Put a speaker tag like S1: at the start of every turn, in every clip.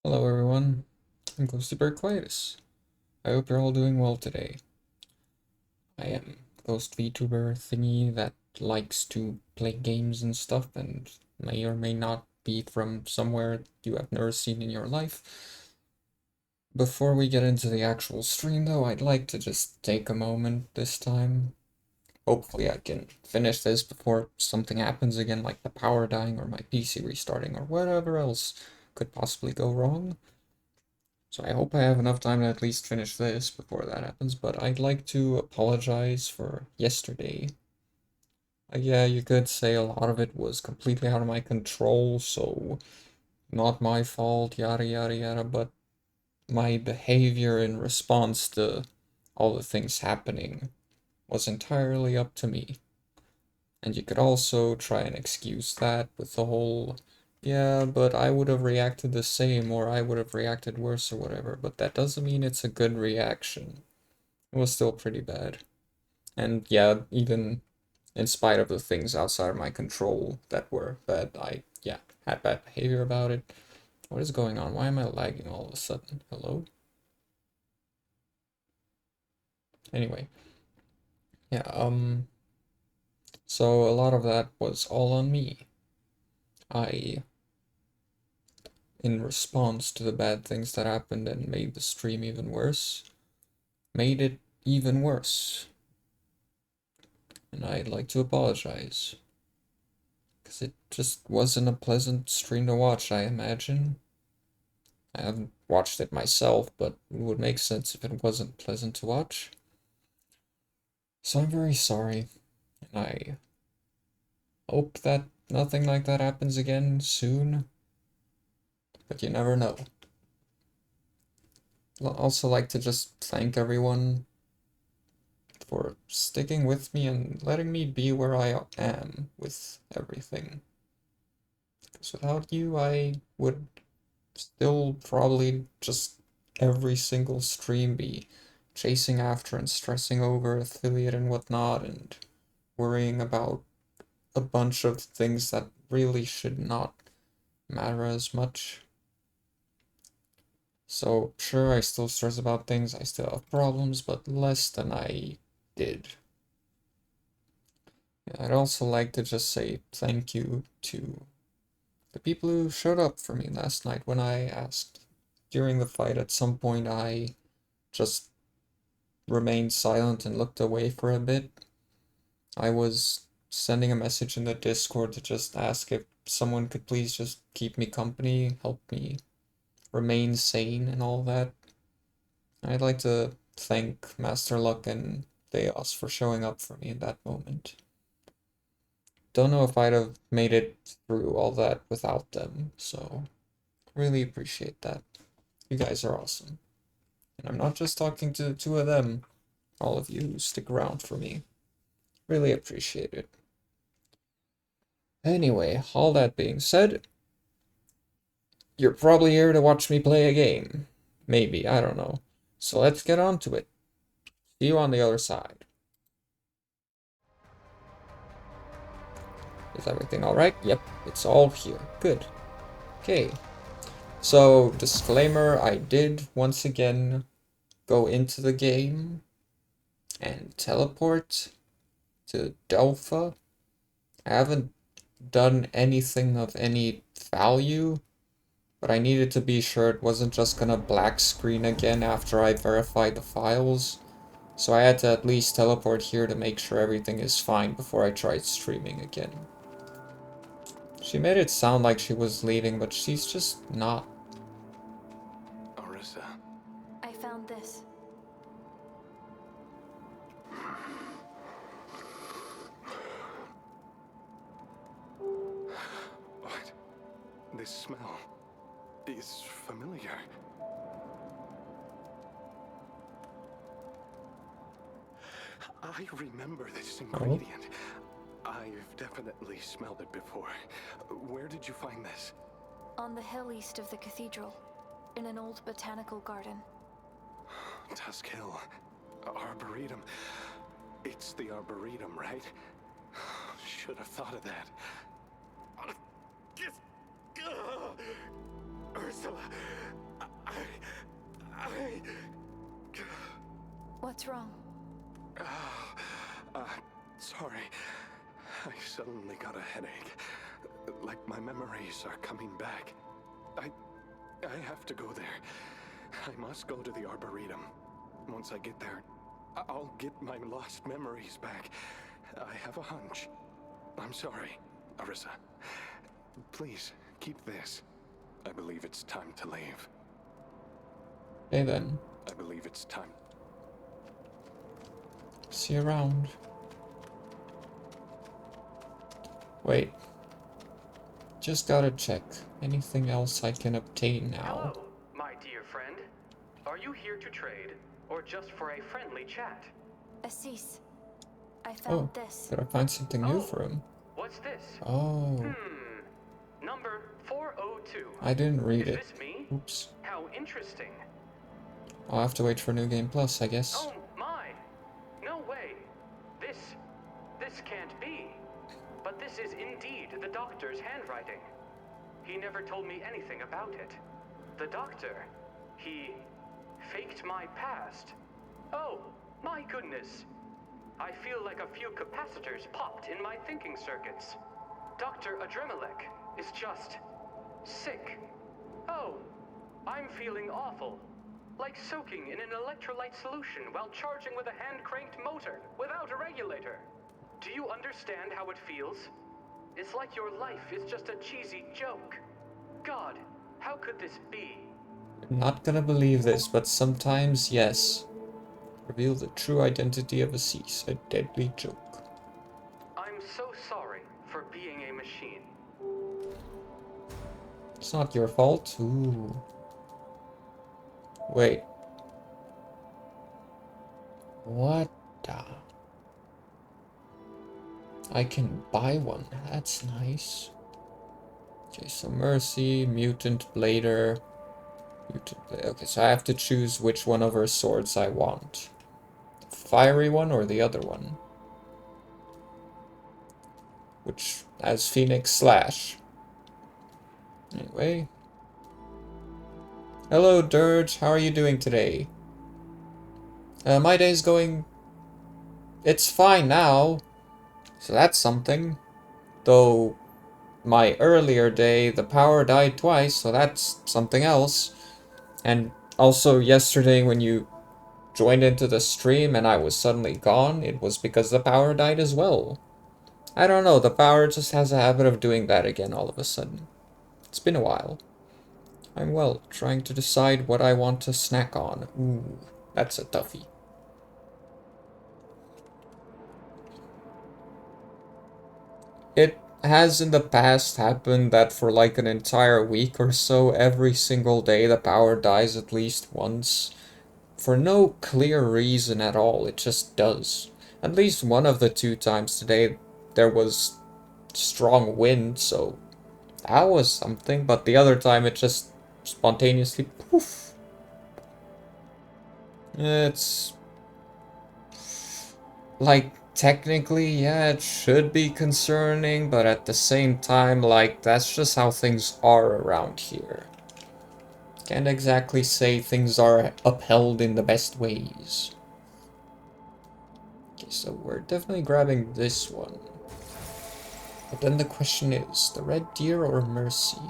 S1: Hello everyone, I'm Ghosty Quietus. I hope you're all doing well today. I am Ghost VTuber thingy that likes to play games and stuff and may or may not be from somewhere you have never seen in your life. Before we get into the actual stream though, I'd like to just take a moment this time. Hopefully I can finish this before something happens again, like the power dying or my PC restarting or whatever else could possibly go wrong. So I hope I have enough time to at least finish this before that happens, but I'd like to apologize for yesterday. Yeah, you could say a lot of it was completely out of my control, so not my fault, yada yada yada, but my behavior in response to all the things happening was entirely up to me. And you could also try and excuse that with the whole, yeah, but I would have reacted the same, or I would have reacted worse, or whatever, but that doesn't mean it's a good reaction. It was still pretty bad. And yeah, even in spite of the things outside of my control that were bad, yeah, had bad behavior about it. What is going on? Why am I lagging all of a sudden? Hello? Anyway, yeah, so a lot of that was all on me. I in response to the bad things that happened and made the stream even worse, made it even worse. And I'd like to apologize. Because it just wasn't a pleasant stream to watch, I imagine. I haven't watched it myself, but it would make sense if it wasn't pleasant to watch. So I'm very sorry, and I hope that nothing like that happens again soon, but you never know. I'd also like to just thank everyone for sticking with me and letting me be where I am with everything. Because without you, I would still probably just every single stream be chasing after and stressing over affiliate and whatnot and worrying about a bunch of things that really should not matter as much. So, sure, I still stress about things, I still have problems, but less than I did. I'd also like to just say thank you to the people who showed up for me last night when I asked. During the fight, at some point, I just remained silent and looked away for a bit. I was sending a message in the Discord to just ask if someone could please just keep me company, help me remain sane and all that. I'd like to thank Master Luck and Theos for showing up for me in that moment. Don't know if I'd have made it through all that without them, so really appreciate that. You guys are awesome. And I'm not just talking to the two of them, all of you who stick around for me. Really appreciate it. Anyway, all that being said, you're probably here to watch me play a game. Maybe, I don't know. So let's get on to it. See you on the other side. Is everything alright? Yep, it's all here. Good. Okay. So, disclaimer, I did once again go into the game and teleport to Delpha. I haven't done anything of any value, but I needed to be sure it wasn't just gonna black screen again after I verified the files. So I had to at least teleport here to make sure everything is fine before I tried streaming again. She made it sound like she was leaving, but she's just not.
S2: Orisa.
S3: I found this.
S2: What? This smell is familiar. I remember this
S1: Oh,
S2: ingredient. I've definitely smelled it before. Where did you find this?
S3: On the hill east of the cathedral, in an old botanical garden.
S2: Tusk Hill. Arboretum. It's the Arboretum, right? Should have thought of that. Ursula,
S3: What's wrong?
S2: Uh, sorry. I suddenly got a headache. Like my memories are coming back. I have to go there. I must go to the Arboretum. Once I get there, I'll get my lost memories back. I have a hunch. I'm sorry, Arissa. Please, keep this. I believe it's time to leave.
S1: Okay then.
S2: I believe it's time.
S1: See you around. Wait. Just gotta check. Anything else I can obtain now?
S4: Hello, my dear friend. Are you here to trade, or just for a friendly chat?
S3: Assis, I found this.
S1: Did I find something new
S4: Oh.
S1: for him?
S4: What's this?
S1: Oh,
S4: Number 402.
S1: I didn't read
S4: Is
S1: it.
S4: this me?
S1: Oops.
S4: How interesting.
S1: I'll have to wait for New Game Plus, I guess.
S4: Oh my! No way! This can't be. But this is indeed the doctor's handwriting. He never told me anything about it. The doctor, he faked my past. Oh, my goodness. I feel like a few capacitors popped in my thinking circuits. Dr. Adremelek is just sick. Oh, I'm feeling awful. Like soaking in an electrolyte solution while charging with a hand-cranked motor without a regulator. Do you understand how it feels? It's like your life is just a cheesy joke. God, how could this be?
S1: I'm not gonna believe this, but sometimes, yes. Reveal the true identity of Assis, a deadly joke.
S4: I'm so sorry for being a machine.
S1: It's not your fault. Ooh. Wait. What the? I can buy one. That's nice. Okay, so Mercy, Mutant Blader. Okay, so I have to choose which one of her swords I want. The fiery one or the other one? Which has Phoenix Slash. Anyway. Hello, Dirge. How are you doing today? My day's going... It's fine now. So that's something. Though, my earlier day, the power died twice, so that's something else. And also yesterday when you joined into the stream and I was suddenly gone, it was because the power died as well. I don't know, the power just has a habit of doing that again all of a sudden. It's been a while. I'm well, trying to decide what I want to snack on. Ooh, that's a toughie. It has in the past happened that for like an entire week or so, every single day the power dies at least once. For no clear reason at all, it just does. At least one of the 2 times today there was strong wind, so that was something, but the other time it just spontaneously poof. It's like technically, yeah, it should be concerning, but at the same time, like, that's just how things are around here. Can't exactly say things are upheld in the best ways. Okay, so we're definitely grabbing this one. But then the question is, the Red Deer or Mercy?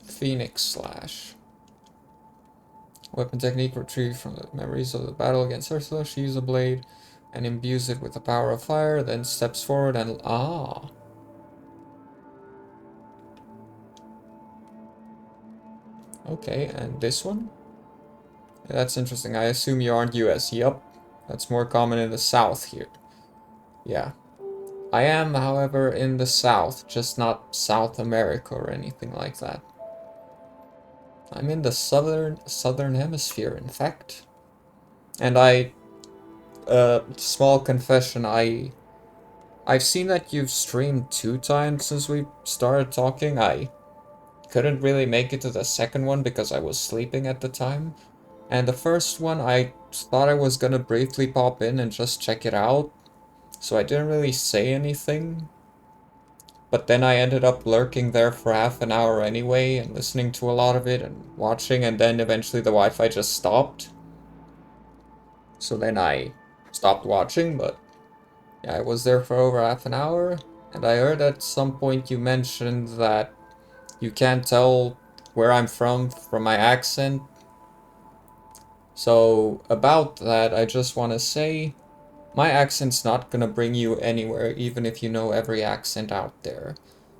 S1: Phoenix Slash. Weapon technique retrieved from the memories of the battle against Ursula. She uses a blade and imbues it with the power of fire, then steps forward and... Ah! Okay, and this one? Yeah, that's interesting. I assume you aren't US. Yup. That's more common in the south here. Yeah. I am, however, in the south, just not South America or anything like that. I'm in the southern hemisphere, in fact. And small confession, I've seen that you've streamed 2 times since we started talking. I couldn't really make it to the second one because I was sleeping at the time. And the first one, I thought I was gonna briefly pop in and just check it out. So I didn't really say anything. but then I ended up lurking there for half an hour anyway and listening to a lot of it and watching, and then eventually the Wi-Fi just stopped. So then I stopped watching, but yeah, I was there for over half an hour, and I heard at some point you mentioned that you can't tell where I'm from my accent. So about that, I just want to say my accent's not gonna bring you anywhere, even if you know every accent out there.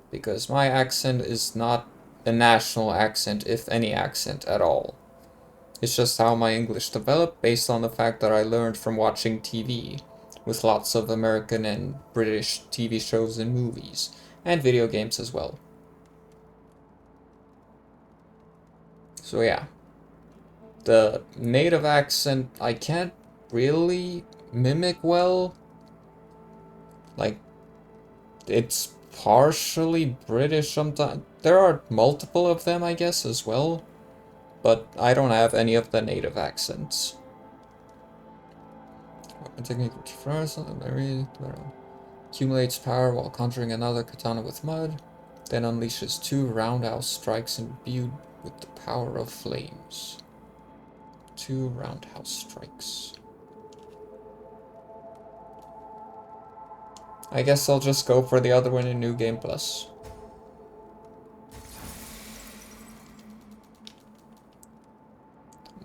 S1: Because my accent is not a national accent, if any accent at all. It's just how my English developed based on the fact that I learned from watching TV, with lots of American and British TV shows and movies, and video games as well. So yeah, the native accent I can't really mimic well. Like, it's partially British sometimes. There are multiple of them, I guess, as well. But I don't have any of the native accents. Weapon technique which first accumulates power while conjuring another katana with mud, then unleashes 2 roundhouse strikes imbued with the power of flames. 2 roundhouse strikes. I guess I'll just go for the other one in New Game Plus.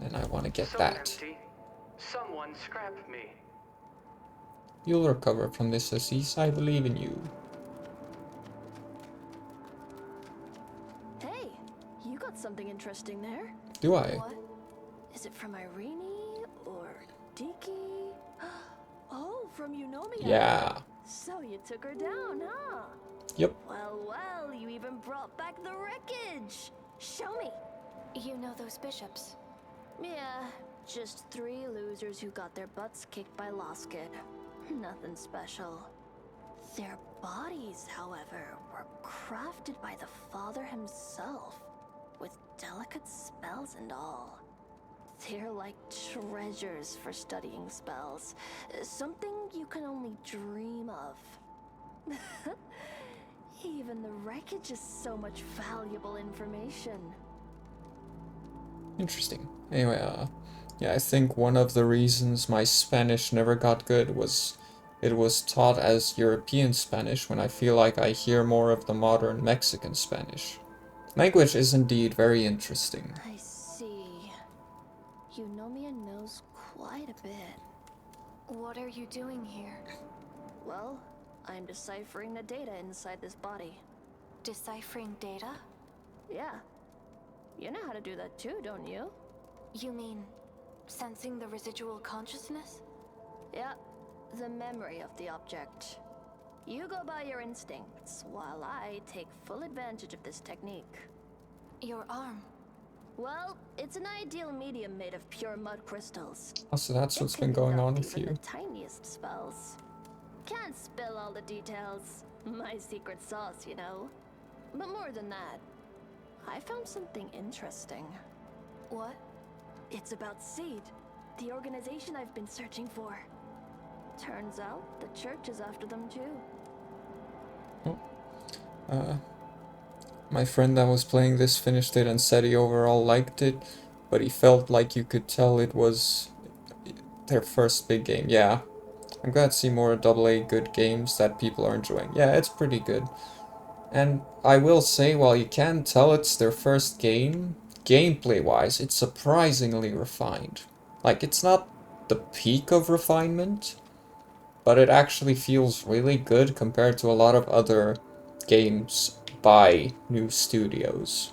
S1: And I want to get
S4: So
S1: that.
S4: empty. Someone scrap me.
S1: You'll recover from this, Aziz. I believe in you.
S5: Hey, you got something interesting there.
S1: Do I?
S3: What?
S5: Is it from Irene or Diki? Oh, from Eunomia.
S1: Yeah.
S5: So you took her down, huh?
S1: Yep.
S5: Well, you even brought back the wreckage. Show me.
S3: You know those bishops?
S5: Yeah, just 3 losers who got their butts kicked by Loskid. Nothing special. Their bodies, however, were crafted by the father himself, with delicate spells and all. They're like treasures for studying spells. Something you can only dream of. Even the wreckage is so much valuable information.
S1: Interesting. Anyway, yeah, I think one of the reasons my Spanish never got good was it was taught as European Spanish when I feel like I hear more of the modern Mexican Spanish. Language is indeed very interesting.
S5: I see. Eunomia knows quite a bit.
S3: What are you doing here?
S5: Well, I'm deciphering the data inside this body.
S3: Deciphering data?
S5: Yeah. You know how to do that too, don't you?
S3: You mean sensing the residual consciousness?
S5: Yeah, the memory of the object. You go by your instincts, while I take full advantage of this technique.
S3: Your arm.
S5: Well, it's an ideal medium made of pure mud crystals.
S1: Oh, so that's
S5: It
S1: what's
S5: can
S1: been going
S5: erupt
S1: on with
S5: even
S1: you.
S5: the tiniest spells. Can't spill all the details. My secret sauce, you know. But more than that, I found something interesting.
S3: What?
S5: It's about Seed, the organization I've been searching for. Turns out the church is after them too.
S1: My friend that was playing this finished it and said he overall liked it, but he felt like you could tell it was their first big game. Yeah, I'm glad to see more AA good games that people are enjoying. Yeah, it's pretty good. And I will say, while you can tell it's their first game, gameplay-wise, it's surprisingly refined. Like, it's not the peak of refinement, but it actually feels really good compared to a lot of other games by new studios.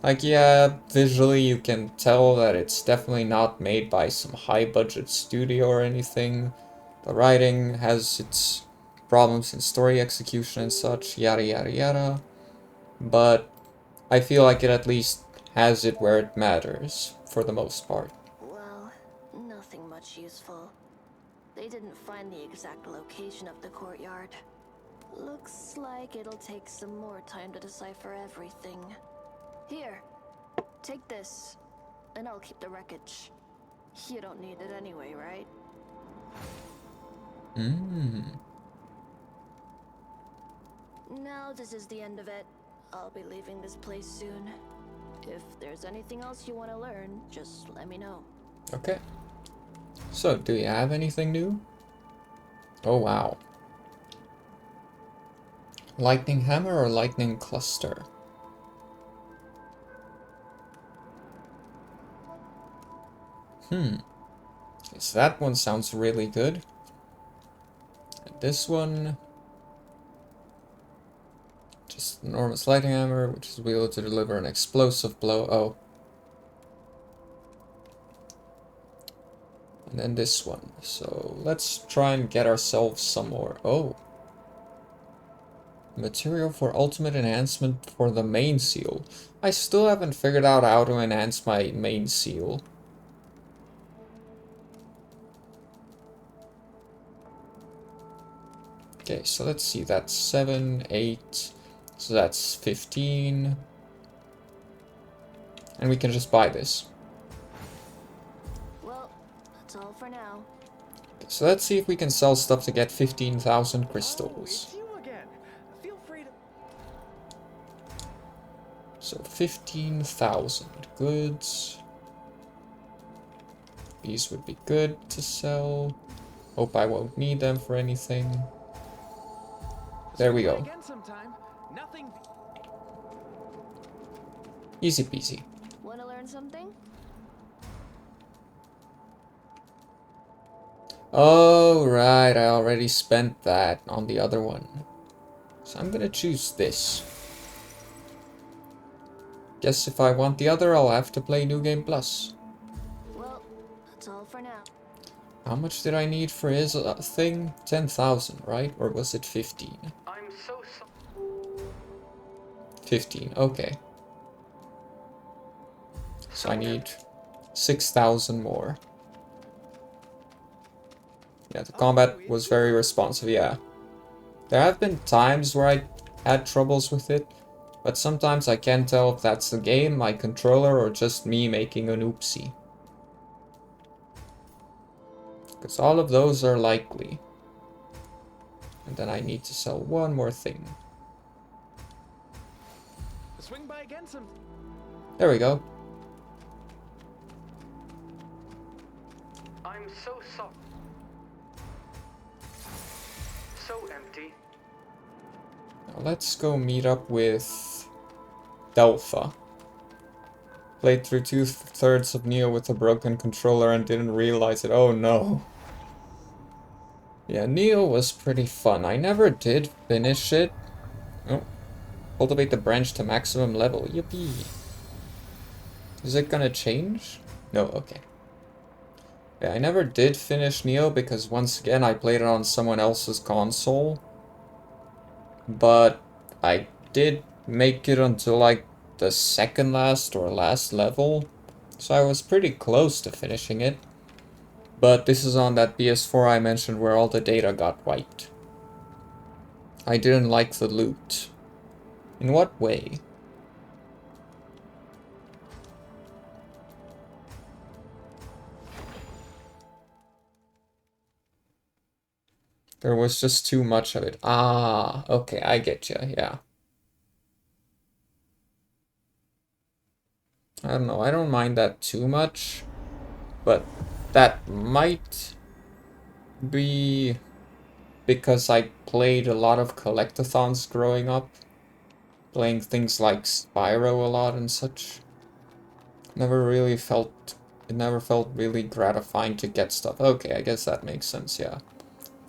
S1: Like, yeah, visually you can tell that it's definitely not made by some high-budget studio or anything. The writing has its problems in story execution and such, yada yada yada. But I feel like it at least has it where it matters, for the most part.
S5: Well, nothing much useful. They didn't find the exact location of the courtyard. Looks like it'll take some more time to decipher everything. Here, take this, and I'll keep the wreckage. You don't need it anyway, right? now this is the end of it. I'll be leaving this place soon. If there's anything else you want to learn, just let me know.
S1: Okay. So, do you have anything new? Oh, wow. Lightning hammer or lightning cluster? So that one sounds really good. And this one... just enormous lightning hammer, which is able to deliver an explosive blow. Oh. And then this one. So let's try and get ourselves some more. Oh. Material for ultimate enhancement for the main seal. I still haven't figured out how to enhance my main seal. Okay, so let's see. That's 7, 8. So that's 15. And we can just buy this.
S5: Well, that's all for now.
S1: So let's see if we can sell stuff to get 15,000
S6: Oh,
S1: crystals.
S6: it's you again. Feel free to.
S1: So 15,000 goods. These would be good to sell. Hope I won't need them for anything. There we
S6: Swing by
S1: go.
S6: Again sometime. Nothing.
S1: Easy peasy.
S5: Want to learn something?
S1: Oh, right. I already spent that on the other one. So I'm gonna choose this. Guess if I want the other, I'll have to play New Game Plus.
S5: Well, that's all for now.
S1: How much did I need for his thing? 10,000, right? Or was it 15?
S4: I'm so sorry.
S1: 15, okay. So I need 6,000 more. Yeah, the combat was very responsive, yeah. There have been times where I had troubles with it, but sometimes I can't tell if that's the game, my controller, or just me making an oopsie. Because all of those are likely. And then I need to sell one more thing.
S6: Swing by again some.
S1: There we go.
S4: I'm so sorry. So empty.
S1: Now let's go meet up with Delpha. Played through 2/3 of Neo with a broken controller and didn't realize it. Oh no. Yeah, Neo was pretty fun. I never did finish it. Oh. Cultivate the branch to maximum level. Yippee. Is it gonna change? No, okay. Yeah, I never did finish Neo because once again I played it on someone else's console. But I did make it until like the second last or last level. So I was pretty close to finishing it. But this is on that PS4 I mentioned where all the data got wiped. I didn't like the loot. In what way? There was just too much of it. Ah, okay, I get you, yeah. I don't know, I don't mind that too much. But that might be because I played a lot of collectathons growing up. Playing things like Spyro a lot and such. It never felt really gratifying to get stuff. Okay, I guess that makes sense, yeah.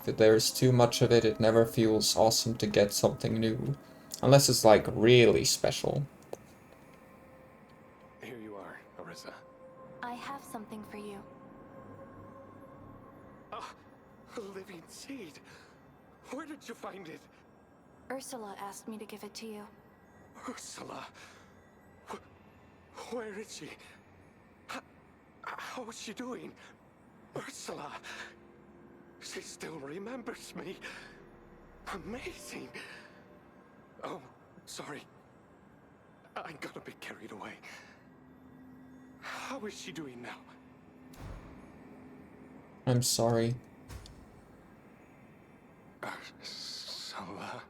S1: If there's too much of it, it never feels awesome to get something new. Unless it's like really special.
S2: Here you are, Orisa.
S3: I have something for you.
S2: Ah, a living seed. Where did you find it?
S3: Ursula asked me to give it to you.
S2: Ursula. Where is she? How is she doing? Ursula. She still remembers me. Amazing. Oh, sorry. I got a bit carried away. How is she doing now?
S1: I'm sorry.
S2: Ursula.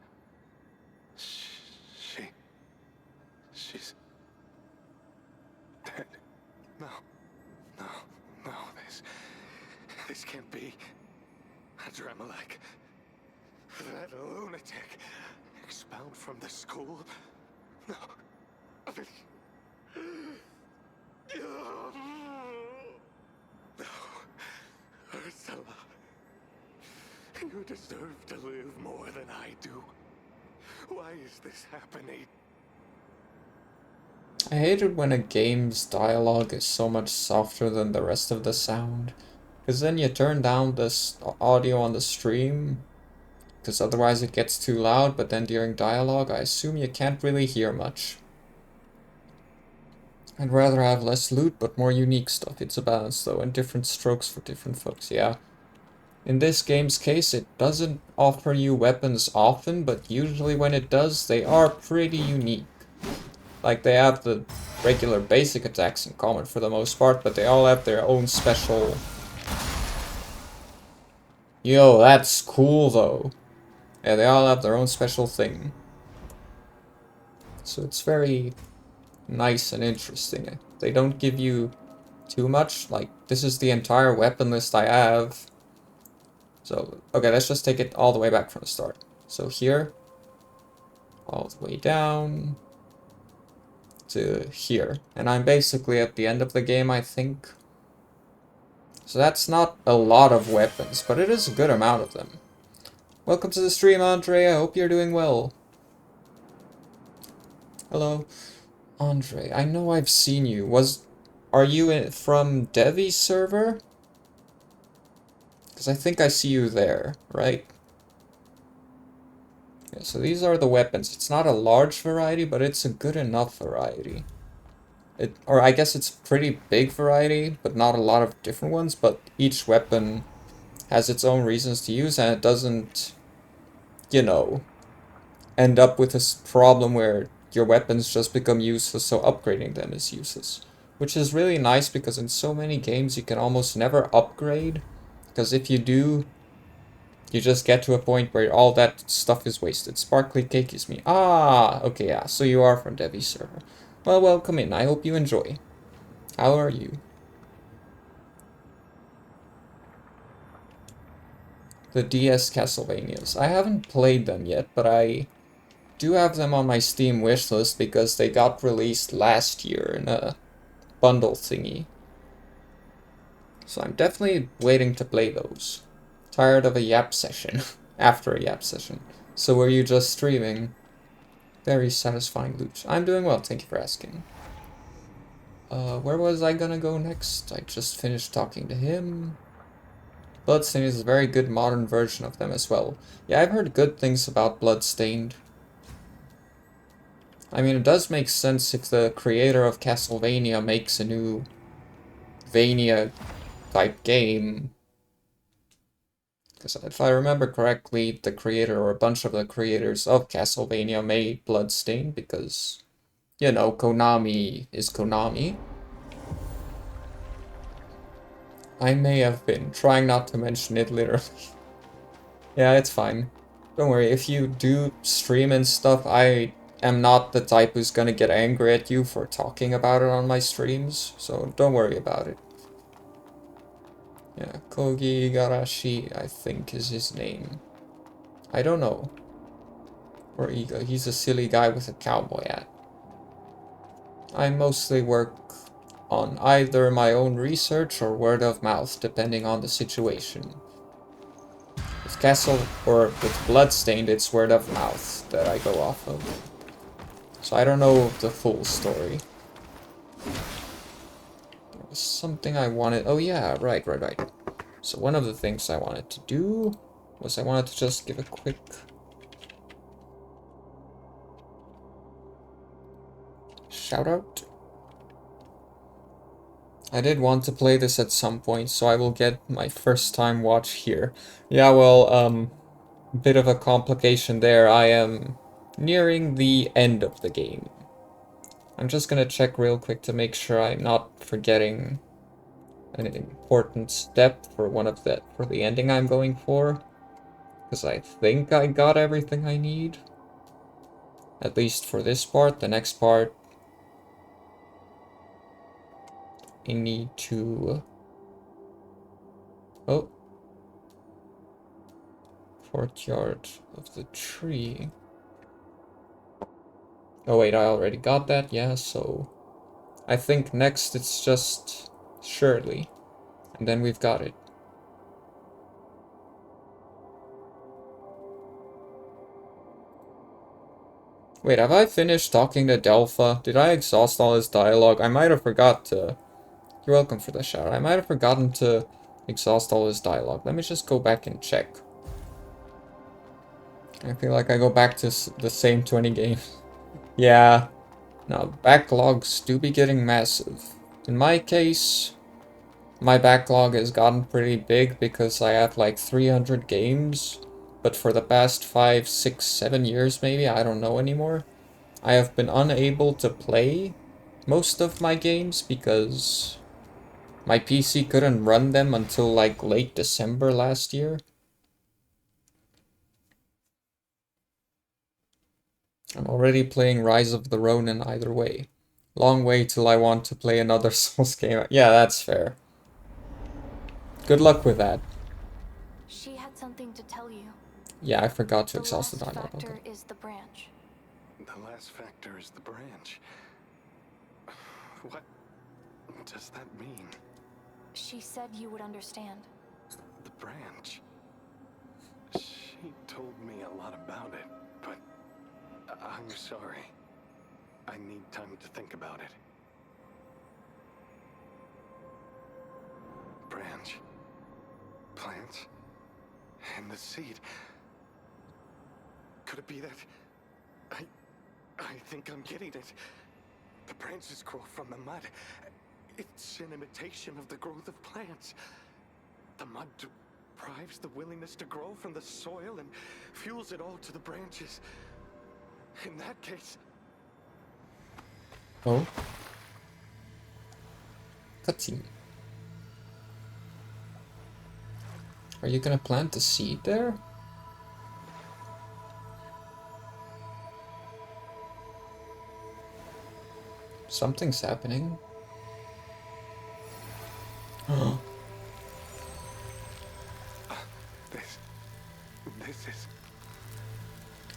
S2: from the school? No. No. Ursula. You deserve to live more than I do. Why is this happening?
S1: I hate it when a game's dialogue is so much softer than the rest of the sound. Because then you turn down this audio on the stream, because otherwise it gets too loud, but then during dialogue I assume you can't really hear much. I'd rather have less loot but more unique stuff. It's a balance though, and different strokes for different folks, yeah. In this game's case, it doesn't offer you weapons often, but usually when it does, they are pretty unique. Like, they have the regular basic attacks in common for the most part, but they all have their own special... Yo, that's cool though. Yeah, they all have their own special thing. So it's very nice and interesting. They don't give you too much. Like, this is the entire weapon list I have. So, okay, let's just take it all the way back from the start. So here, all the way down to here. And I'm basically at the end of the game, I think. So that's not a lot of weapons, but it is a good amount of them. Welcome to the stream, Andre. I hope you're doing well. Hello. Andre, I know I've seen you. Are you from Devi's server? Because I think I see you there, right? Yeah, so these are the weapons. It's not a large variety, but it's a good enough variety. Or I guess it's a pretty big variety, but not a lot of different ones, but each weapon has its own reasons to use, and it doesn't, you know, end up with this problem where your weapons just become useless, so upgrading them is useless. Which is really nice, because in so many games you can almost never upgrade, because if you do, you just get to a point where all that stuff is wasted. Sparkly Cake is me. Ah, okay, yeah, so you are from Devi's server. Well, welcome in. I hope you enjoy. How are you? The DS Castlevanias. I haven't played them yet, but I do have them on my Steam wishlist because they got released last year in a bundle thingy. So I'm definitely waiting to play those. Tired of a yap session. After a yap session. So were you just streaming? Very satisfying loot. I'm doing well, thank you for asking. Where was I gonna go next? I just finished talking to him. Bloodstained is a very good modern version of them as well. Yeah, I've heard good things about Bloodstained. I mean, it does make sense if the creator of Castlevania makes a new Vania-type game. Because if I remember correctly, the creator or a bunch of the creators of Castlevania made Bloodstained because, you know, Konami is Konami. I may have been trying not to mention it literally. Yeah, it's fine. Don't worry, if you do stream and stuff, I am not the type who's gonna get angry at you for talking about it on my streams, so don't worry about it. Yeah, Kogi Igarashi, I think, is his name. I don't know. Or Iga, he's a silly guy with a cowboy hat. I mostly work on either my own research or word of mouth, depending on the situation. With with Bloodstained, it's word of mouth that I go off of. So I don't know the full story. There was something I wanted... Oh yeah, right. So one of the things I wanted to do was I wanted to just give a quick... shout out. I did want to play this at some point, so I will get my first time watch here. Yeah, well, bit of a complication there. I am nearing the end of the game. I'm just gonna check real quick to make sure I'm not forgetting an important step for for the ending I'm going for. Because I think I got everything I need. At least for this part. The next part, I need to... Oh. Courtyard of the Tree. Oh wait, I already got that, yeah, so... I think next it's just Shirley. And then we've got it. Wait, have I finished talking to Delpha? Did I exhaust all his dialogue? I might have forgot to... You're welcome for the shout. I might have forgotten to exhaust all his dialogue. Let me just go back and check. I feel like I go back to the same 20 games. Yeah. Now, backlogs do be getting massive. In my case, my backlog has gotten pretty big because I have like 300 games. But for the past 5, 6, 7 years maybe, I don't know anymore, I have been unable to play most of my games because my PC couldn't run them until like late December last year. I'm already playing Rise of the Ronin either way. Long way till I want to play another Souls game. Yeah, that's fair. Good luck with that.
S3: She had something to tell you.
S1: Yeah, I forgot to
S3: The
S1: exhaust the
S3: last
S1: dialogue.
S3: factor
S1: Okay.
S3: is the branch.
S2: The last factor is the branch. What does that mean?
S3: She said you would understand.
S2: The branch. She told me a lot about it, but I'm sorry. I need time to think about it. Branch. Plants. And the seed. Could it be that... I think I'm getting it. The branches grow from the mud. It's an imitation of the growth of plants. The mud deprives the willingness to grow from the soil and fuels it all to the branches. In that case...
S1: Oh. Cutscene. Are you gonna plant the seed there? Something's happening.
S2: This is...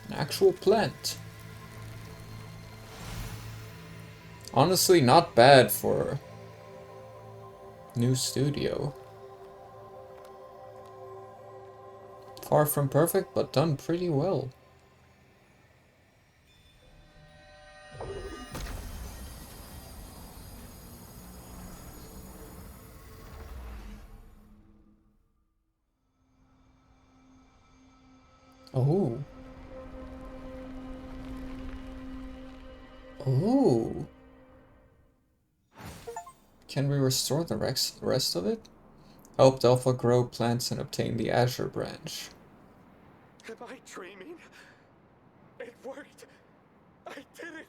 S1: An actual plant. Honestly, not bad for new studio. Far from perfect, but done pretty well. Oh. Oh. Can we restore the rest of it? Help Delpha grow plants and obtain the Azure branch.
S2: Am I dreaming? It worked! I did it!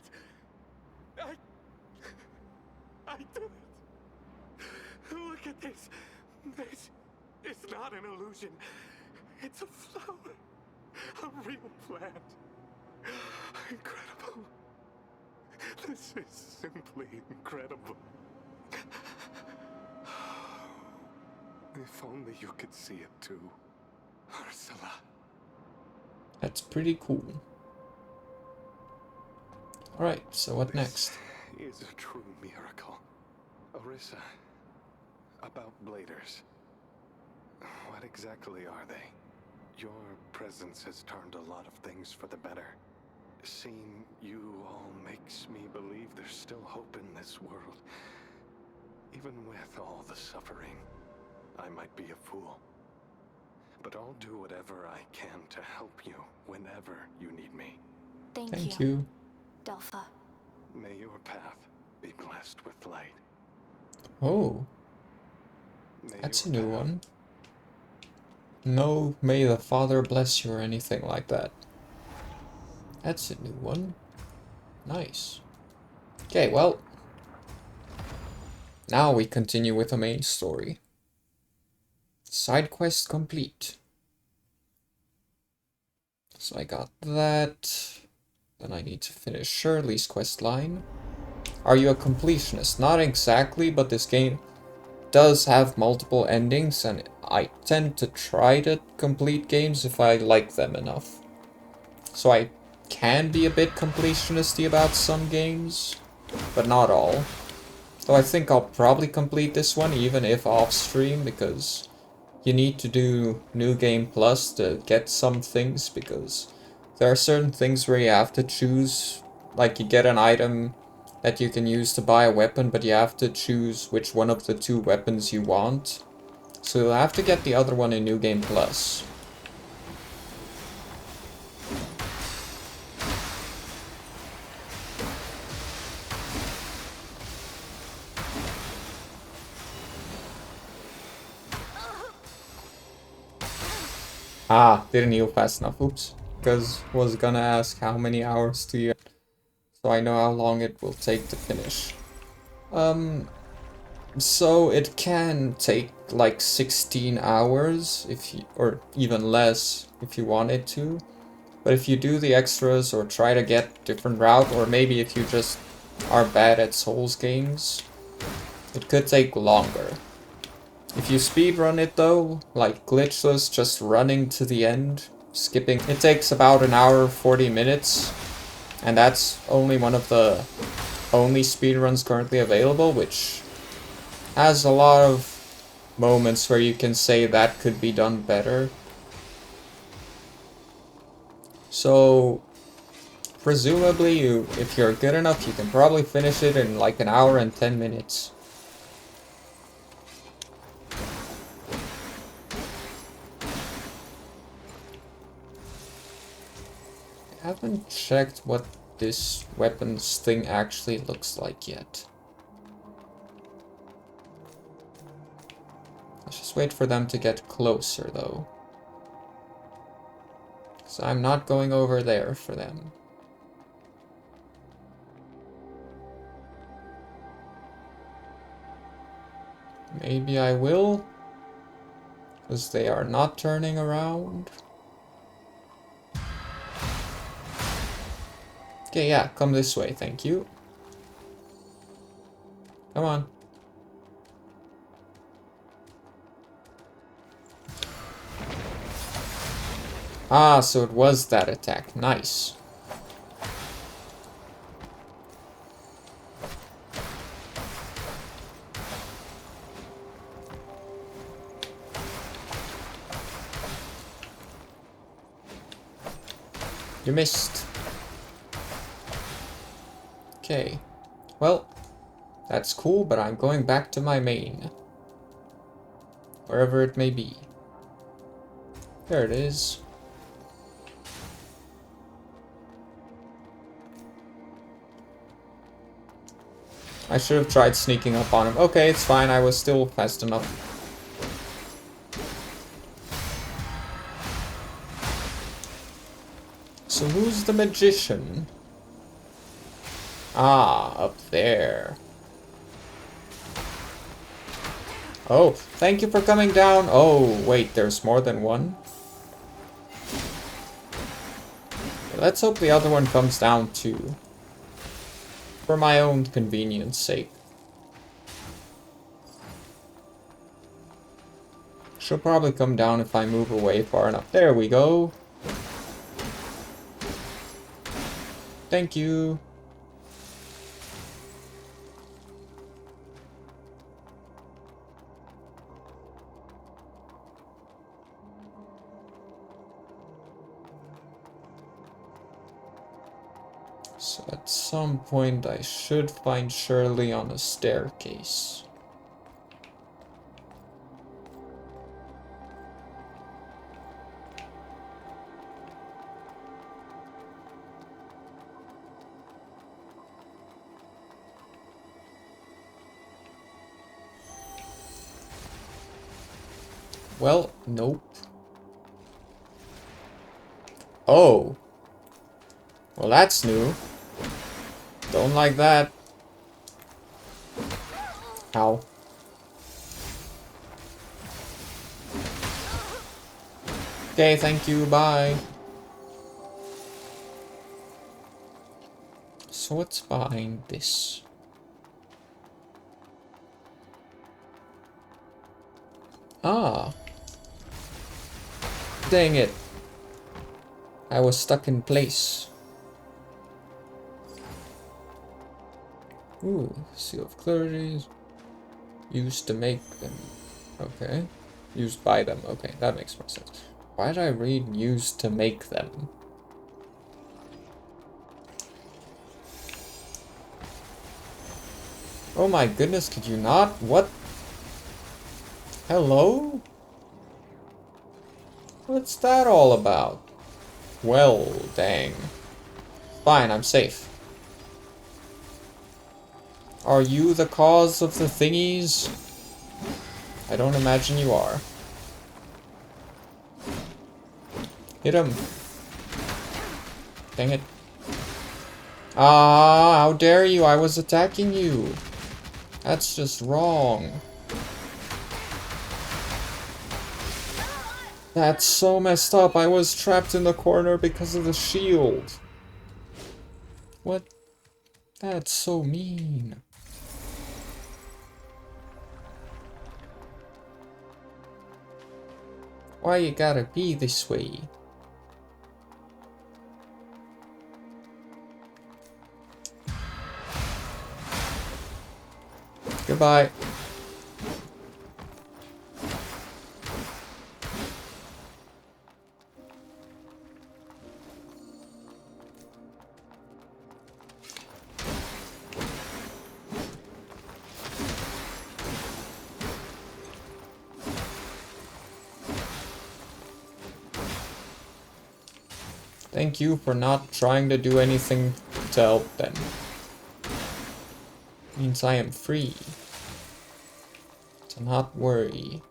S2: I did it! Look at this! This is not an illusion. It's a flower. A real plant. Incredible. This is simply incredible. If only you could see it too, Ursula.
S1: That's pretty cool. Alright, so what next?
S2: This is a true miracle. Orisa, about bladers. What exactly are they? Your presence has turned a lot of things for the better. Seeing you all makes me believe there's still hope in this world. Even with all the suffering, I might be a fool. But I'll do whatever I can to help you whenever you need me.
S1: Thank you.
S3: Delpha.
S2: May your path be blessed with light.
S1: Oh,
S2: May
S1: that's a
S2: your
S1: new
S2: path
S1: one. No, may the Father bless you or anything like that. That's a new one. Nice. Okay, well. Now we continue with the main story. Side quest complete. So I got that. Then I need to finish Shirley's quest line. Are you a completionist? Not exactly, but this game does have multiple endings, and I tend to try to complete games if I like them enough. So I can be a bit completionisty about some games, but not all. So I think I'll probably complete this one even if off stream, because you need to do New Game Plus to get some things, because there are certain things where you have to choose, like you get an item that you can use to buy a weapon, but you have to choose which one of the two weapons you want. So you'll have to get the other one in New Game Plus. Ah, didn't heal fast enough. Oops. Because was gonna ask how many hours do you... So I know how long it will take to finish. So it can take like 16 hours if you, or even less if you want it to. But if you do the extras or try to get different route, or maybe if you just are bad at Souls games, it could take longer. If you speedrun it though, like glitchless, just running to the end, skipping, it takes about an hour 40 minutes. And that's only one of the only speedruns currently available, which has a lot of moments where you can say that could be done better. So presumably if you're good enough, you can probably finish it in like an hour and 10 minutes. I haven't checked what this weapons thing actually looks like yet. Let's just wait for them to get closer though. So I'm not going over there for them. Maybe I will, because they are not turning around. Okay, yeah, come this way, thank you. Come on. Ah, so it was that attack. Nice. You missed. Okay. Well, that's cool, but I'm going back to my main. Wherever it may be. There it is. I should have tried sneaking up on him. Okay, it's fine, I was still fast enough. So who's the magician? Ah, up there. Oh, thank you for coming down. Oh, wait, there's more than one? Let's hope the other one comes down too. For my own convenience sake. She'll probably come down if I move away far enough. There we go. Thank you. So at some point I should find Shirley on a staircase. Well, nope. Oh. Well, that's new. Don't like that. Ow. Okay, thank you, bye. So what's behind this? Ah. Dang it. I was stuck in place. Ooh, Seal of Clarity. Used to make them. Okay. Used by them. Okay, that makes more sense. Why did I read used to make them? Oh my goodness, could you not? What? Hello? What's that all about? Well, dang. Fine, I'm safe. Are you the cause of the thingies? I don't imagine you are. Hit him. Dang it. Ah, how dare you? I was attacking you. That's just wrong. That's so messed up. I was trapped in the corner because of the shield. What? That's so mean. Why you gotta be this way? Goodbye. Thank you for not trying to do anything to help them. Means I am free to not worry.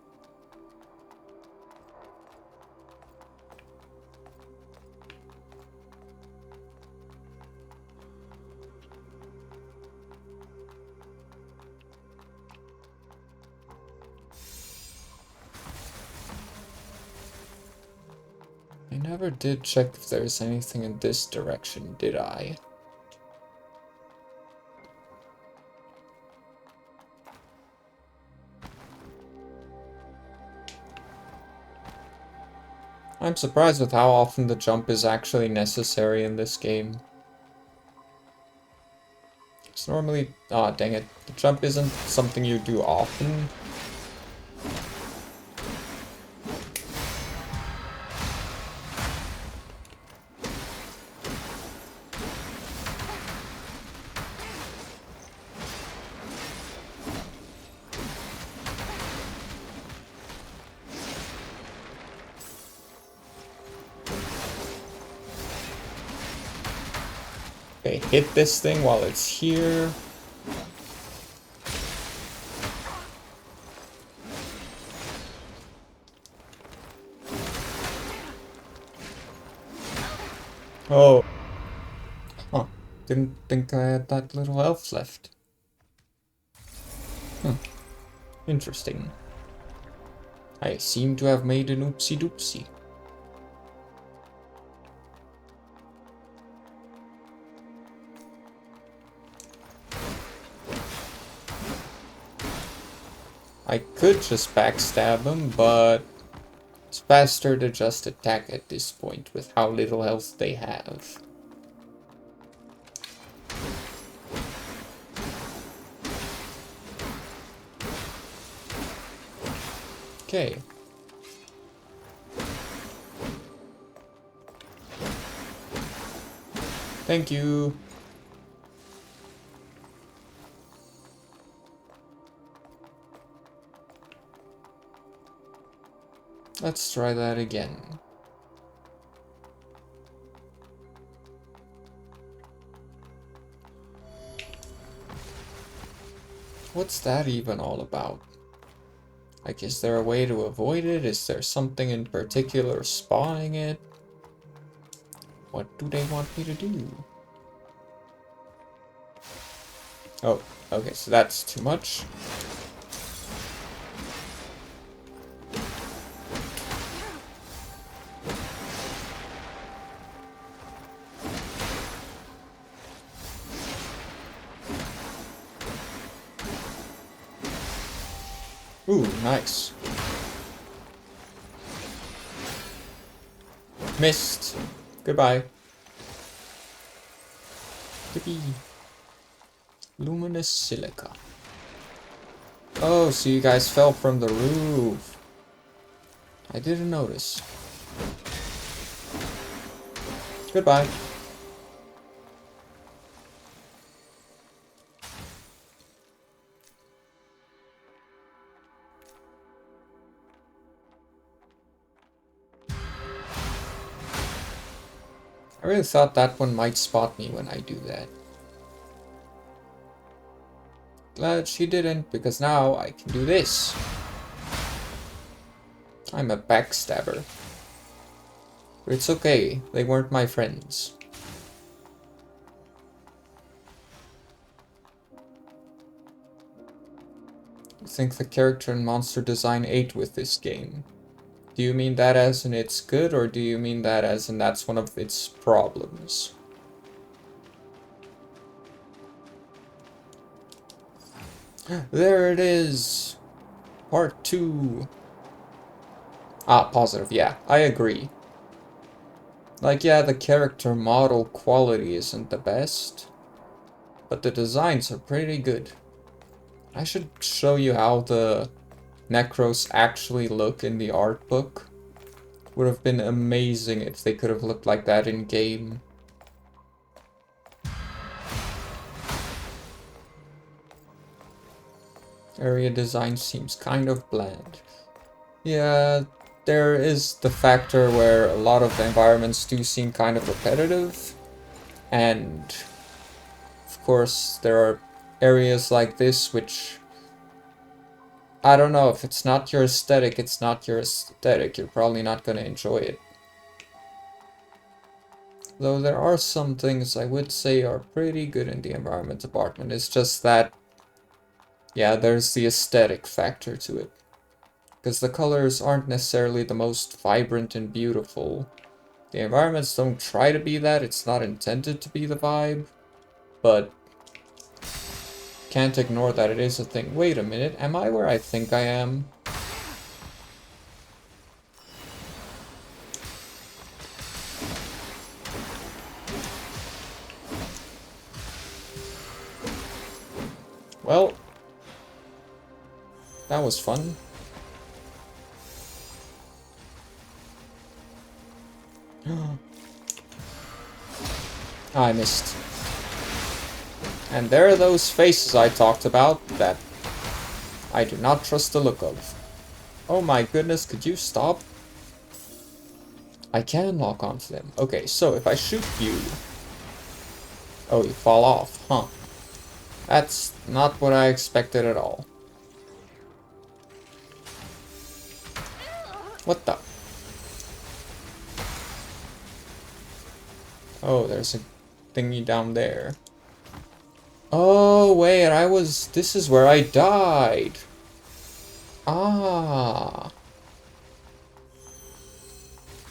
S1: I never did check if there's anything in this direction, did I? I'm surprised with how often the jump is actually necessary in this game. It's normally... ah, dang it. The jump isn't something you do often. Okay, hit this thing while it's here. Oh. Huh. Didn't think I had that little elf left. Interesting. I seem to have made an oopsie doopsie. I could just backstab him, but it's faster to just attack at this point with how little health they have. Okay. Thank you. Let's try that again. What's that even all about? Like, is there a way to avoid it? Is there something in particular spawning it? What do they want me to do? Oh, okay, so that's too much. Ooh, nice. Missed. Goodbye. Yippee. Luminous silica. Oh, so you guys fell from the roof. I didn't notice. Goodbye. I really thought that one might spot me when I do that. Glad she didn't, because now I can do this. I'm a backstabber. But it's okay, they weren't my friends. I think the character and monster design ate with this game. Do you mean that as in it's good, or do you mean that as in that's one of its problems? There it is! Part 2. Ah, positive, yeah, I agree. Like, yeah, the character model quality isn't the best, but the designs are pretty good. I should show you how the Necros actually look in the art book. Would have been amazing if they could have looked like that in game. Area design seems kind of bland. Yeah, there is the factor where a lot of the environments do seem kind of repetitive. And of course there are areas like this which, I don't know, if it's not your aesthetic, it's not your aesthetic. You're probably not going to enjoy it. Though there are some things I would say are pretty good in the environment department. It's just that, yeah, there's the aesthetic factor to it. Because the colors aren't necessarily the most vibrant and beautiful. The environments don't try to be that, it's not intended to be the vibe. But can't ignore that it is a thing. Wait a minute, am I where I think I am? Well, that was fun. I missed. And there are those faces I talked about that I do not trust the look of. Oh my goodness, could you stop? I can lock onto them. Okay, so if I shoot you... Oh, you fall off, huh? That's not what I expected at all. What the? Oh, there's a thingy down there. Oh, wait, this is where I died. Ah. I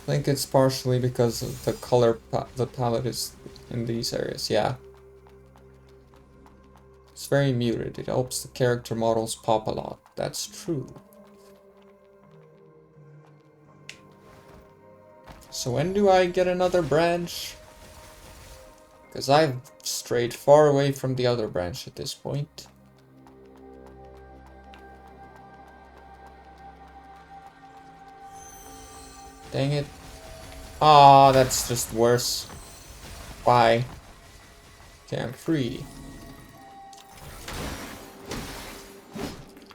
S1: think it's partially because of the color, the palette is in these areas, yeah. It's very muted, it helps the character models pop a lot, that's true. So when do I get another branch? Because I've strayed far away from the other branch at this point. Dang it. Ah, that's just worse. Why? Okay, I'm free.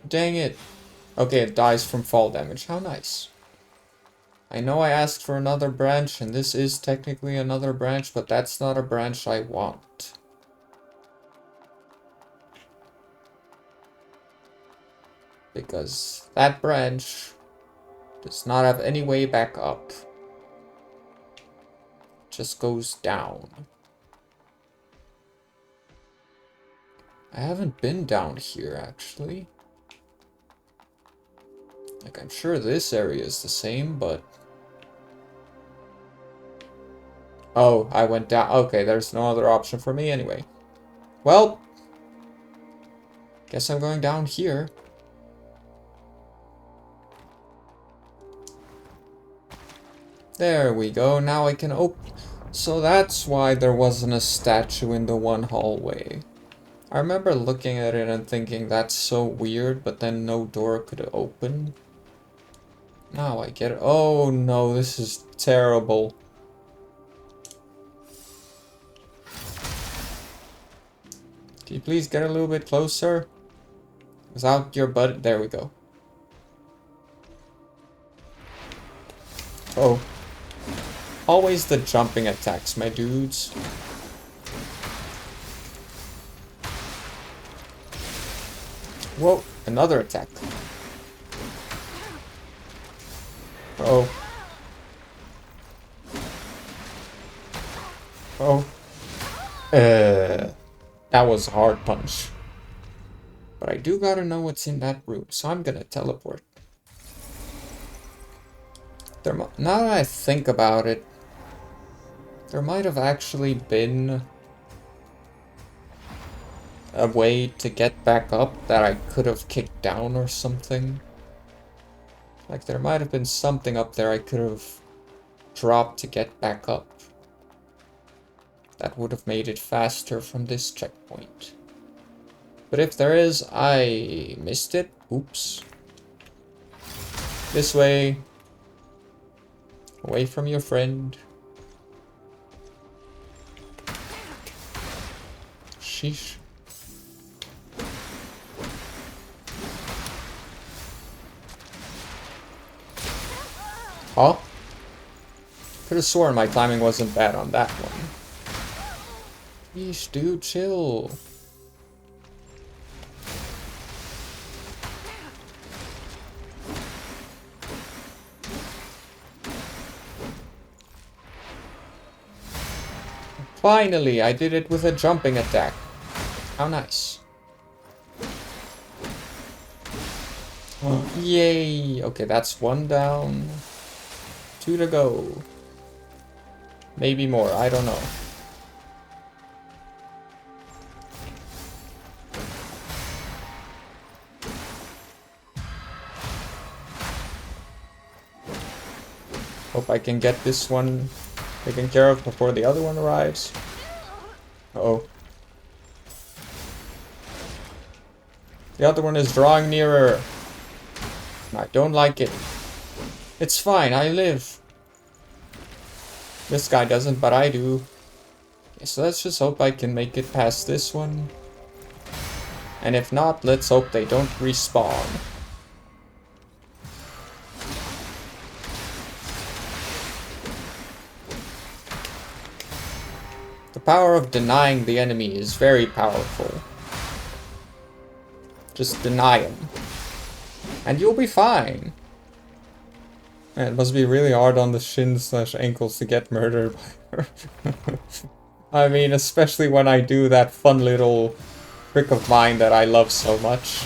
S1: Dang it. Okay, it dies from fall damage. How nice. I know I asked for another branch, and this is technically another branch, but that's not a branch I want. Because that branch does not have any way back up. It just goes down. I haven't been down here, actually. Like, I'm sure this area is the same, but... Oh, I went down. Okay, there's no other option for me anyway. Well, guess I'm going down here. There we go. Now I can open. So that's why there wasn't a statue in the one hallway. I remember looking at it and thinking that's so weird, but then no door could open. Now I get it. Oh no, this is terrible. Can you please get a little bit closer? Without your butt. There we go. Oh. Always the jumping attacks, my dudes. Whoa, another attack. Oh. Oh. That was a hard punch. But I do gotta know what's in that room, so I'm gonna teleport. Now that I think about it, there might have actually been a way to get back up that I could have kicked down or something. Like there might have been something up there I could have dropped to get back up. That would have made it faster from this checkpoint. But if there is, I missed it. Oops. This way. Away from your friend. Sheesh. Huh? Could have sworn my timing wasn't bad on that one. Yeesh, dude, chill. Finally, I did it with a jumping attack. How nice. Oh, yay! Okay, that's one down. 2 to go. Maybe more, I don't know. Hope I can get this one taken care of before the other one arrives. Uh-oh. The other one is drawing nearer. I don't like it. It's fine, I live. This guy doesn't, but I do. Okay, so let's just hope I can make it past this one. And if not, let's hope they don't respawn. The power of denying the enemy is very powerful. Just deny him. And you'll be fine. Man, it must be really hard on the shins/ankles to get murdered by her. I mean, especially when I do that fun little trick of mine that I love so much.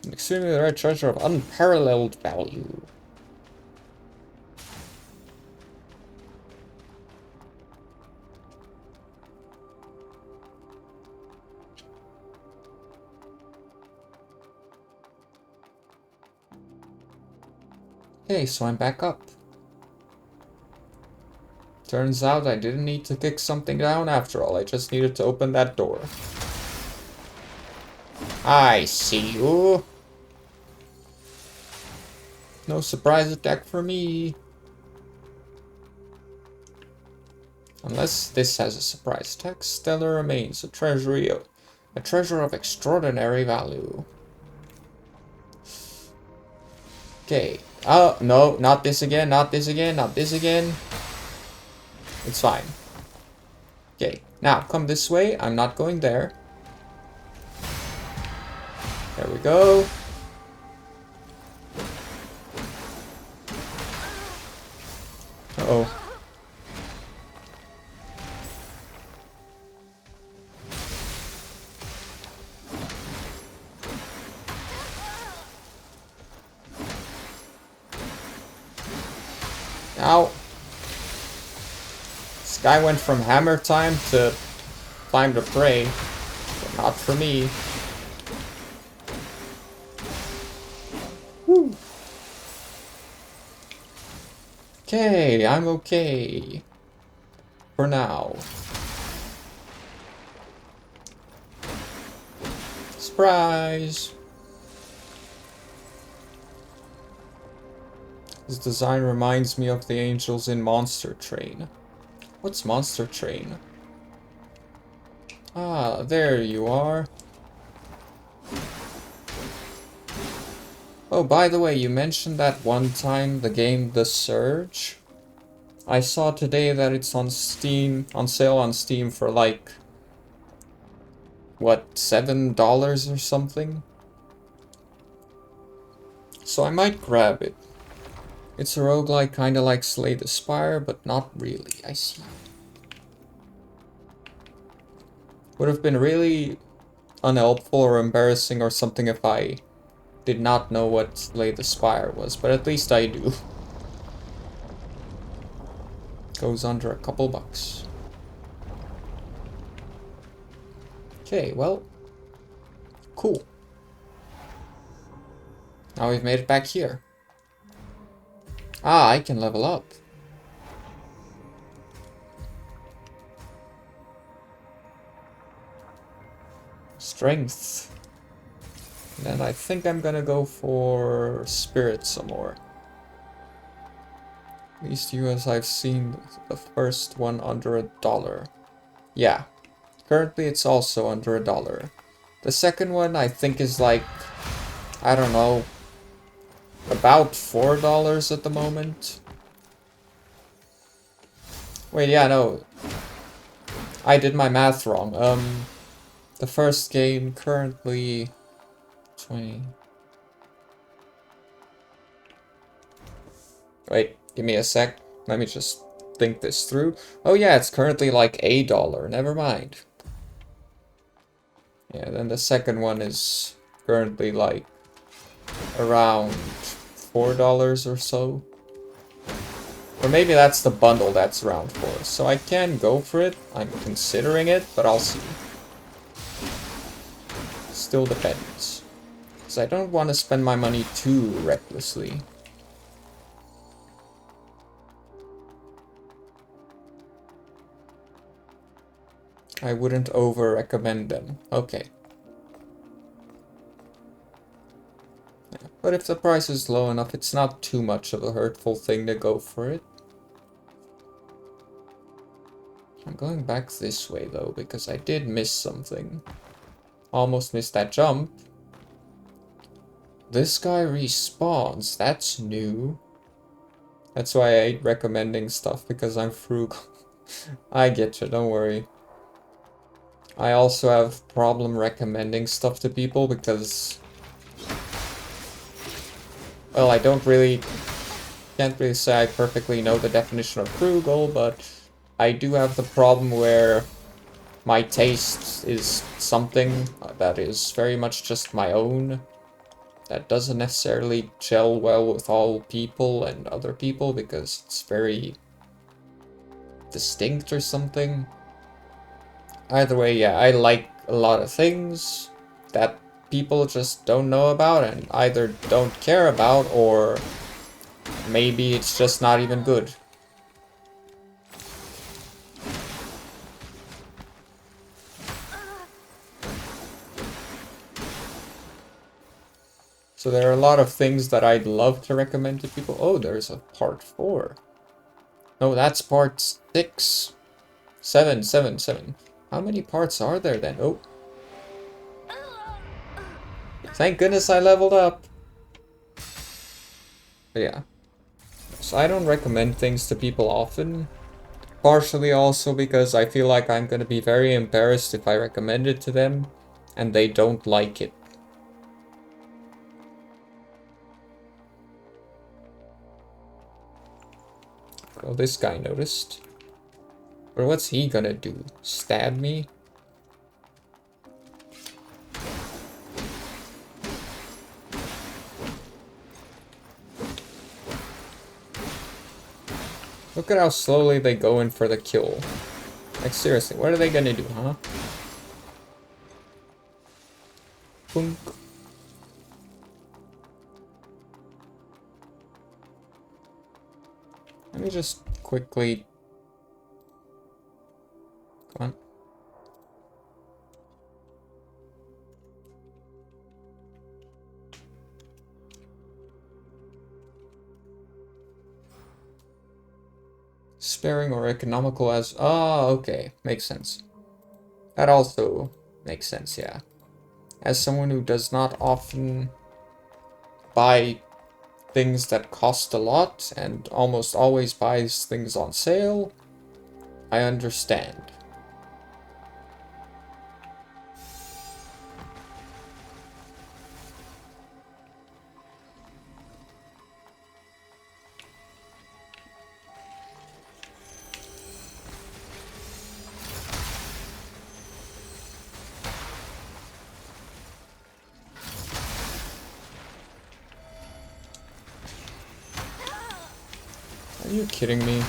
S1: An extremely rare treasure of unparalleled value. Okay, so I'm back up. Turns out I didn't need to kick something down after all, I just needed to open that door. I see you. No surprise attack for me. Unless this has a surprise attack, stellar remains, a treasure of extraordinary value. Okay. Oh, no, not this again, not this again, not this again. It's fine. Okay, now come this way. I'm not going there. There we go. Uh-oh. Ow. This guy went from hammer time to time to pray. But not for me. Woo. Okay, I'm okay. For now. Surprise! His design reminds me of the angels in Monster Train. What's Monster Train? Ah, there you are. Oh, by the way, you mentioned that one time the game The Surge. I saw today that it's on Steam, on sale on Steam for like, what, $7 or something? So I might grab it. It's a roguelike kinda like Slay the Spire, but not really, I see. Would have been really unhelpful or embarrassing or something if I did not know what Slay the Spire was, but at least I do. Goes under a couple bucks. Okay, well, cool. Now we've made it back here. Ah, I can level up. Strength. And I think I'm gonna go for Spirit some more. At least you, as I've seen the first one under $1. Yeah. Currently it's also under $1. The second one I think is like, I don't know, about $4 at the moment. Wait, yeah, no. I did my math wrong. The first game currently 20. Wait, give me a sec. Let me just think this through. Oh yeah, it's currently like $1. Never mind. Yeah, then the second one is currently like around $4 or so. Or maybe that's the bundle that's around 4. So I can go for it. I'm considering it, but I'll see. Still depends. Because I don't want to spend my money too recklessly. I wouldn't over-recommend them. Okay. Yeah, but if the price is low enough, it's not too much of a hurtful thing to go for it. I'm going back this way though, because I did miss something. Almost missed that jump. This guy respawns. That's new. That's why I hate recommending stuff, because I'm frugal. I get you, don't worry. I also have problem recommending stuff to people because, well, I can't really say I perfectly know the definition of frugal, but I do have the problem where my taste is something that is very much just my own, that doesn't necessarily gel well with all people and other people because it's very distinct or something. Either way, yeah, I like a lot of things that people just don't know about and either don't care about, or maybe it's just not even good. So there are a lot of things that I'd love to recommend to people. Oh, there's a part 4. No, that's part 6. 7. How many parts are there then? Oh. Thank goodness I leveled up. But yeah. So I don't recommend things to people often. Partially also because I feel like I'm gonna be very embarrassed if I recommend it to them and they don't like it. Well, this guy noticed. Or what's he gonna do? Stab me? Look at how slowly they go in for the kill. Like seriously, what are they gonna do, huh? Boom. Let me just quickly... Come on. Sparing or economical as... Ah, okay. Makes sense. That also makes sense, yeah. As someone who does not often buy things that cost a lot and almost always buys things on sale, I understand. Are you kidding me?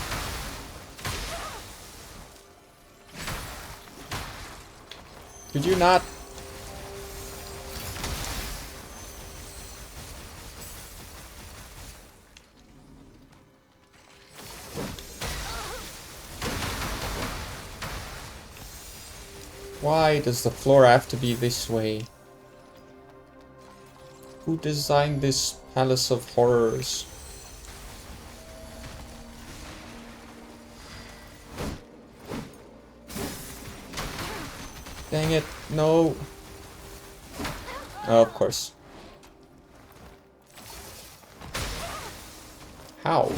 S1: Could you not? Why does the floor have to be this way? Who designed this palace of horrors? Dang it, no. Oh, of course. How?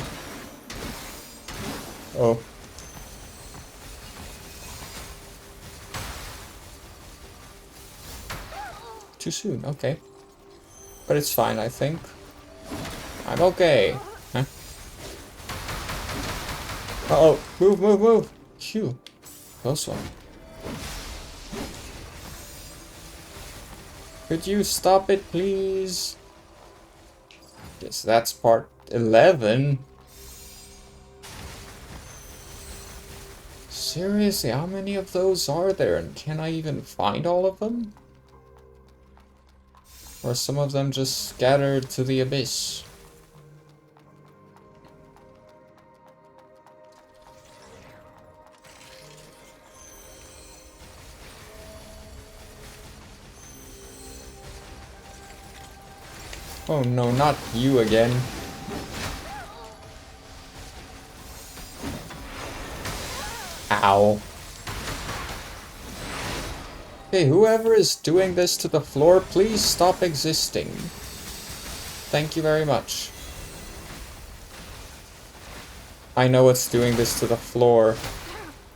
S1: Oh. Too soon, okay. But it's fine, I think. I'm okay. Huh? Uh-oh, move, move, move! Phew. Close one. Could you stop it, please? Guess that's part 11. Seriously, how many of those are there? And can I even find all of them? Or some of them just scattered to the abyss? Oh no, not you again. Ow. Hey, whoever is doing this to the floor, please stop existing. Thank you very much. I know it's doing this to the floor,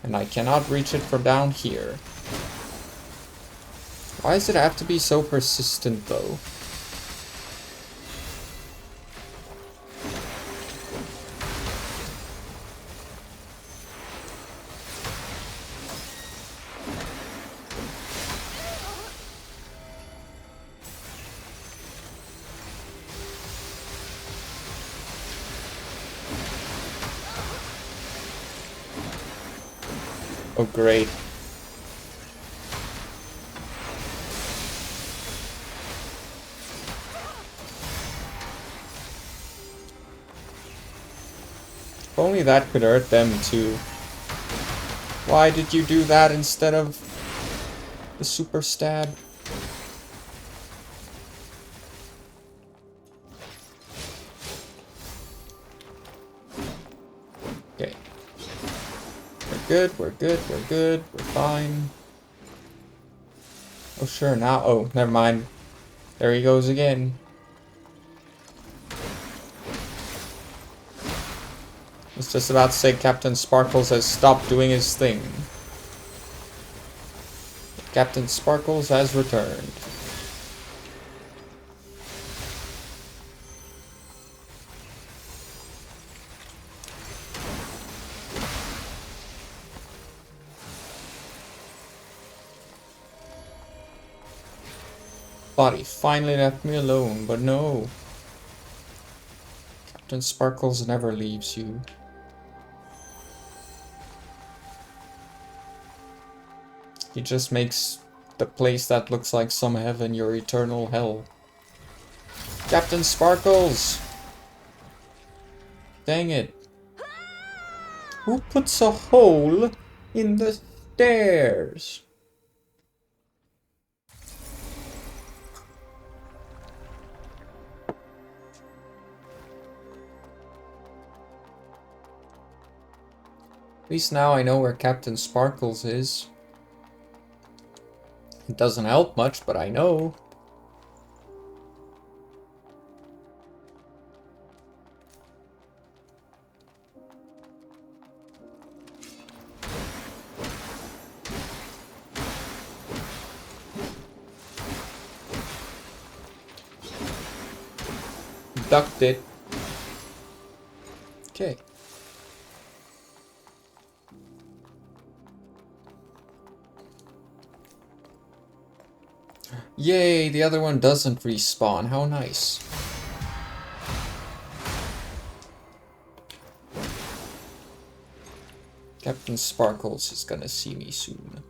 S1: and I cannot reach it from down here. Why does it have to be so persistent, though? Oh, great. If only that could hurt them too. Why did you do that instead of the super stab? Okay. We're good, we're good, we're good, we're fine. Oh sure, now, oh, never mind. There he goes again. I was just about to say Captain Sparkles has stopped doing his thing. Captain Sparkles has returned. Body finally left me alone, but no. Captain Sparkles never leaves you. He just makes the place that looks like some heaven your eternal hell. Captain Sparkles! Dang it. Who puts a hole in the stairs? At least now I know where Captain Sparkles is. It doesn't help much, but I know. Ducked it. Okay. Yay, the other one doesn't respawn. How nice. Captain Sparkles is gonna see me soon.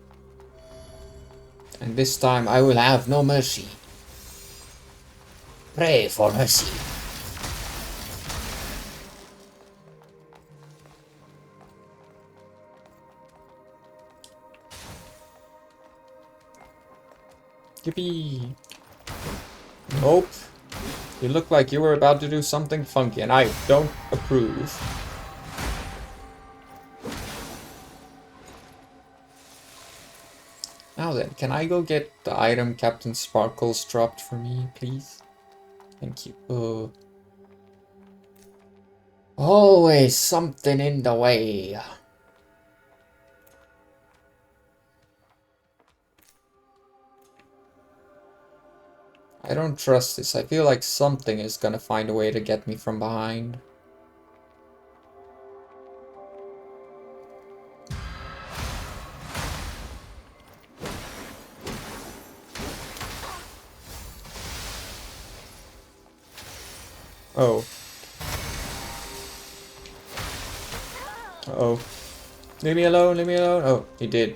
S1: And this time I will have no mercy. Pray for mercy. Yippee! Nope. You look like you were about to do something funky, and I don't approve. Now then, can I go get the item Captain Sparkles dropped for me, please? Thank you. Always something in the way. I don't trust this. I feel like something is gonna find a way to get me from behind. Oh. Uh-oh. Leave me alone, leave me alone. Oh, he did.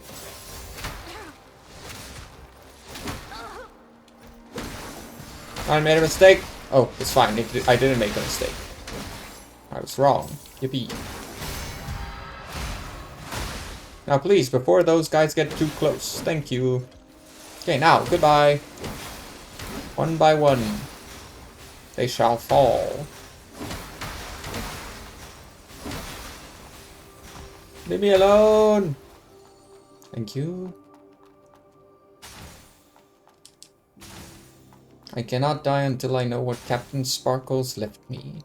S1: I made a mistake. Oh, it's fine. I didn't make a mistake. I was wrong. Yippee. Now please, before those guys get too close. Thank you. Okay, now, goodbye. One by one. They shall fall. Leave me alone. Thank you. I cannot die until I know what Captain Sparkles left me.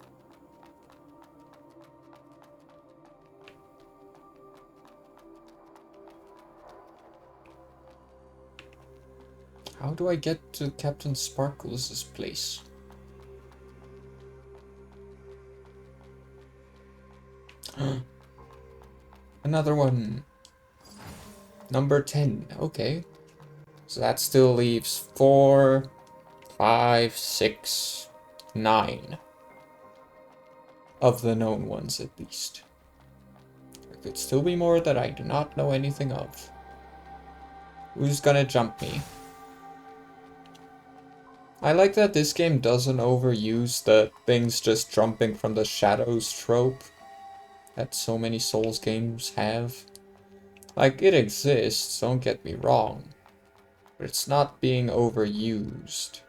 S1: How do I get to Captain Sparkles' place? Another one. Number 10. Okay. So that still leaves 4, 5, 6, 9 of the known ones at least. There could still be more that I do not know anything of. Who's gonna jump me? I like that this game doesn't overuse the things just jumping from the shadows trope that so many Souls games have. Like, it exists, don't get me wrong, but it's not being overused.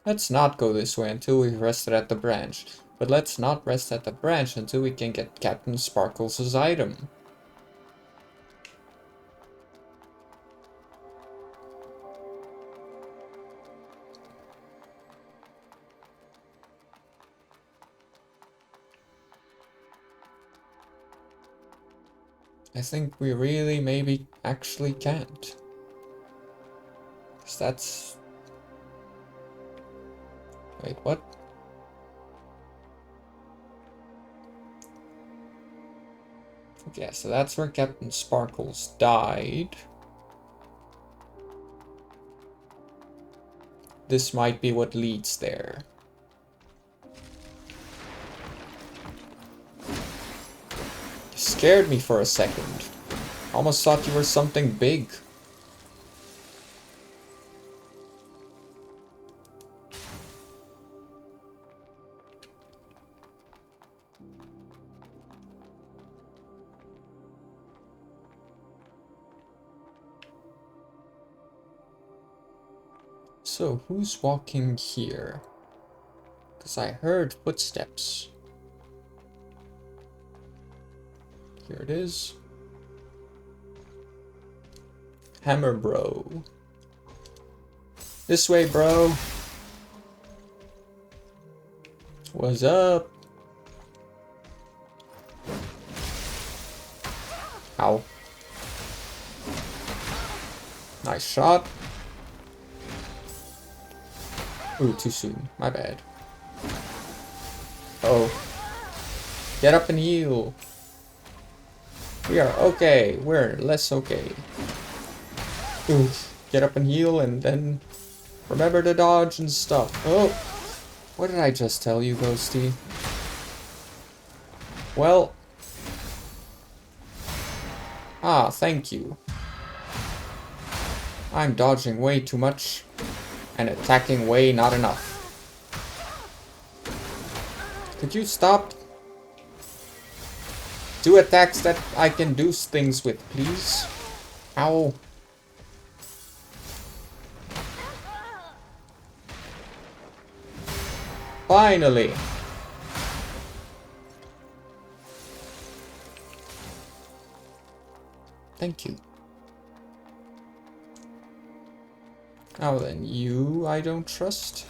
S1: Let's not go this way until we've rested at the branch, but let's not rest at the branch until we can get Captain Sparkles' item. I think we really maybe actually can't. 'Cause that's... Wait, what? Okay, so that's where Captain Sparkles died. This might be what leads there. Scared me for a second. Almost thought you were something big. So, who's walking here? Because I heard footsteps. Here it is. Hammer bro. This way, bro. What's up? Ow. Nice shot. Ooh, too soon. My bad. Oh. Get up and heal. We are okay. We're less okay. Oof. Get up and heal and then remember to dodge and stuff. Oh. What did I just tell you, Ghosty? Well. Ah, thank you. I'm dodging way too much and attacking way not enough. Could you stop? Do attacks that I can do things with, please. Ow. Finally. Thank you. Now then, you I don't trust.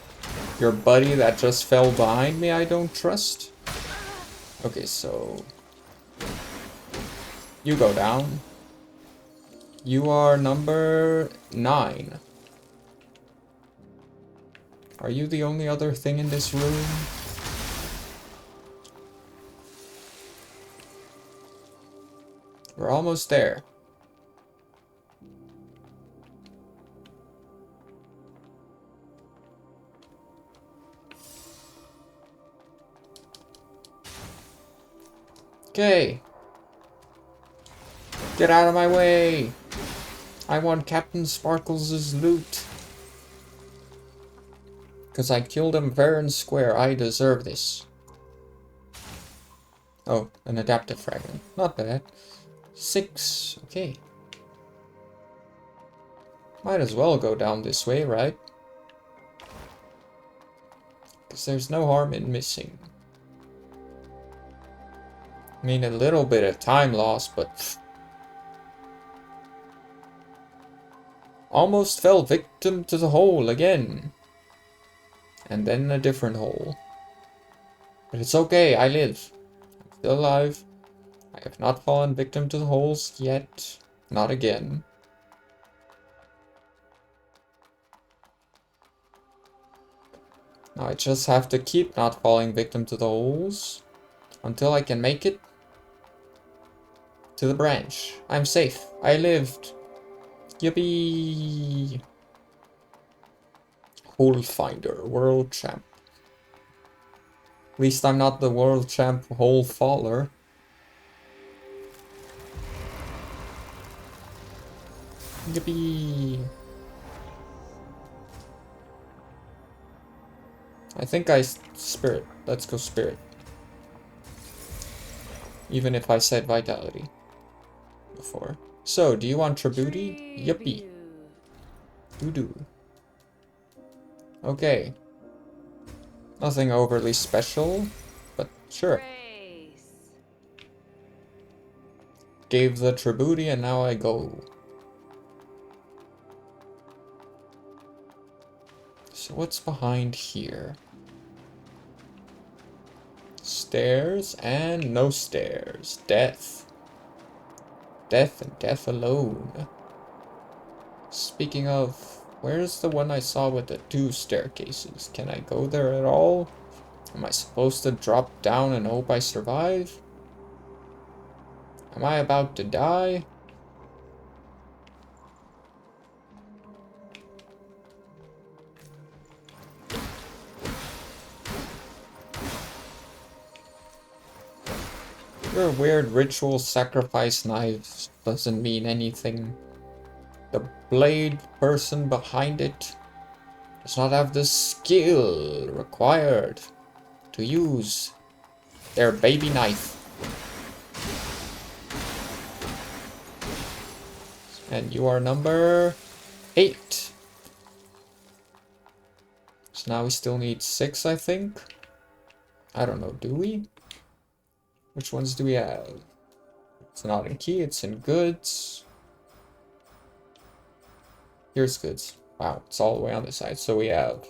S1: Your buddy that just fell behind me I don't trust. Okay, so... you go down. You are number 9. Are you the only other thing in this room? We're almost there. Okay. Get out of my way. I want Captain Sparkles' loot. Because I killed him fair and square. I deserve this. Oh, an adaptive fragment. Not bad. 6. Okay. Might as well go down this way, right? Because there's no harm in missing. I mean, a little bit of time loss, but... almost fell victim to the hole again. And then a different hole. But it's okay, I live. I'm still alive. I have not fallen victim to the holes yet. Not again. Now I just have to keep not falling victim to the holes until I can make it to the branch. I'm safe. I lived. Yippee! Hole finder, world champ. At least I'm not the world champ hole faller. Yippee! I think I spirit. Let's go spirit. Even if I said vitality before. So, do you want Tributi? Yippee. Doo-doo. Okay. Nothing overly special, but sure. Gave the Tributi and now I go. So what's behind here? Stairs and no stairs. Death. Death and death alone. Speaking of, where's the one I saw with the 2 staircases? Can I go there at all? Am I supposed to drop down and hope I survive? Am I about to die? Your weird ritual sacrifice knives doesn't mean anything. The blade person behind it does not have the skill required to use their baby knife. And you are number 8. So now we still need 6, I think. I don't know, do we? Which ones do we have? It's not in key, it's in goods. Here's goods. Wow, it's all the way on this side. So we have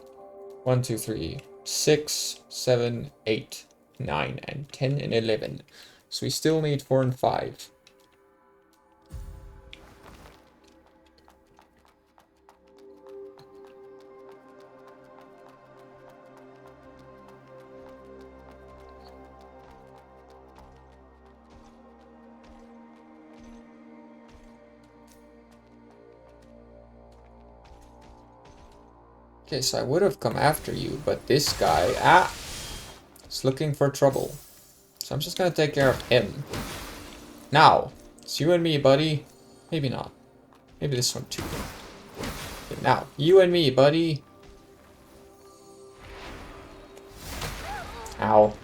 S1: 1, 2, 3, 6, 7, 8, 9, and 10 and 11. So we still need 4 and 5. Okay, so I would have come after you, but this guy, is looking for trouble. So I'm just gonna take care of him. Now, it's you and me, buddy. Maybe not. Maybe this one too. Okay, now, you and me, buddy. Ow.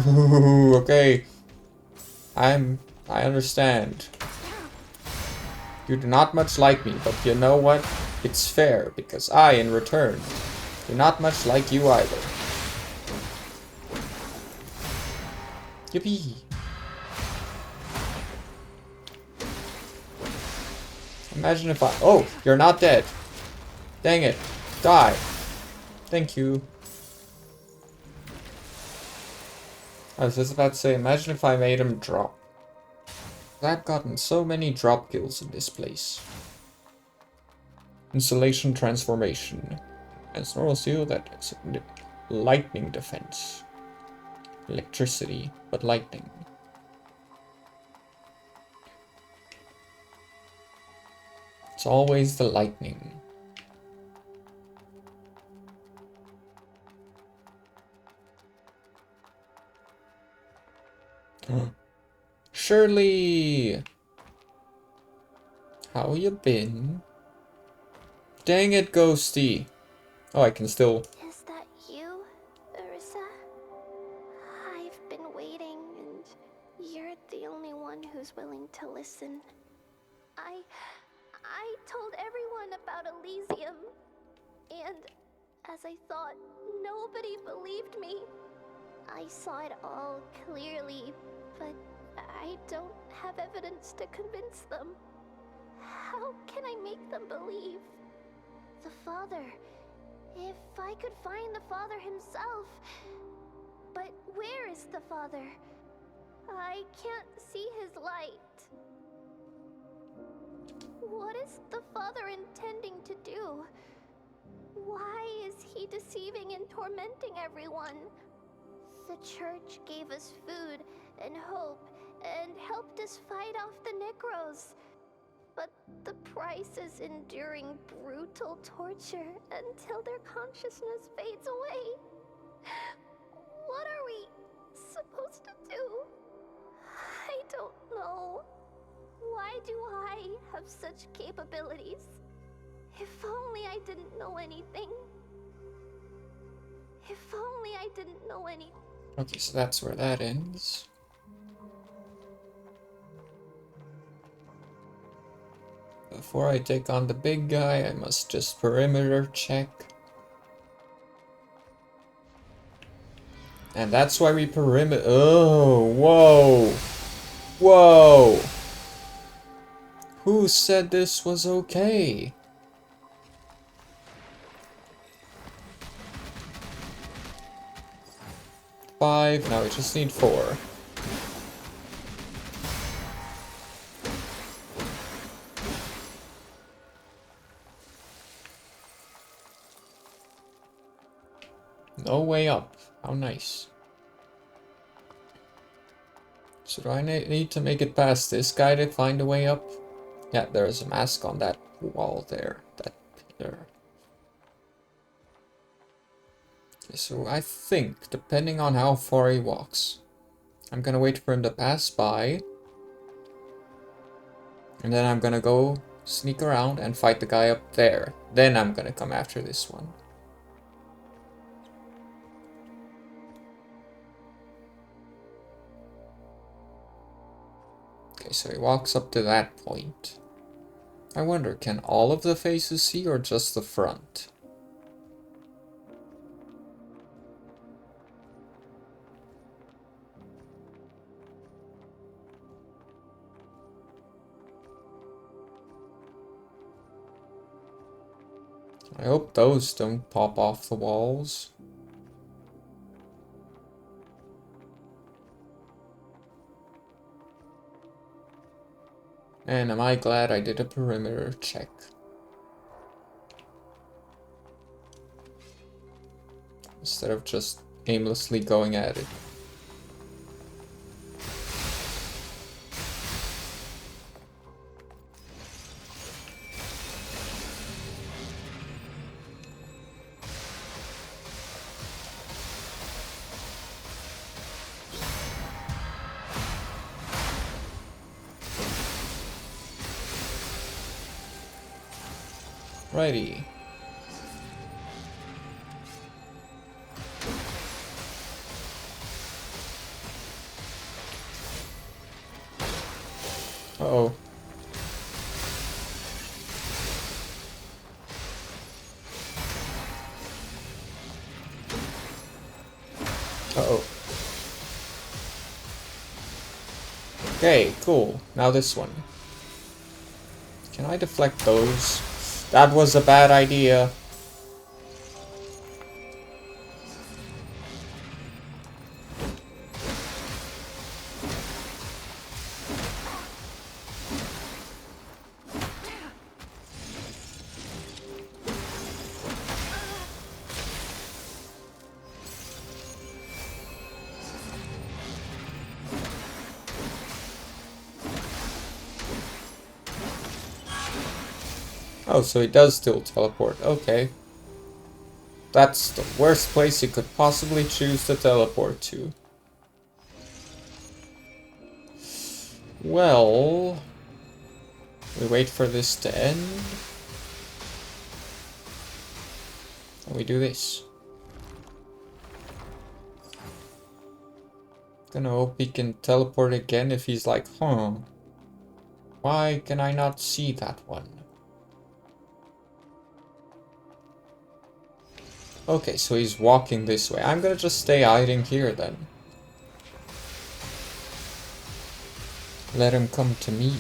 S1: Ooh, okay. I understand. You do not much like me, but you know what? It's fair, because I, in return, do not much like you either. Yippee! Imagine if I... Oh, you're not dead. Dang it. Die. Thank you. I was just about to say, imagine if I made him drop. I've gotten so many drop kills in this place. Insulation transformation. As normal steel, that is lightning defense. Electricity, but lightning. It's always the lightning. Shirley! How you been? Dang it, Ghosty! Oh, I can still...
S5: Is that you, Ursa? I've been waiting, and you're the only one who's willing to listen. I told everyone about Elysium, and as I thought, nobody believed me. I saw it all clearly, but I don't have evidence to convince them. How can I make them believe? The Father. If I could find the Father himself. But where is the Father? I can't see his light. What is the Father intending to do? Why is he deceiving and tormenting everyone? The Church gave us food and hope and helped us fight off the Necros. But the price is enduring brutal torture until their consciousness fades away. What are we supposed to do? I don't know. Why do I have such capabilities? If only I didn't know anything. If only I didn't know anything.
S1: Okay, so that's where that ends. Before I take on the big guy, I must just perimeter check. And that's why we perimeter... Oh, whoa! Whoa! Who said this was okay? Five, now we just need 4. No way up. How nice. So do I need to make it past this guy to find a way up? Yeah, there's a mask on that wall there. That pillar. Okay, so I think, depending on how far he walks, I'm gonna wait for him to pass by. And then I'm gonna go sneak around and fight the guy up there. Then I'm gonna come after this one. Okay, so he walks up to that point. I wonder, can all of the faces see or just the front? I hope those don't pop off the walls. And am I glad I did a perimeter check. Instead of just aimlessly going at it. Righty. Uh-oh. Uh-oh. Okay, cool. Now this one. Can I deflect those? That was a bad idea. Oh, so he does still teleport. Okay. That's the worst place you could possibly choose to teleport to. Well... we wait for this to end. And we do this. Gonna hope he can teleport again if he's like, huh. Why can I not see that one? Okay, so he's walking this way. I'm gonna just stay hiding here then. Let him come to me.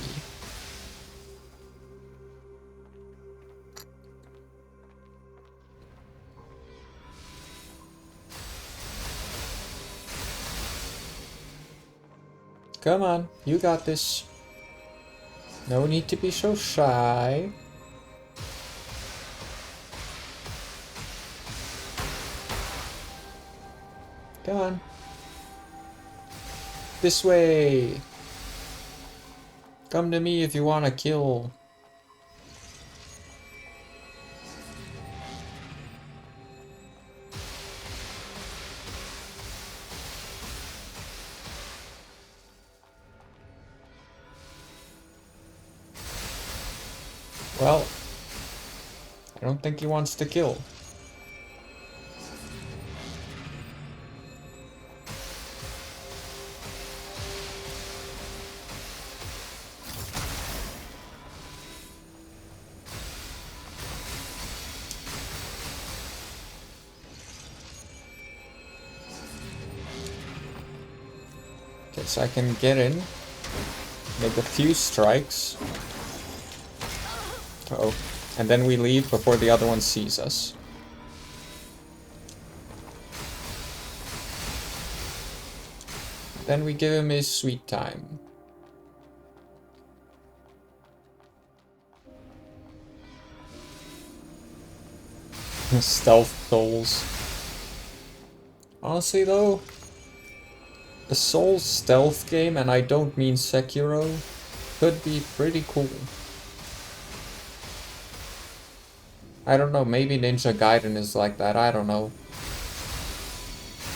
S1: Come on, you got this. No need to be so shy. Come on. This way. Come to me if you want to kill. Well, I don't think he wants to kill. Guess I can get in, make a few strikes. Uh-oh. And then we leave before the other one sees us. Then we give him his sweet time. Stealth souls. Honestly though, a Souls stealth game, and I don't mean Sekiro, could be pretty cool. I don't know, maybe Ninja Gaiden is like that, I don't know.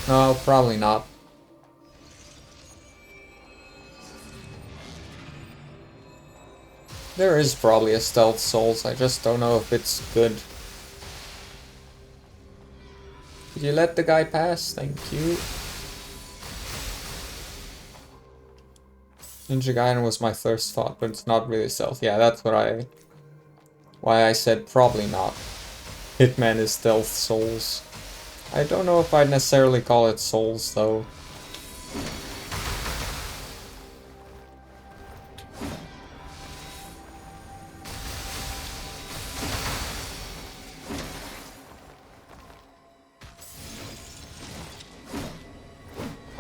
S1: No, probably not. There is probably a Stealth Souls, I just don't know if it's good. Did you let the guy pass? Thank you. Ninja Gaiden was my first thought, but it's not really stealth. Yeah, that's why I said probably not. Hitman is Stealth Souls. I don't know if I'd necessarily call it Souls, though.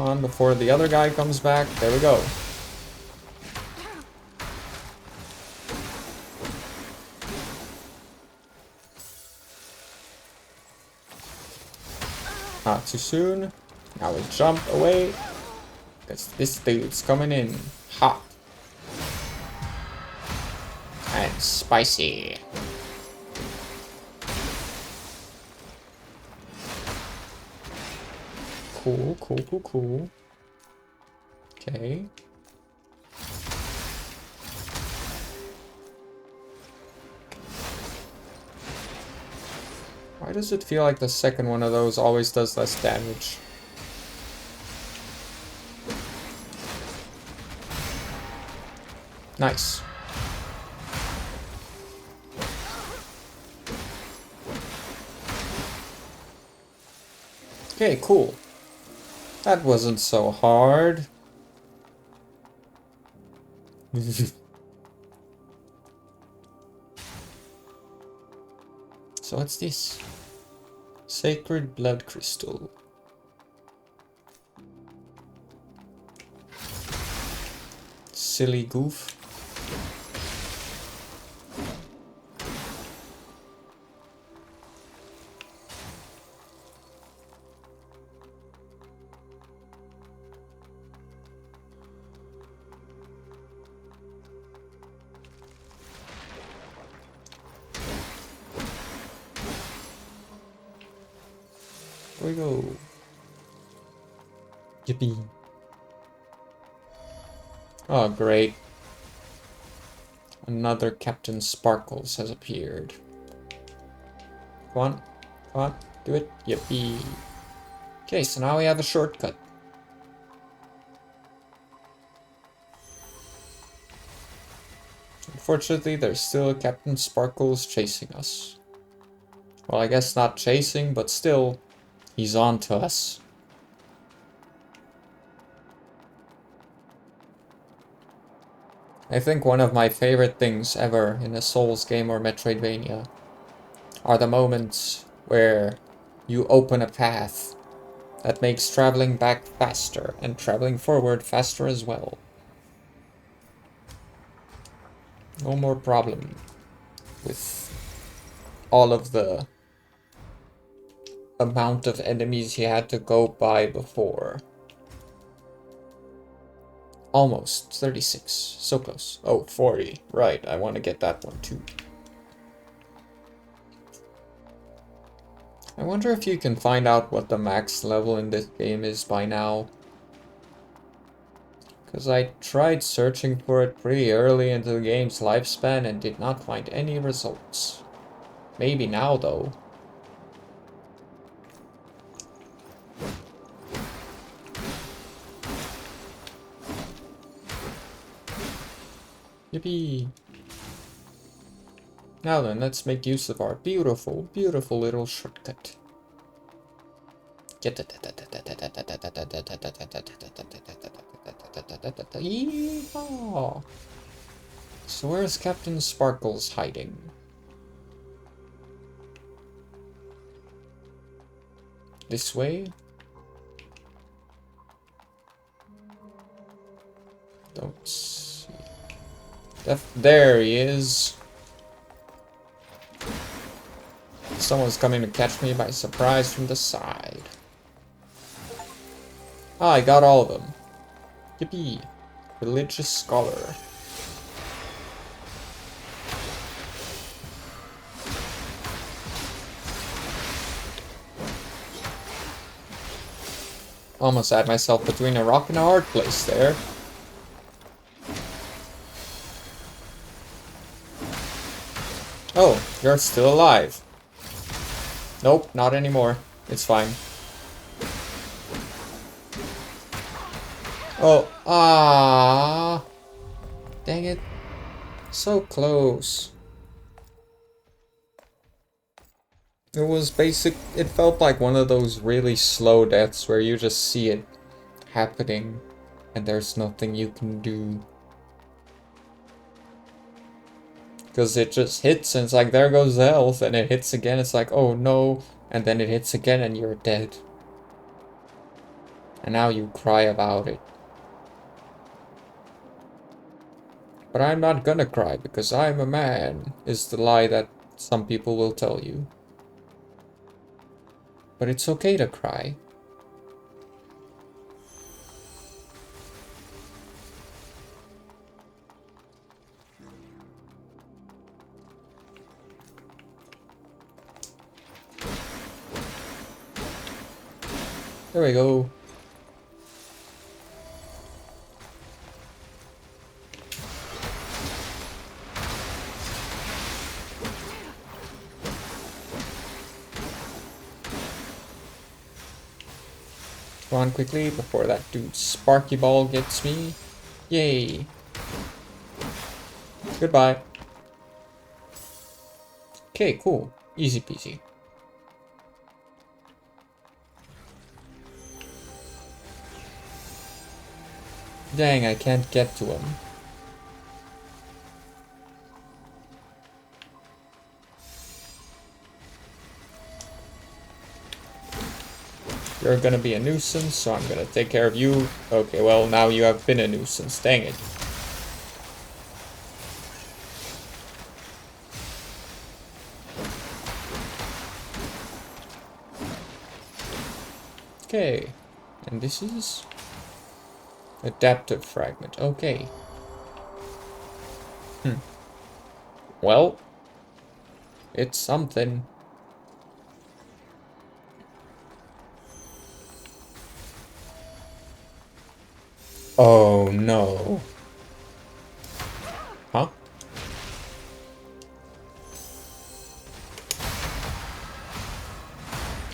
S1: on, before the other guy comes back. There we go. Not too soon. Now we jump away. Because this dude's coming in hot. And spicy. Cool, cool, cool, cool. Okay. Why does it feel like the second one of those always does less damage? Nice. Okay, cool. That wasn't so hard. So what's this? Sacred blood crystal. Silly goof. Here we go. Yippee. Oh, great. Another Captain Sparkles has appeared. Come on. Come on. Do it. Yippee. Okay, so now we have a shortcut. Unfortunately, there's still a Captain Sparkles chasing us. Well, I guess not chasing, but still, he's on to us. I think one of my favorite things ever in a Souls game or Metroidvania are the moments where you open a path that makes traveling back faster and traveling forward faster as well. No more problem with all of the amount of enemies you had to go by before. Almost 36. So close. Oh, 40. Right, I want to get that one too. I wonder if you can find out what the max level in this game is by now. Because I tried searching for it pretty early into the game's lifespan and did not find any results. Maybe now though. Yippee! Now then, let's make use of our beautiful, beautiful little shortcut. Yeehaw! So where's Captain Sparkles hiding? This way? Don't see. There he is. Someone's coming to catch me by surprise from the side. Ah, I got all of them. Yippee. Religious scholar. Almost had myself between a rock and a hard place there. Oh, you're still alive. Nope, not anymore. It's fine. Oh, ah, dang it. So close. It was it felt like one of those really slow deaths where you just see it happening and there's nothing you can do. Because it just hits and it's like, there goes the health, and it hits again, it's like, oh no, and then it hits again and you're dead. And now you cry about it. But I'm not gonna cry because I'm a man, is the lie that some people will tell you. But it's okay to cry. There we go. Come on quickly before that dude Sparky Ball gets me. Yay. Goodbye. Okay, cool. Easy peasy. Dang, I can't get to him. You're gonna be a nuisance, so I'm gonna take care of you. Okay, well, now you have been a nuisance. Dang it. Okay, and this is adaptive fragment. Okay. Well, it's something. Oh no. Huh?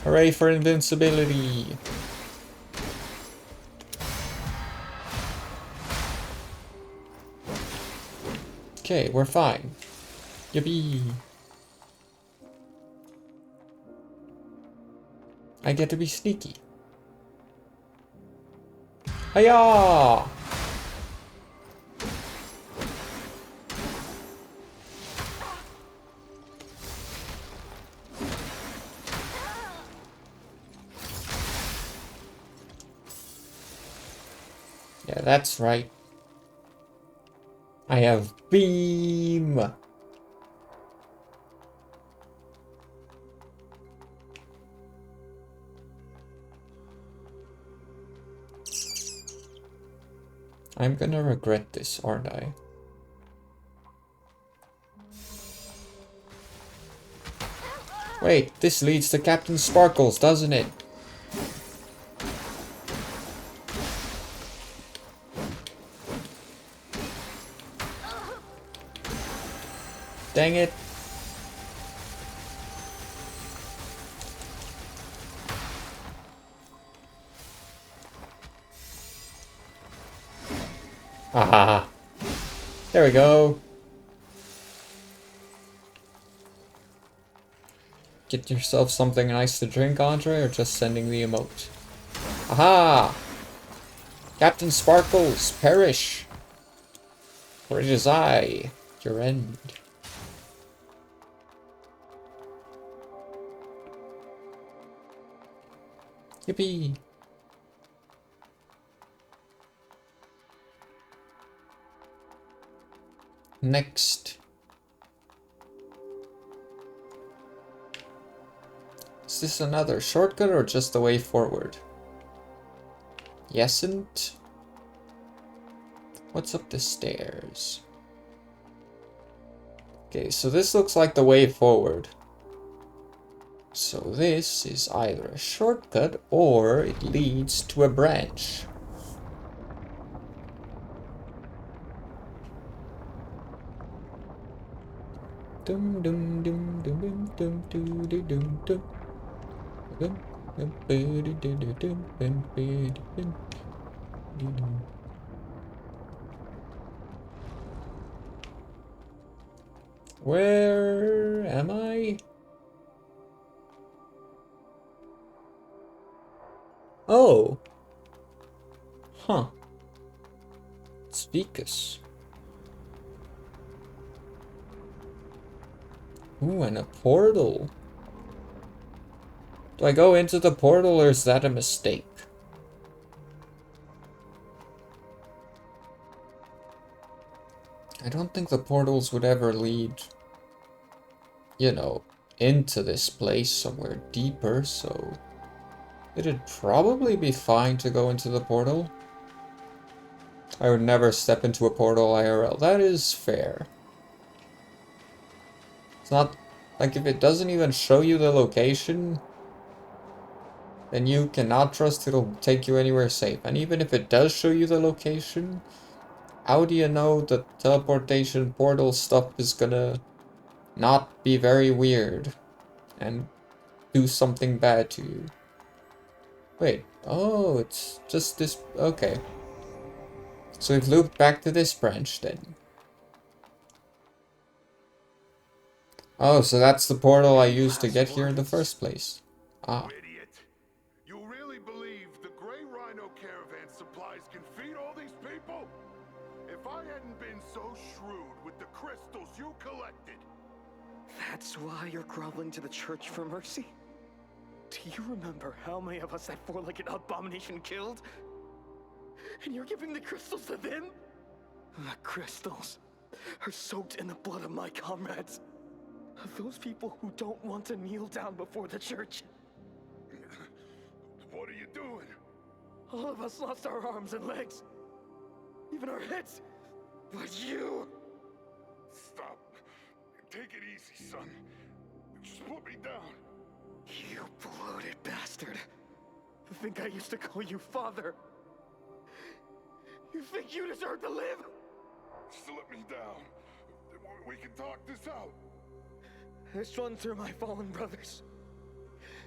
S1: Hooray for invincibility! Okay, we're fine. Yippee! I get to be sneaky. Hiya! Yeah, that's right. I have beam. I'm gonna regret this, aren't I? Wait, this leads to Captain Sparkles, doesn't it? Dang it. Ah, there we go. Get yourself something nice to drink, Andre, or just sending the emote? Aha! Captain Sparkles, perish! For it is I, your end. Yippee! Next. Is this another shortcut or just the way forward? Yesn't. What's up the stairs? Okay, so this looks like the way forward. So this is either a shortcut or it leads to a branch. Dum dum dum dum dum dum dum dum dum dum. Where am I? Oh. Huh. It's Vicus. Ooh, and a portal. Do I go into the portal or is that a mistake? I don't think the portals would ever lead, you know, into this place somewhere deeper, so it'd probably be fine to go into the portal. I would never step into a portal IRL. That is fair. It's not like if it doesn't even show you the location, then you cannot trust it'll take you anywhere safe. And even if it does show you the location, how do you know the teleportation portal stuff is gonna not be very weird and do something bad to you? Wait, oh, it's just this, okay. So we've looped back to this branch then. Oh, so that's the portal I used to get here in the first place. Ah.
S7: Idiot. You really believe the Grey Rhino caravan supplies can feed all these people? If I hadn't been so shrewd with the crystals you collected.
S6: That's why you're groveling to the church for mercy? Do you remember how many of us that four-legged abomination killed? And you're giving the crystals to them? The crystals are soaked in the blood of my comrades. Those people who don't want to kneel down before the church.
S7: What are you doing?
S6: All of us lost our arms and legs. Even our heads. But you...
S7: Stop. Take it easy, son. Just put me down.
S6: You bloated bastard. You think I used to call you father? You think you deserve to live?
S7: Just let me down. We can talk this out.
S6: This one's for my fallen brothers.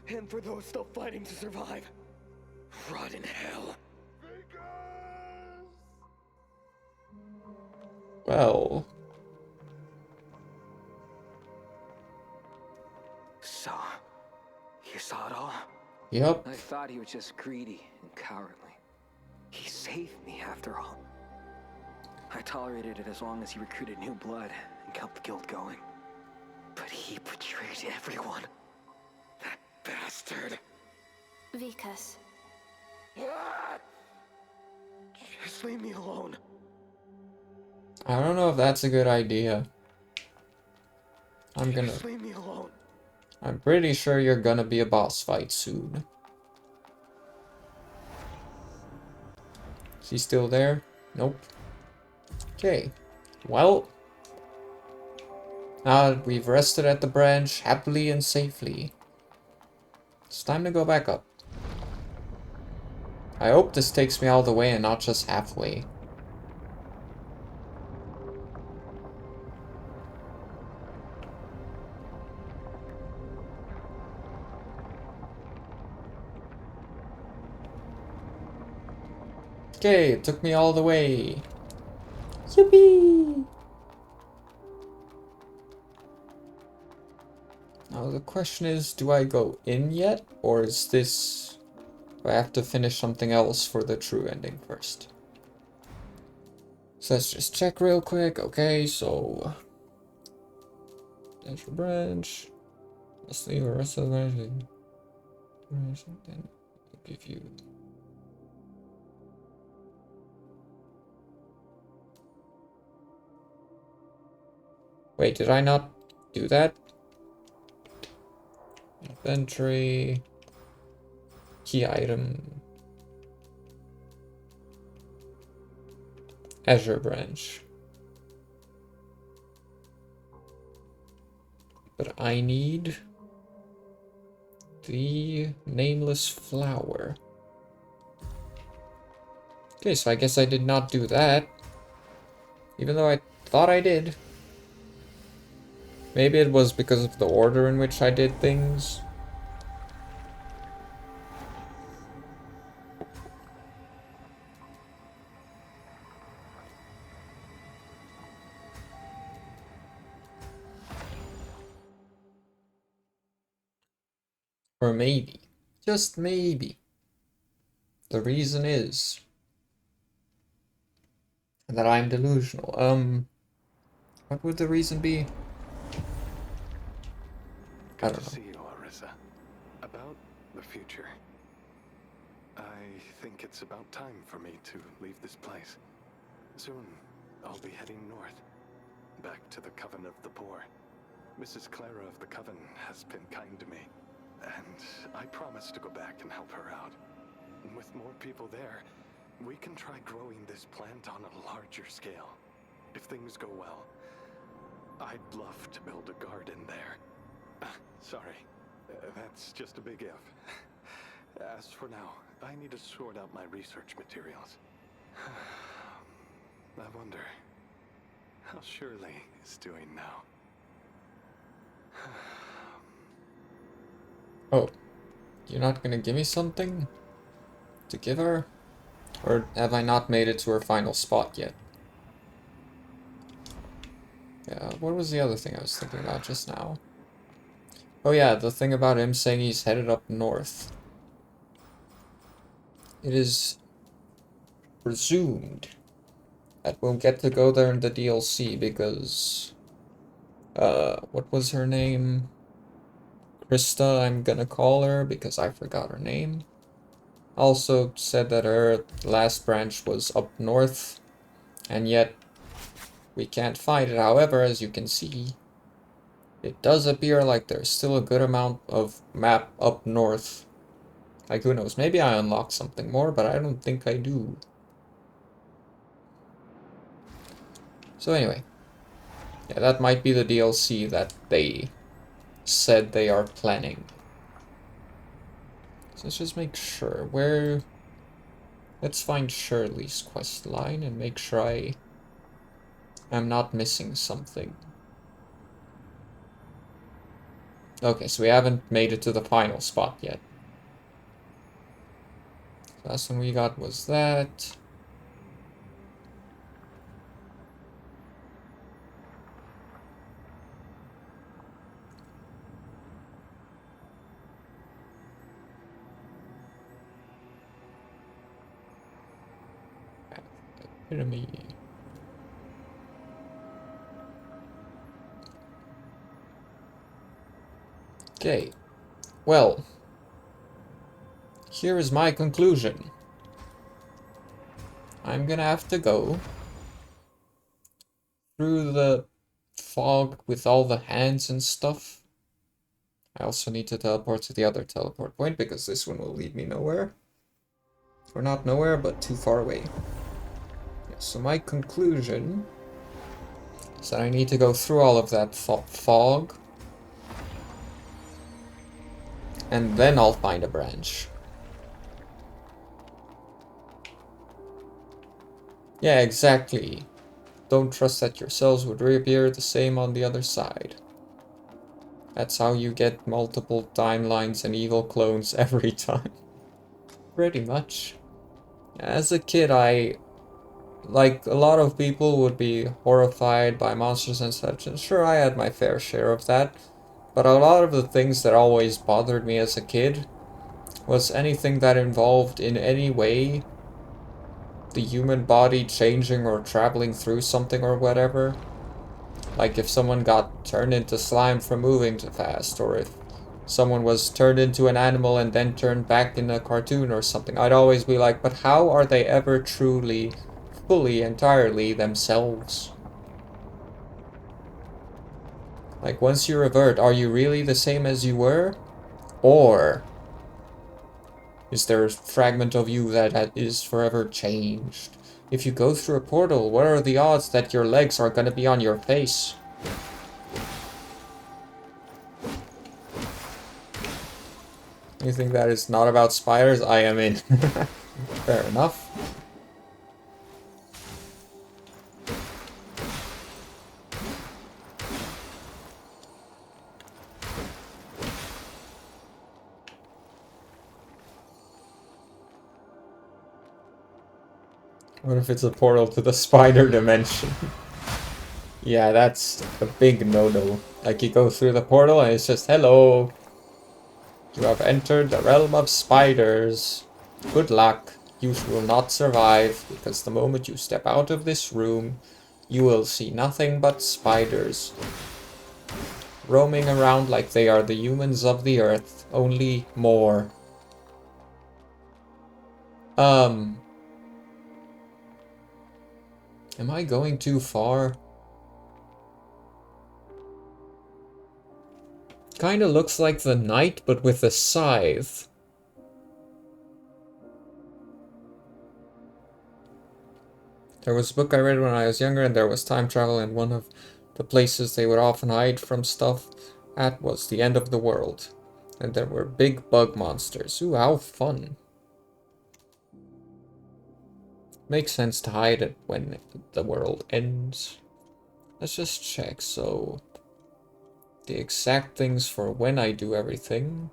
S6: And for those still fighting to survive. Rot in hell.
S7: Vegas!
S1: Well.
S6: So, you saw it all?
S1: Yep.
S8: I thought he was just greedy and cowardly. He saved me after all. I tolerated it as long as he recruited new blood and kept the guild going. But he betrayed everyone. That bastard.
S3: Vikas.
S6: Ah! Just leave me alone.
S1: I don't know if that's a good idea.
S6: Just leave me alone.
S1: I'm pretty sure you're gonna be a boss fight soon. Is he still there? Nope. Okay. Well. Now that we've rested at the branch happily and safely, it's time to go back up. I hope this takes me all the way and not just halfway. Okay, it took me all the way. Yippee! Now the question is, do I go in yet? Or is this... do I have to finish something else for the true ending first? So let's just check real quick. Okay, so... That's your branch. Let's leave the rest of the branch. Then I'll give you... Wait, did I not do that? Inventory. Key item. Azure branch. But I need the nameless flower. Okay, so I guess I did not do that. Even though I thought I did. Maybe it was because of the order in which I did things. Or maybe, just maybe, the reason is that I'm delusional. What would the reason be? I
S2: Good
S1: don't
S2: to
S1: know.
S2: see you, Orisa. About the future. I think it's about time for me to leave this place. Soon, I'll be heading north. back to the Coven of the Poor. Mrs. Clara of the Coven has been kind to me, and I promise to go back and help her out. And with more people there, we can try growing this plant on a larger scale. If things go well, I'd love to build a garden there. Sorry, that's just a big if. As for now, I need to sort out my research materials. I wonder how Shirley is doing now.
S1: Oh, you're not gonna give me something to give her? Or have I not made it to her final spot yet? Yeah, what was the other thing I was thinking about just now? Oh yeah, the thing about him saying he's headed up north. It is presumed that we'll get to go there in the DLC because... what was her name? Krista, I'm gonna call her because I forgot her name. Also said that her last branch was up north, and yet we can't find it. However, as you can see, it does appear like there's still a good amount of map up north. Like, who knows, maybe I unlocked something more, but I don't think I do. So anyway, yeah, that might be the DLC that they said they are planning. So let's just make sure where... Let's find Shirley's quest line and make sure I am not missing something. Okay, so we haven't made it to the final spot yet. Last one we got was that. Epitome. Okay, well, here is my conclusion. I'm gonna have to go through the fog with all the hands and stuff. I also need to teleport to the other teleport point because this one will lead me nowhere. Or not nowhere, but too far away. Yeah, so my conclusion is that I need to go through all of that fog. And then I'll find a branch. Yeah, exactly. Don't trust that your cells would reappear the same on the other side. That's how you get multiple timelines and evil clones every time. Pretty much. As a kid, like a lot of people, would be horrified by monsters and such, and sure, I had my fair share of that. But a lot of the things that always bothered me as a kid was anything that involved in any way the human body changing or traveling through something or whatever. Like if someone got turned into slime from moving too fast, or if someone was turned into an animal and then turned back in a cartoon or something, I'd always be like, but how are they ever truly, fully, entirely themselves? Like, once you revert, are you really the same as you were? Or is there a fragment of you that is forever changed? If you go through a portal, what are the odds that your legs are gonna be on your face? Anything that is not about spiders, I am in. Fair enough. What if it's a portal to the spider dimension? Yeah, that's a big no-no. Like, you go through the portal and it's just, hello. You have entered the realm of spiders. Good luck. You will not survive, because the moment you step out of this room, you will see nothing but spiders. Roaming around like they are the humans of the earth, only more. Am I going too far? Kinda looks like the knight, but with a scythe. There was a book I read when I was younger, and there was time travel, and one of the places they would often hide from stuff at was the end of the world. And there were big bug monsters. Ooh, how fun. Makes sense to hide it when the world ends. Let's just check, so... the exact things for when I do everything.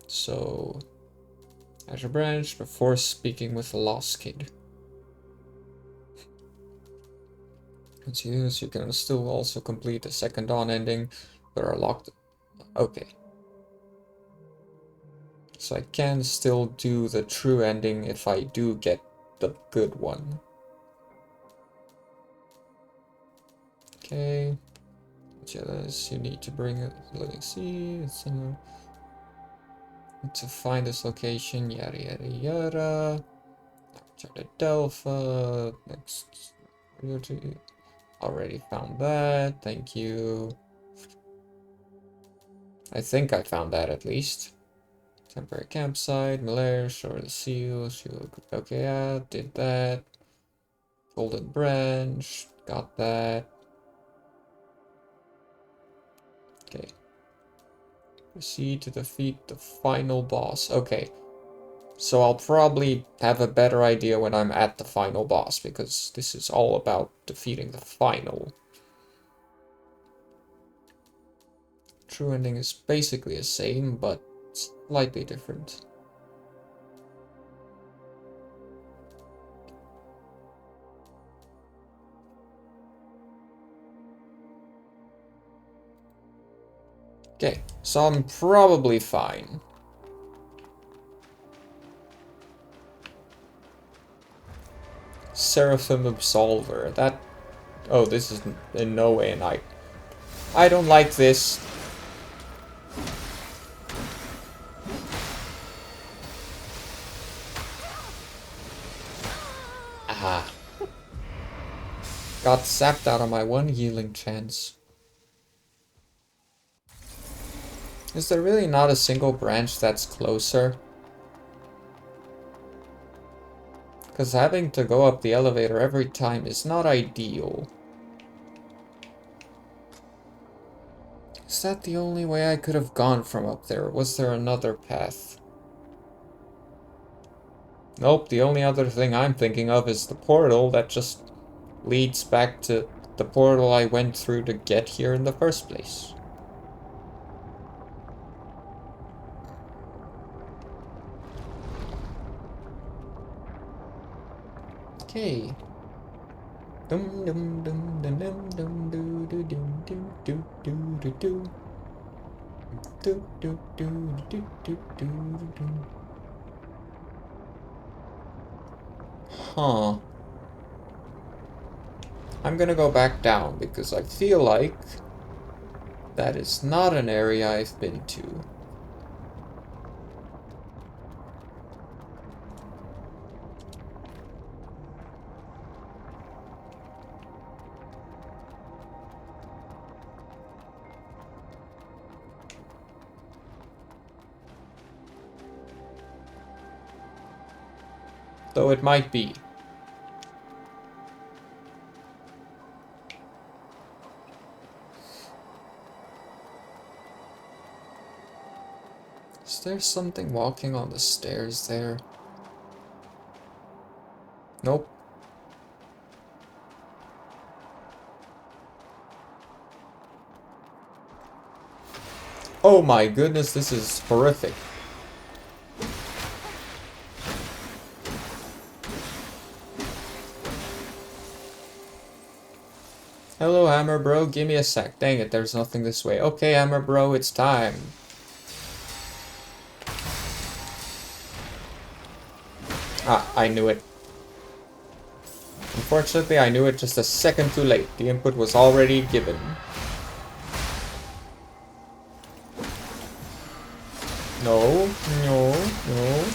S1: So... Azure Branch, before speaking with the Lost Kid. Let's use, you can still also complete the second Dawn ending, but are locked. Okay. So I can still do the true ending if I do get the good one. Okay. Jealous, you need to bring a living sea, etc. To find this location, yada yada yada. Charted Delpha, next. Already found that, thank you. I think I found that at least. Temporary campsite, Malaire, Shore of the Seal, okay, yeah, did that. Golden Branch, got that. Okay. Proceed to defeat the final boss. Okay. So I'll probably have a better idea when I'm at the final boss, because this is all about defeating the final. True ending is basically the same, but slightly different. Okay, so I'm probably fine. Seraphim Absolver. That... oh, this is in no way a knight. I don't like this. Ah. Got sapped out of my one healing chance. Is there really not a single branch that's closer? Because having to go up the elevator every time is not ideal. Is that the only way I could have gone from up there? Or was there another path? Nope, the only other thing I'm thinking of is the portal that just leads back to the portal I went through to get here in the first place. Okay. Dum dum dum dum dum dum do do do do do do do do do do do do do do do. Huh. I'm gonna go back down because I feel like that is not an area I've been to. Though it might be. Is there something walking on the stairs there? Nope. Oh my goodness, this is horrific. Hello, Hammer Bro, give me a sec. Dang it, there's nothing this way. Okay, Hammer Bro, it's time. Ah, I knew it. Unfortunately, I knew it just a second too late. The input was already given. No, no, no.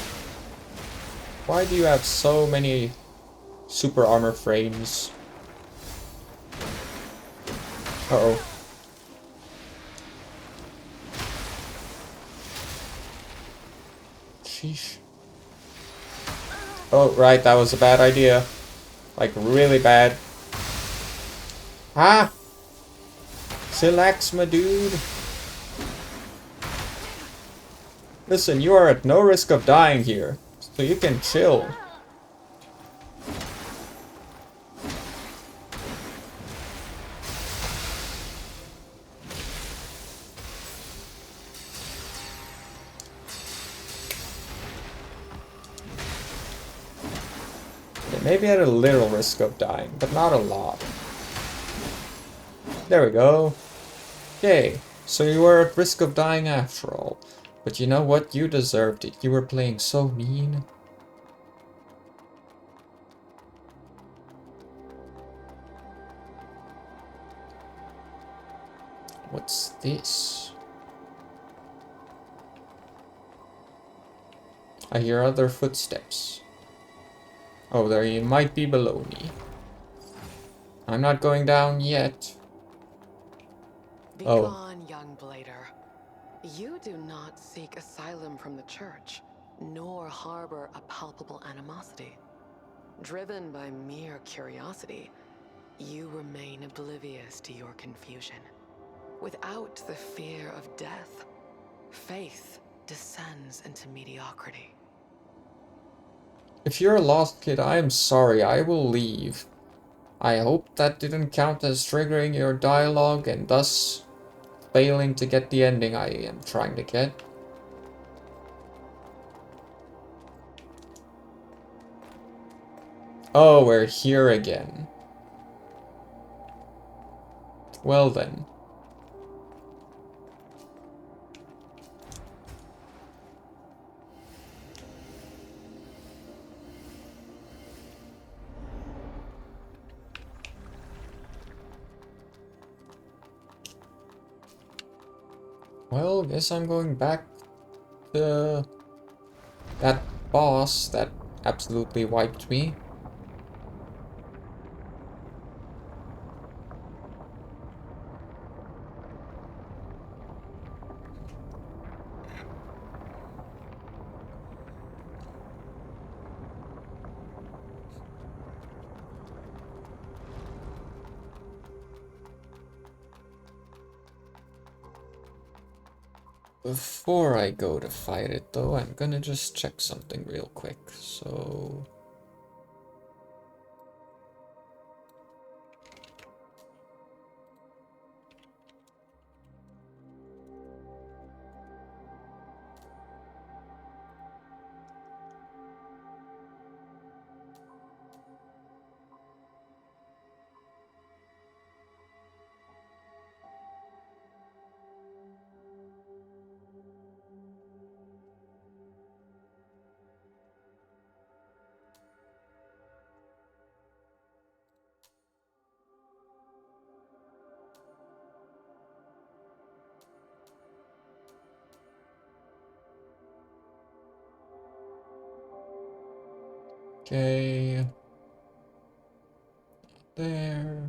S1: Why do you have so many super armor frames? Uh-oh. Sheesh. Oh, right, that was a bad idea. Like, really bad. Ah! Chillax, my dude. Listen, you are at no risk of dying here, so you can chill. Maybe at a little risk of dying, but not a lot. There we go. Yay. So you were at risk of dying after all. But you know what? You deserved it. You were playing so mean. What's this? I hear other footsteps. Oh, there he might be below me. I'm not going down yet. Oh.
S9: Begone, young Blader. You do not seek asylum from the church, nor harbor a palpable animosity. Driven by mere curiosity, you remain oblivious to your confusion. Without the fear of death, faith descends into mediocrity.
S1: If you're a lost kid, I am sorry. I will leave. I hope that didn't count as triggering your dialogue and thus failing to get the ending I am trying to get. Oh, we're here again. Well then. Well, guess I'm going back to that boss that absolutely wiped me. Before I go to fight it though, I'm gonna just check something real quick, so... Okay. There.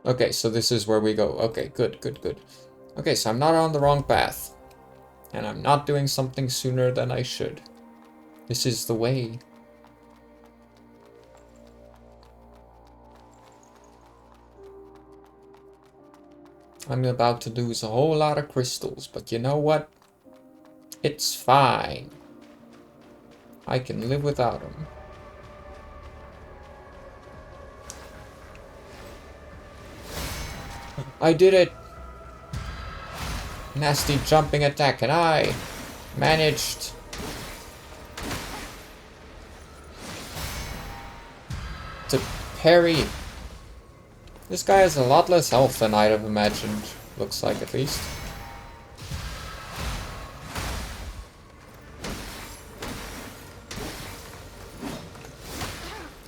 S1: Okay, so this is where we go. Okay, good, good, good. Okay, so I'm not on the wrong path. And I'm not doing something sooner than I should. This is the way. I'm about to lose a whole lot of crystals, but you know what? It's fine. I can live without them. I did it! Nasty jumping attack, and I managed to parry. This guy has a lot less health than I'd have imagined. Looks like, at least.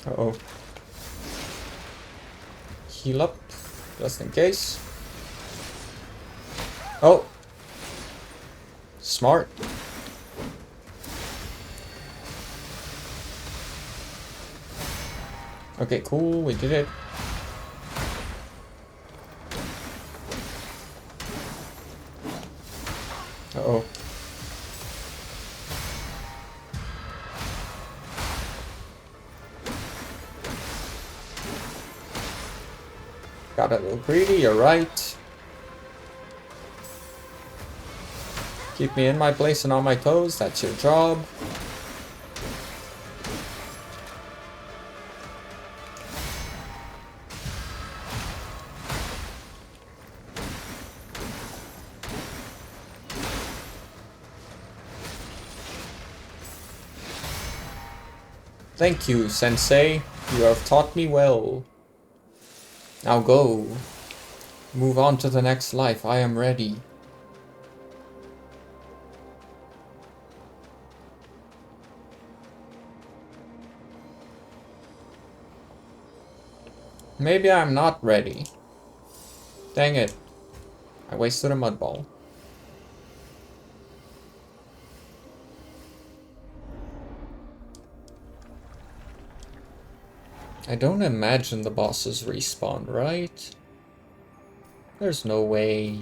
S1: Uh-oh. Heal up, just in case. Oh! Smart. Okay, cool, we did it. Got a little greedy, you're right. Keep me in my place and on my toes, that's your job. Thank you, Sensei. You have taught me well. Now go. Move on to the next life. I am ready. Maybe I'm not ready. Dang it. I wasted a mud ball. I don't imagine the bosses respawn, right? There's no way.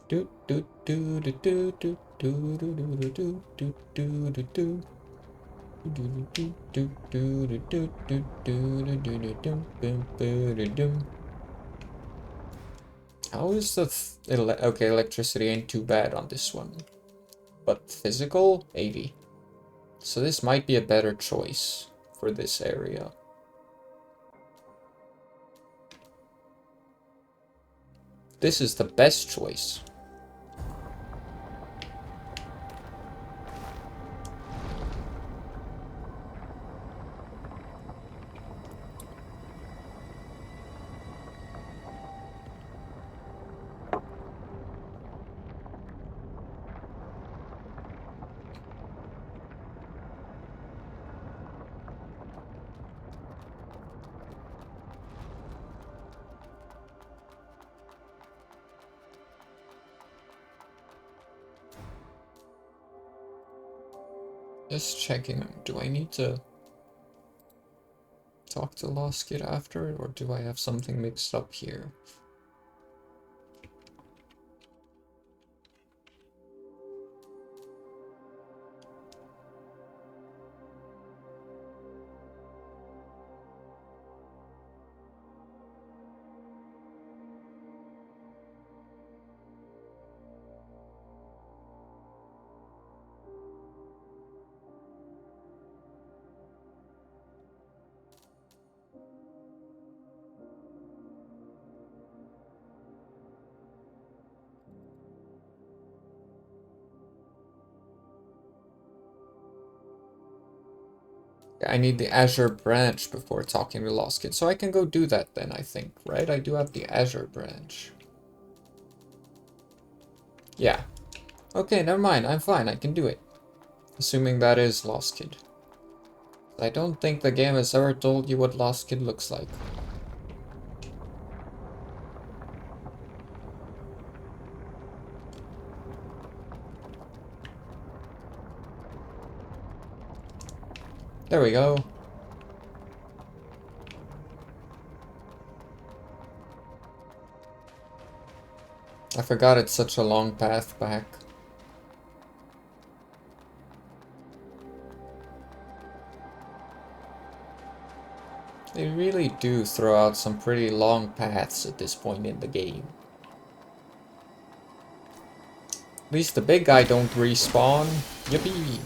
S1: Do do do do do do do do do do do do do do. How is the okay, electricity ain't too bad on this one, but physical 80. So this might be a better choice for this area. This is the best choice. Just checking, do I need to talk to Lost Kid after, or do I have something mixed up here? I need the Azure branch before talking to Lost Kid, so I can go do that then, I think, right? I do have the Azure branch. Yeah. Okay, never mind, I'm fine, I can do it. Assuming that is Lost Kid. I don't think the game has ever told you what Lost Kid looks like. There we go. I forgot it's such a long path back. They really do throw out some pretty long paths at this point in the game. At least the big guy don't respawn. Yippee!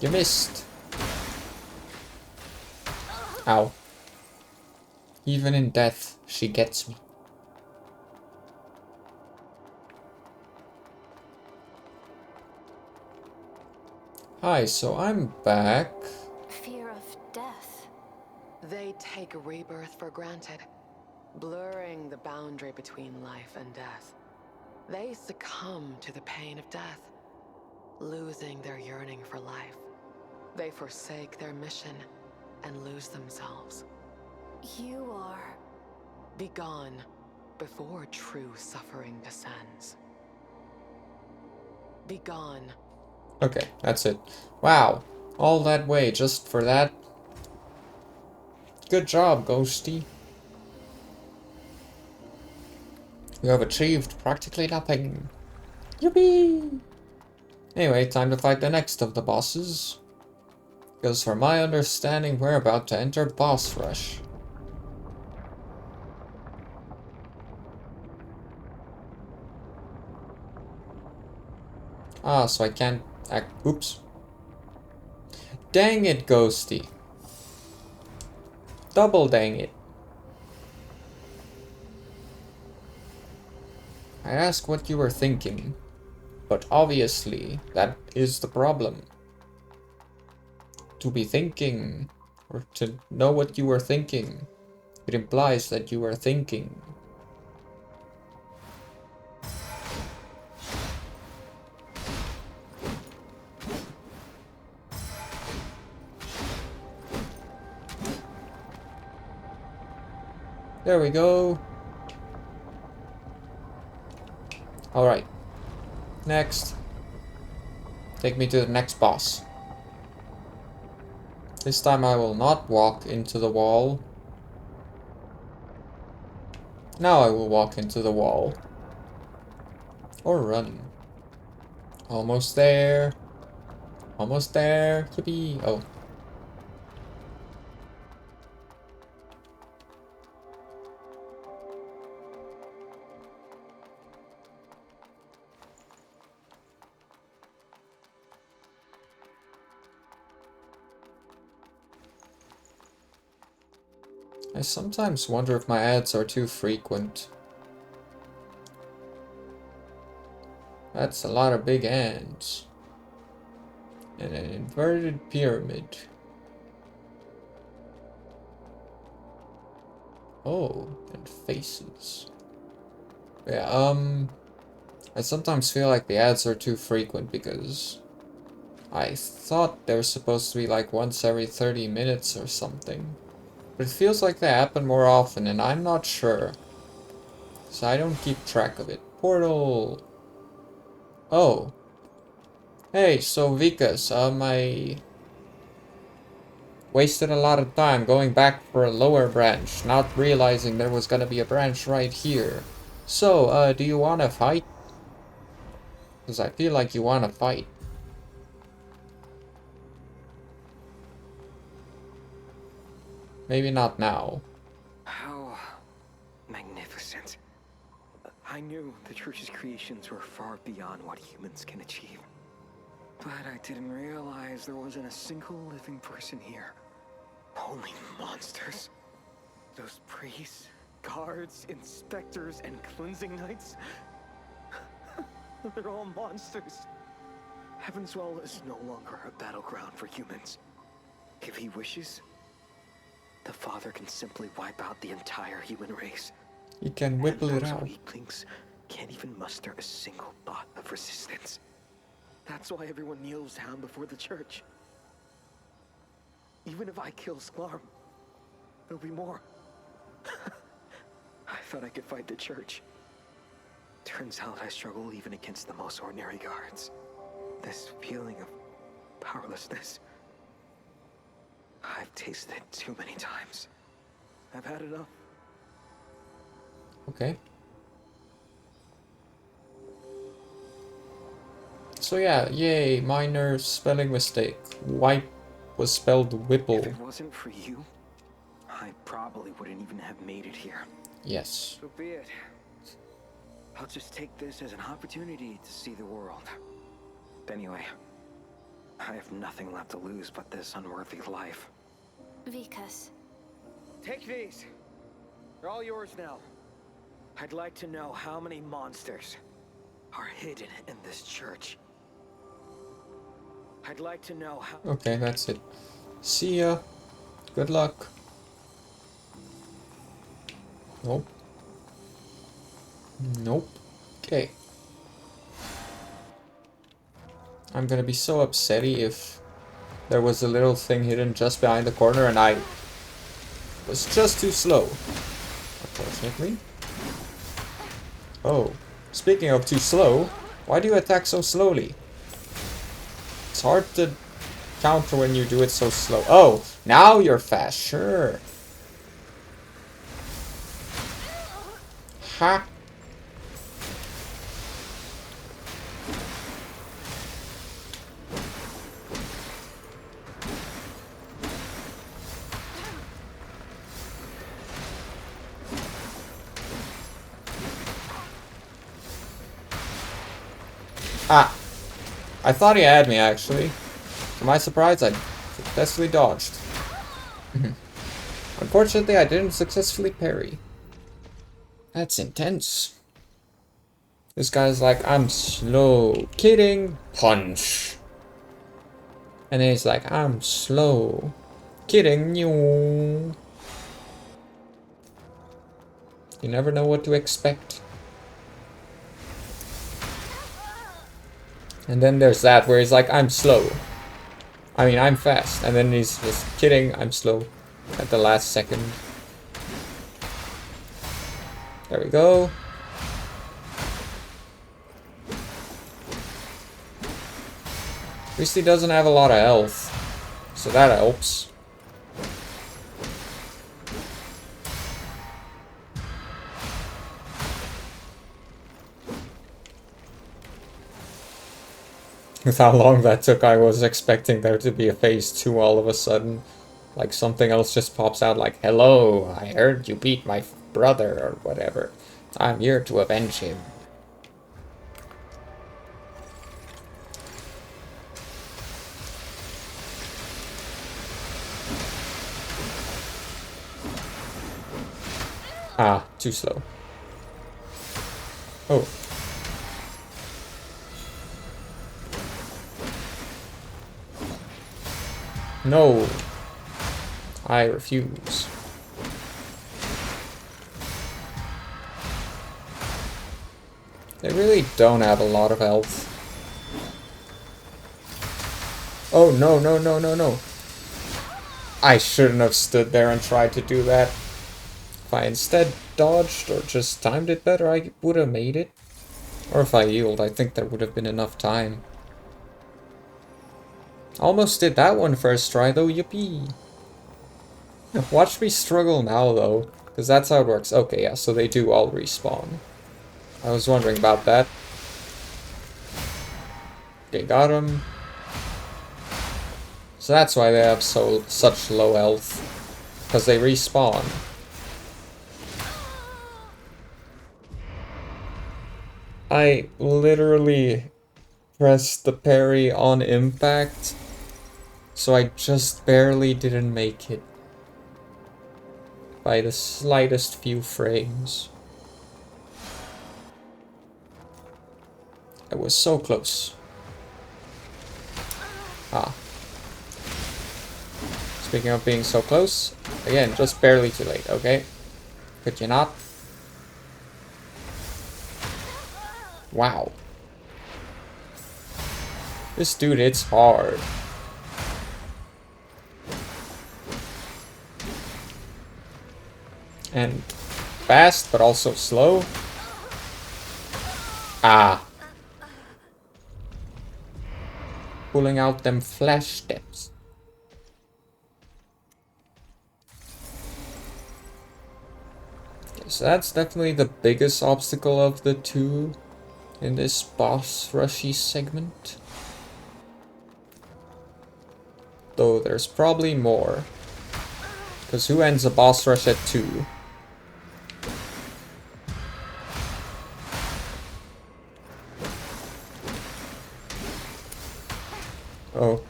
S1: You missed. Ow. Even in death, she gets me. Hi, so I'm back.
S3: Fear of death.
S9: They take rebirth for granted, blurring the boundary between life and death. They succumb to the pain of death, losing their yearning for life. They forsake their mission and lose themselves.
S3: You are...
S9: Begone before true suffering descends. Begone.
S1: Okay, that's it. Wow, all that way just for that? Good job, Ghosty. You have achieved practically nothing. Yippee! Anyway, time to fight the next of the bosses. Because from my understanding, we're about to enter boss rush. Ah, so I can't act. Oops. Dang it, Ghosty. Double dang it. I asked what you were thinking, but obviously that is the problem. To be thinking, or to know what you were thinking, it implies that you were thinking. There we go. Alright. Next. Take me to the next boss. This time I will not walk into the wall. Now I will walk into the wall. Or run. Almost there. Almost there. Yippee. Oh. I sometimes wonder if my ads are too frequent. That's a lot of big ants. And an inverted pyramid. Oh, and faces. Yeah, I sometimes feel like the ads are too frequent because I thought they were supposed to be like once every 30 minutes or something. But it feels like they happen more often, and I'm not sure. So I don't keep track of it. Portal! Oh. Hey, so Vikas, I wasted a lot of time going back for a lower branch, not realizing there was gonna be a branch right here. So, do you wanna fight? Because I feel like you wanna fight. Maybe not now.
S8: How magnificent. I knew the church's creations were far beyond what humans can achieve. But I didn't realize there wasn't a single living person here. Only monsters. Those priests, guards, inspectors, and cleansing knights. They're all monsters. Heavenswell is no longer a battleground for humans. If he wishes, the Father can simply wipe out the entire human race.
S1: You can whipple it
S8: those
S1: out.
S8: weaklings can't even muster a single thought of resistance. That's why everyone kneels down before the church. Even if I kill Sklarm, there'll be more. I thought I could fight the church. Turns out I struggle even against the most ordinary guards. This feeling of powerlessness, I've tasted it too many times. I've had enough.
S1: Okay. So yeah, yay, minor spelling mistake. Wipe was spelled whipple.
S8: If it wasn't for you, I probably wouldn't even have made it here.
S1: Yes.
S8: So be it. I'll just take this as an opportunity to see the world. Anyway, I have nothing left to lose but this unworthy life.
S3: Vikas.
S8: Take these. They're all yours now. I'd like to know how many monsters are hidden in this church. I'd like to know how...
S1: Okay, that's it. See ya. Good luck. Nope. Nope. Okay. I'm gonna be so upsetty if there was a little thing hidden just behind the corner and I was just too slow. Unfortunately. Oh. Speaking of too slow, why do you attack so slowly? It's hard to counter when you do it so slow. Oh, now you're fast, sure. Ha! Ah! I thought he had me, actually. To my surprise, I successfully dodged. Unfortunately, I didn't successfully parry. That's intense. This guy's like, I'm slow. Kidding. Punch. And then he's like, I'm slow. Kidding. You never know what to expect. And then there's that where he's like, I'm slow. I mean, I'm fast. And then he's just kidding, I'm slow. At the last second. There we go. At least he doesn't have a lot of health. So that helps. With how long that took, I was expecting there to be a phase 2 all of a sudden. Like something else just pops out like, hello, I heard you beat my brother or whatever. I'm here to avenge him. Ah, too slow. Oh. No. I refuse. They really don't have a lot of health. Oh, no, no, no, no, no. I shouldn't have stood there and tried to do that. If I instead dodged or just timed it better, I would have made it. Or if I healed, I think there would have been enough time. Almost did that one first try though, yippee. Watch me struggle now though, because that's how it works. Okay, yeah, so they do all respawn. I was wondering about that. Okay, got him. So that's why they have such low health, because they respawn. I literally pressed the parry on impact, so I just barely didn't make it. By the slightest few frames. I was so close. Ah. Speaking of being so close, again, just barely too late, okay? Could you not? Wow. This dude hits hard. And fast, but also slow. Ah. Pulling out them flash steps. Okay, so that's definitely the biggest obstacle of the two in this boss rushy segment. Though there's probably more. Because who ends a boss rush at 2? Oh.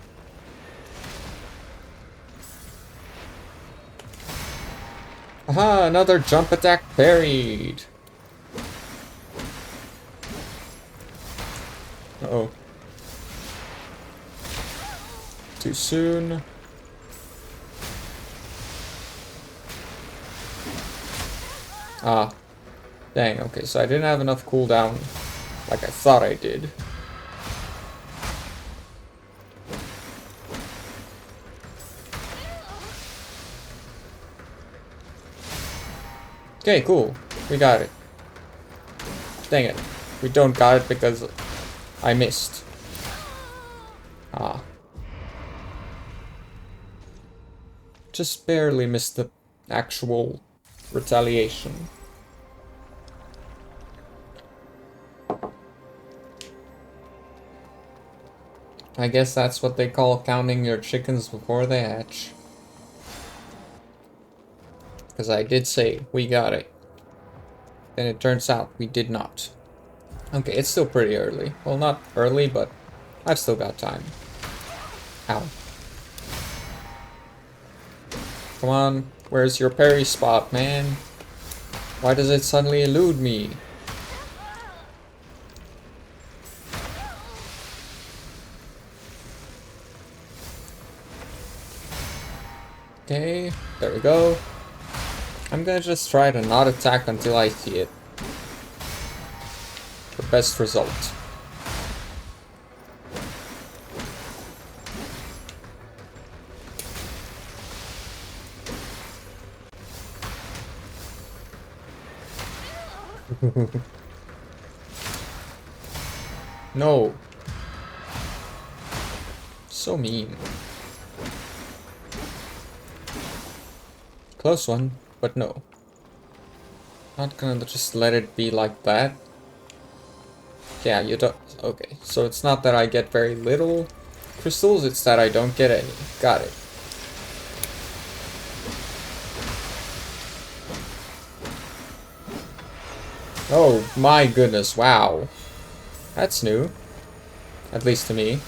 S1: Aha, another jump attack parried. Uh-oh. Too soon. Ah. Dang, okay, so I didn't have enough cooldown like I thought I did. Okay, cool. We got it. Dang it. We don't got it because I missed. Ah. Just barely missed the actual retaliation. I guess that's what they call counting your chickens before they hatch. Because I did say we got it. Then it turns out we did not. Okay, it's still pretty early. Well, not early, but I've still got time. Ow. Come on, where's your parry spot, man? Why does it suddenly elude me? Okay, there we go. I'm gonna just try to not attack until I see it. For best result. No. So mean. Close one, but no. Not gonna just let it be like that. Yeah, you don't. Okay, so it's not that I get very little crystals, it's that I don't get any. Got it. Oh my goodness, wow. That's new. At least to me.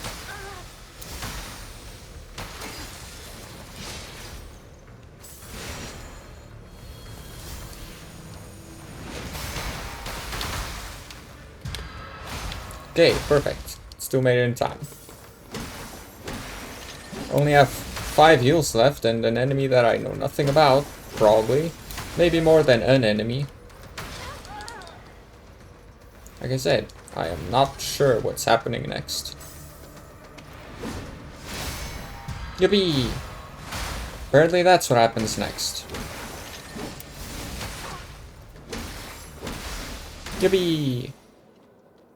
S1: Okay, perfect. Still made it in time. Only have 5 heals left and an enemy that I know nothing about, probably. Maybe more than an enemy. Like I said, I am not sure what's happening next. Yippee! Apparently that's what happens next. Yippee!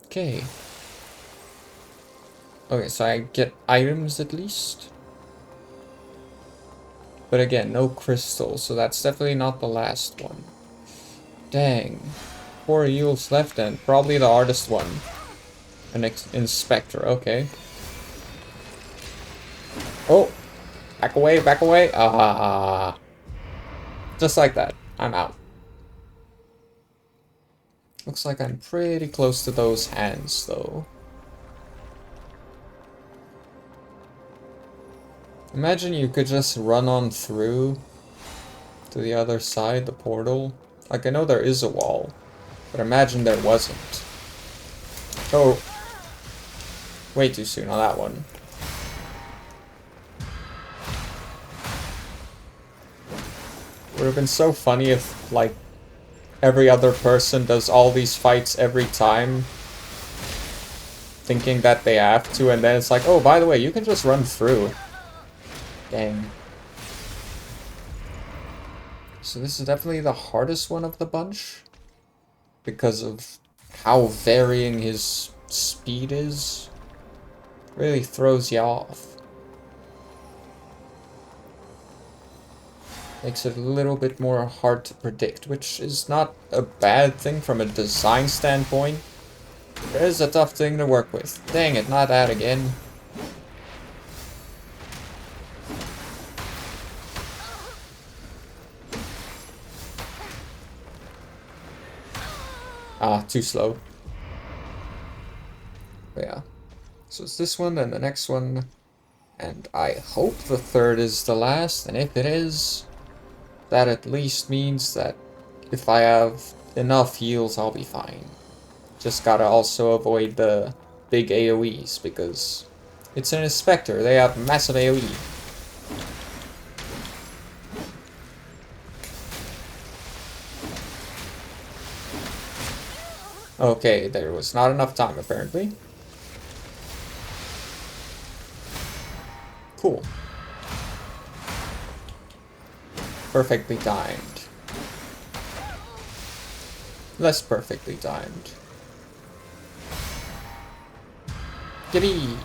S1: Okay. Okay, so I get items at least. But again, no crystals, so that's definitely not the last one. Dang. 4 heals left and probably the hardest one. An inspector, okay. Oh! Back away, back away! Ah! Just like that. I'm out. Looks like I'm pretty close to those hands, though. Imagine you could just run on through to the other side, the portal. Like, I know there is a wall, but imagine there wasn't. Oh. Way too soon on that one. Would have been so funny if, like, every other person does all these fights every time, thinking that they have to, and then it's like, oh, by the way, you can just run through. Dang. So this is definitely the hardest one of the bunch, because of how varying his speed is. Really throws you off. Makes it a little bit more hard to predict, which is not a bad thing from a design standpoint. It is a tough thing to work with. Dang it, not that again. Ah, too slow. But yeah. So it's this one, then the next one. And I hope the third is the last, and if it is, that at least means that if I have enough heals, I'll be fine. Just gotta also avoid the big AoEs, because it's an inspector, they have massive AoE. Okay, there was not enough time apparently. Cool. Perfectly timed. Less perfectly timed. Yippee!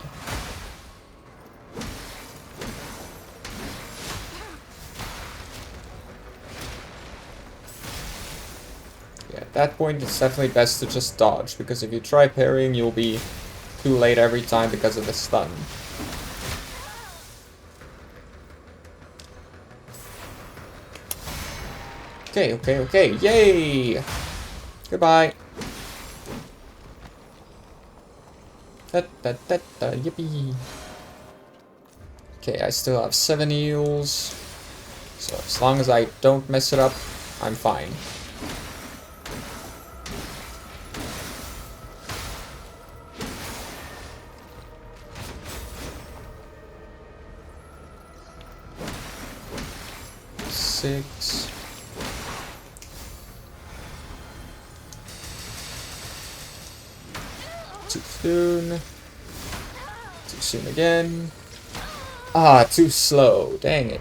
S1: Yeah, at that point it's definitely best to just dodge, because if you try parrying you'll be too late every time because of the stun. Okay, yay! Goodbye. Yippee. Okay, I still have 7 heals. So as long as I don't mess it up, I'm fine. Six. Too soon. Too soon again. Ah, too slow. Dang it.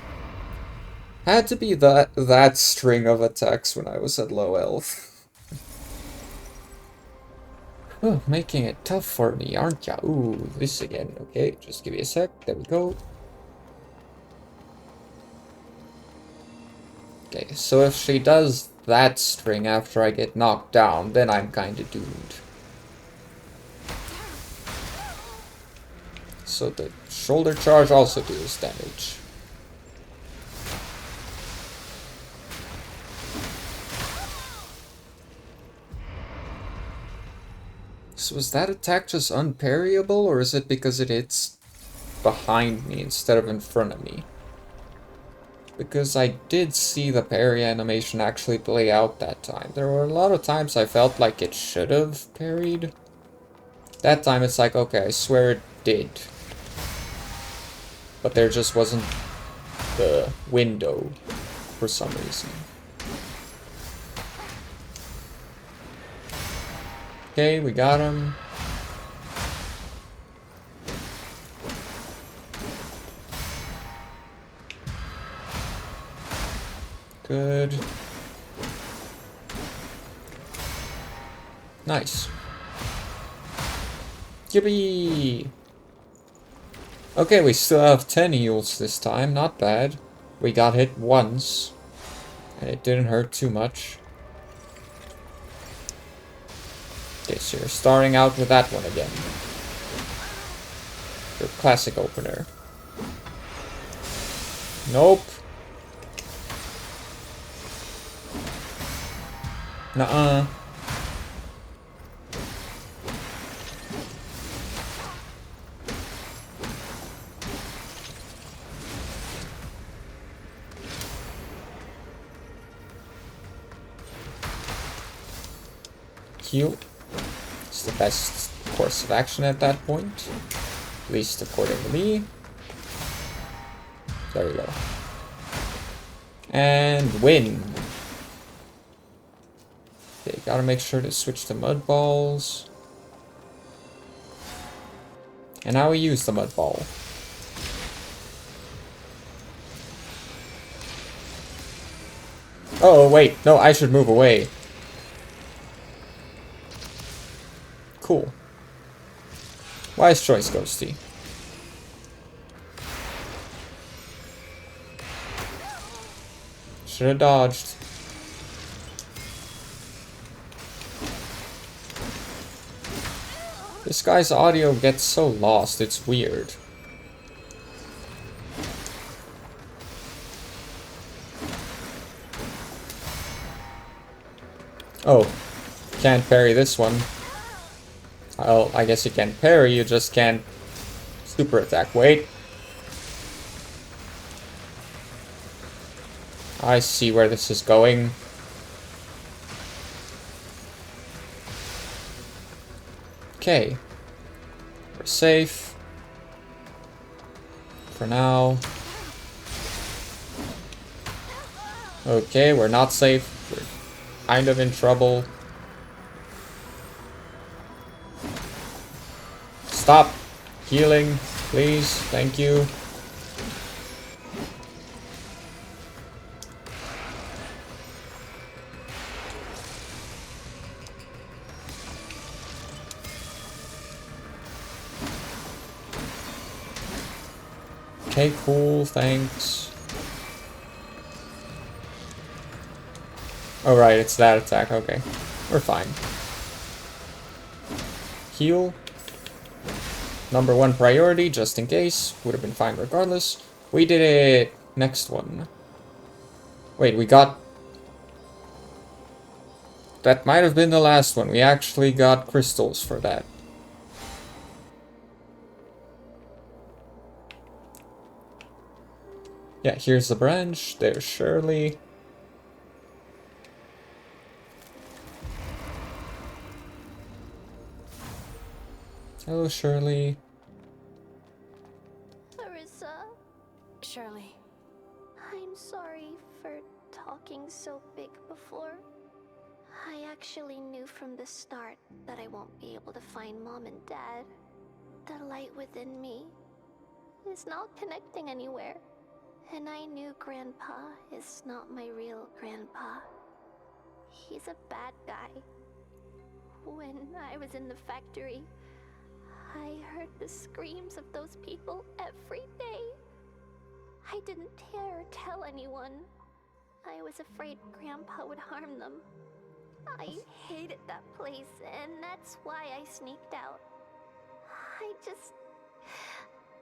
S1: Had to be that string of attacks when I was at low health. Oh, making it tough for me, aren't ya? Ooh, this again. Okay, just give me a sec. There we go. Okay, so if she does that string after I get knocked down, then I'm kinda doomed. So the shoulder charge also deals damage. So is that attack just unparryable, or is it because it hits behind me instead of in front of me? Because I did see the parry animation actually play out that time. There were a lot of times I felt like it should have parried. That time it's like, okay, I swear it did. But there just wasn't the window for some reason. Okay, we got him. Good. Nice. Yippee! Okay, we still have 10 heals this time, not bad. We got hit once, and it didn't hurt too much. Okay, so you're starting out with that one again. Your classic opener. Nope. Nuh-uh. Heal. It's the best course of action at that point. At least according to me. There we go. And win. Okay, gotta make sure to switch to mud balls. And now we use the mud ball. Oh, wait. No, I should move away. Cool. Wise choice, Ghosty. Should have dodged. This guy's audio gets so lost, it's weird. Oh, can't parry this one. Well, I guess you can parry, you just can't super attack. Wait. I see where this is going. Okay. We're safe. For now. Okay, we're not safe. We're kind of in trouble. Stop healing, please. Thank you. Okay, cool, thanks. Oh, right, it's that attack, okay. We're fine. Heal. #1 priority, just in case. Would have been fine regardless. We did it. Next one. Wait, we got... That might have been the last one. We actually got crystals for that. Yeah, here's the branch. There's Shirley. Hello, Shirley.
S5: Arissa,
S3: Shirley.
S5: I'm sorry for talking so big before. I actually knew from the start that I won't be able to find Mom and Dad. The light within me is not connecting anywhere. And I knew Grandpa is not my real Grandpa. He's a bad guy. When I was in the factory, I heard the screams of those people every day. I didn't dare tell anyone. I was afraid Grandpa would harm them. I hated that place, and that's why I sneaked out. I just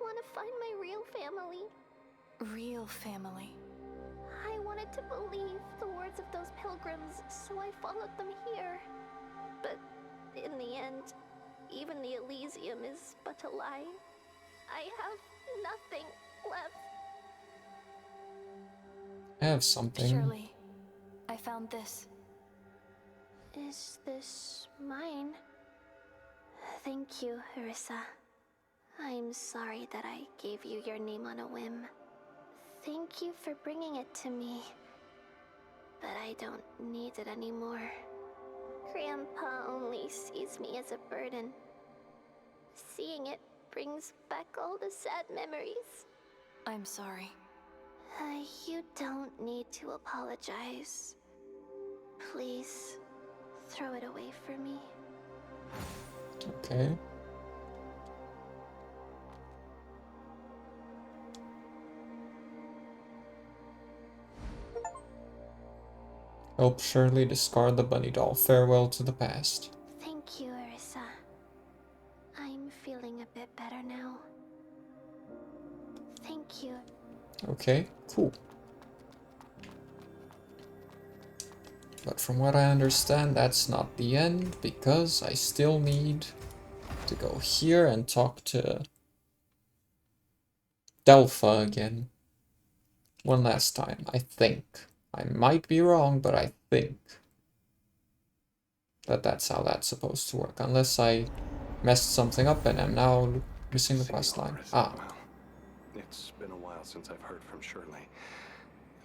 S5: want to find my real family.
S3: Real family.
S5: I wanted to believe the words of those pilgrims, so I followed them here. But in the end, even the Elysium is but a lie. I have nothing left.
S1: I have something.
S3: Shirley, I found this.
S5: Is this mine? Thank you, Arissa. I'm sorry that I gave you your name on a whim. Thank you for bringing it to me. But I don't need it anymore. Grandpa only sees me as a burden. Seeing it brings back all the sad memories.
S3: I'm sorry.
S5: You don't need to apologize. Please, throw it away for me.
S1: Okay. Help Shirley discard the bunny doll. Farewell to the past.
S5: Thank you, Arissa. I'm feeling a bit better now. Thank you.
S1: Okay, cool. But from what I understand, that's not the end, because I still need to go here and talk to Delpha again. One last time, I think. I might be wrong, but I think that that's how that's supposed to work. Unless I messed something up and I'm now missing the quest line. Ah.
S2: Well, it's been a while since I've heard from Shirley.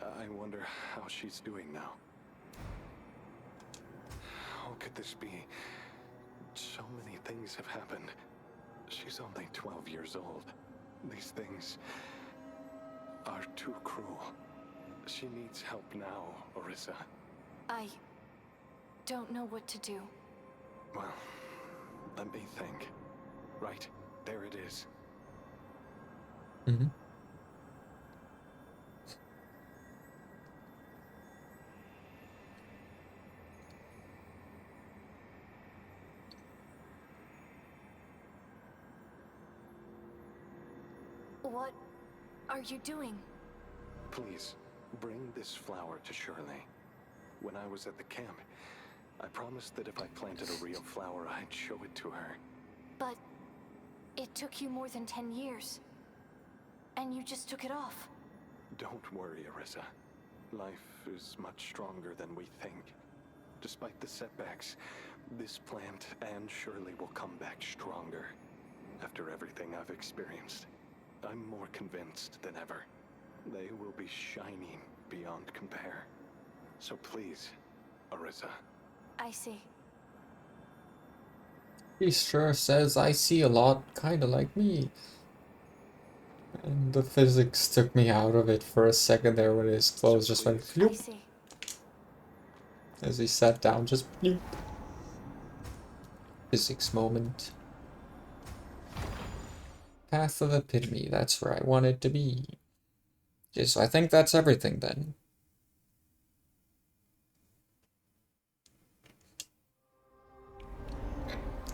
S2: I wonder how she's doing now. How could this be? So many things have happened. She's only 12 years old. These things are too cruel. She needs help now, Arissa.
S3: I don't know what to do.
S2: Well, let me think. Right, there it is.
S1: Mm-hmm.
S3: What are you doing?
S2: Please, bring this flower to Shirley. When I was at the camp, I promised that if I planted a real flower, I'd show it to her.
S3: But it took you more than 10 years. And you just took it off.
S2: Don't worry, Arissa. Life is much stronger than we think. Despite the setbacks, this plant and Shirley will come back stronger. After everything I've experienced, I'm more convinced than ever. They will be shining beyond compare. So please, Arissa.
S3: I see.
S1: He sure says I see a lot, kinda like me. And the physics took me out of it for a second there when his clothes just went
S3: I
S1: floop.
S3: see.
S1: As he sat down, just bloop. Physics moment. Path of Epitome, that's where I wanted to be. Okay, so I think that's everything then.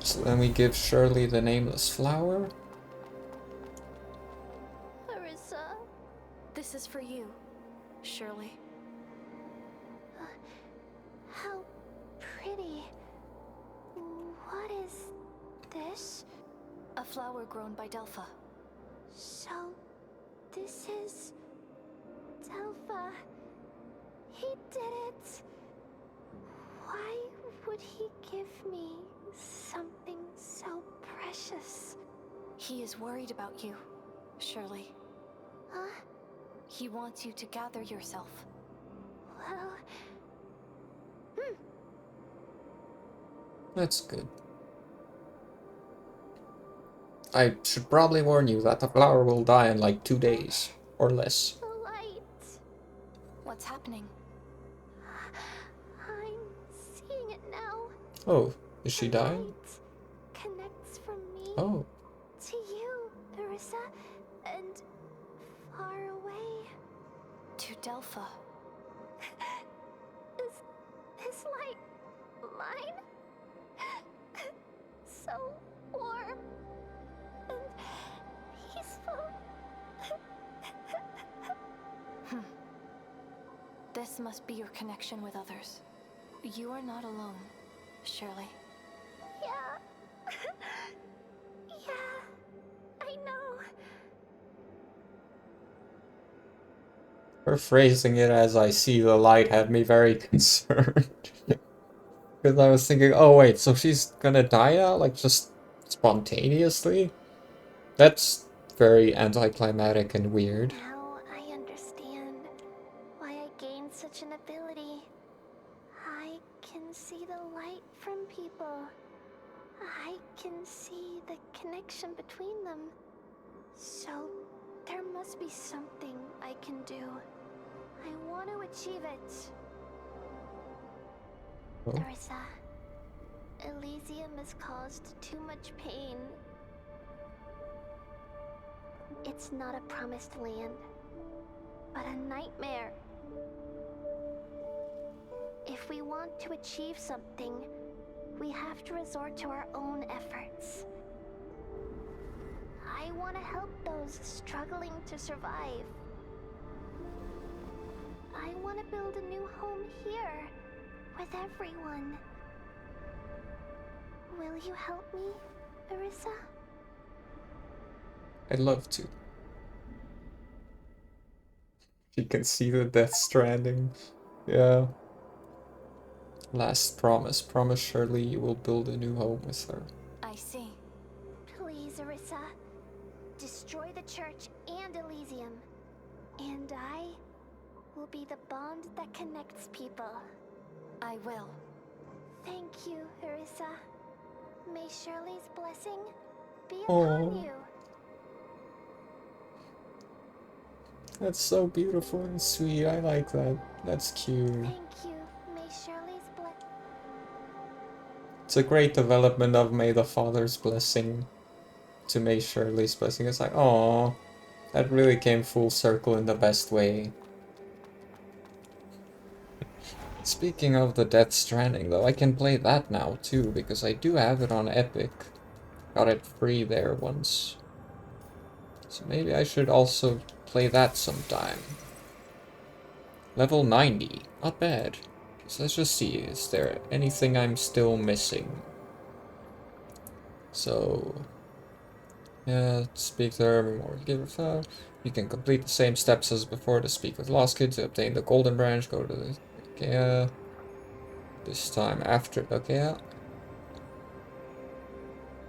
S1: So then we give Shirley the nameless flower.
S3: This is for you, Shirley.
S5: How pretty. What is this?
S3: A flower grown by Delpha.
S5: So, this is Delpha. He did it. Why would he give me something so precious?
S3: He is worried about you, Shirley.
S5: Huh?
S3: He wants you to gather yourself.
S5: Well...
S1: That's good. I should probably warn you that the flower will die in like 2 days, or less.
S5: The light.
S3: What's happening?
S5: I'm seeing it now.
S1: Oh, is she
S5: The
S1: dying?
S5: light connects from me
S1: Oh,
S5: to you, Arissa, and far away.
S3: To Delpha.
S5: Is light mine? So warm and peaceful.
S3: This must be your connection with others. You are not alone, Shirley.
S5: Yeah. Yeah, I know.
S1: her phrasing it as I see the light had me very concerned. Because I was thinking, oh wait, so she's gonna die now? Like, just spontaneously? That's very anticlimactic and weird.
S5: Now I understand why I gained such an ability. I can see the light from people. I can see the connection between them. So there must be something I can do. I want to achieve it.
S1: Oh.
S5: Arissa, Elysium has caused too much pain. It's not a promised land, but a nightmare. If we want to achieve something, we have to resort to our own efforts. I want to help those struggling to survive. I want to build a new home here, with everyone. Will you help me, Arissa?
S1: I'd love to. You can see the Death Stranding. Yeah. Last promise. Promise Shirley you will build a new home with her.
S3: I see.
S5: Please, Arissa. Destroy the church and Elysium. And I will be the bond that connects people.
S3: I will.
S5: Thank you, Arissa. May Shirley's blessing be
S1: Aw.
S5: upon you.
S1: That's so beautiful and sweet. I like that. That's cute.
S5: Thank you. May Shirley's blessing.
S1: It's a great development of May the Father's blessing to May Shirley's blessing. It's like, oh, that really came full circle in the best way. Speaking of the Death Stranding, though, I can play that now too, because I do have it on Epic. Got it free there once. So maybe I should also play that sometime. Level 90, not bad. So let's just see, is there anything I'm still missing? So, yeah, speak to her, more give her. You can complete the same steps as before to speak with Lost Kid to obtain the Golden Branch. Go to the Ikea. This time after Ikea.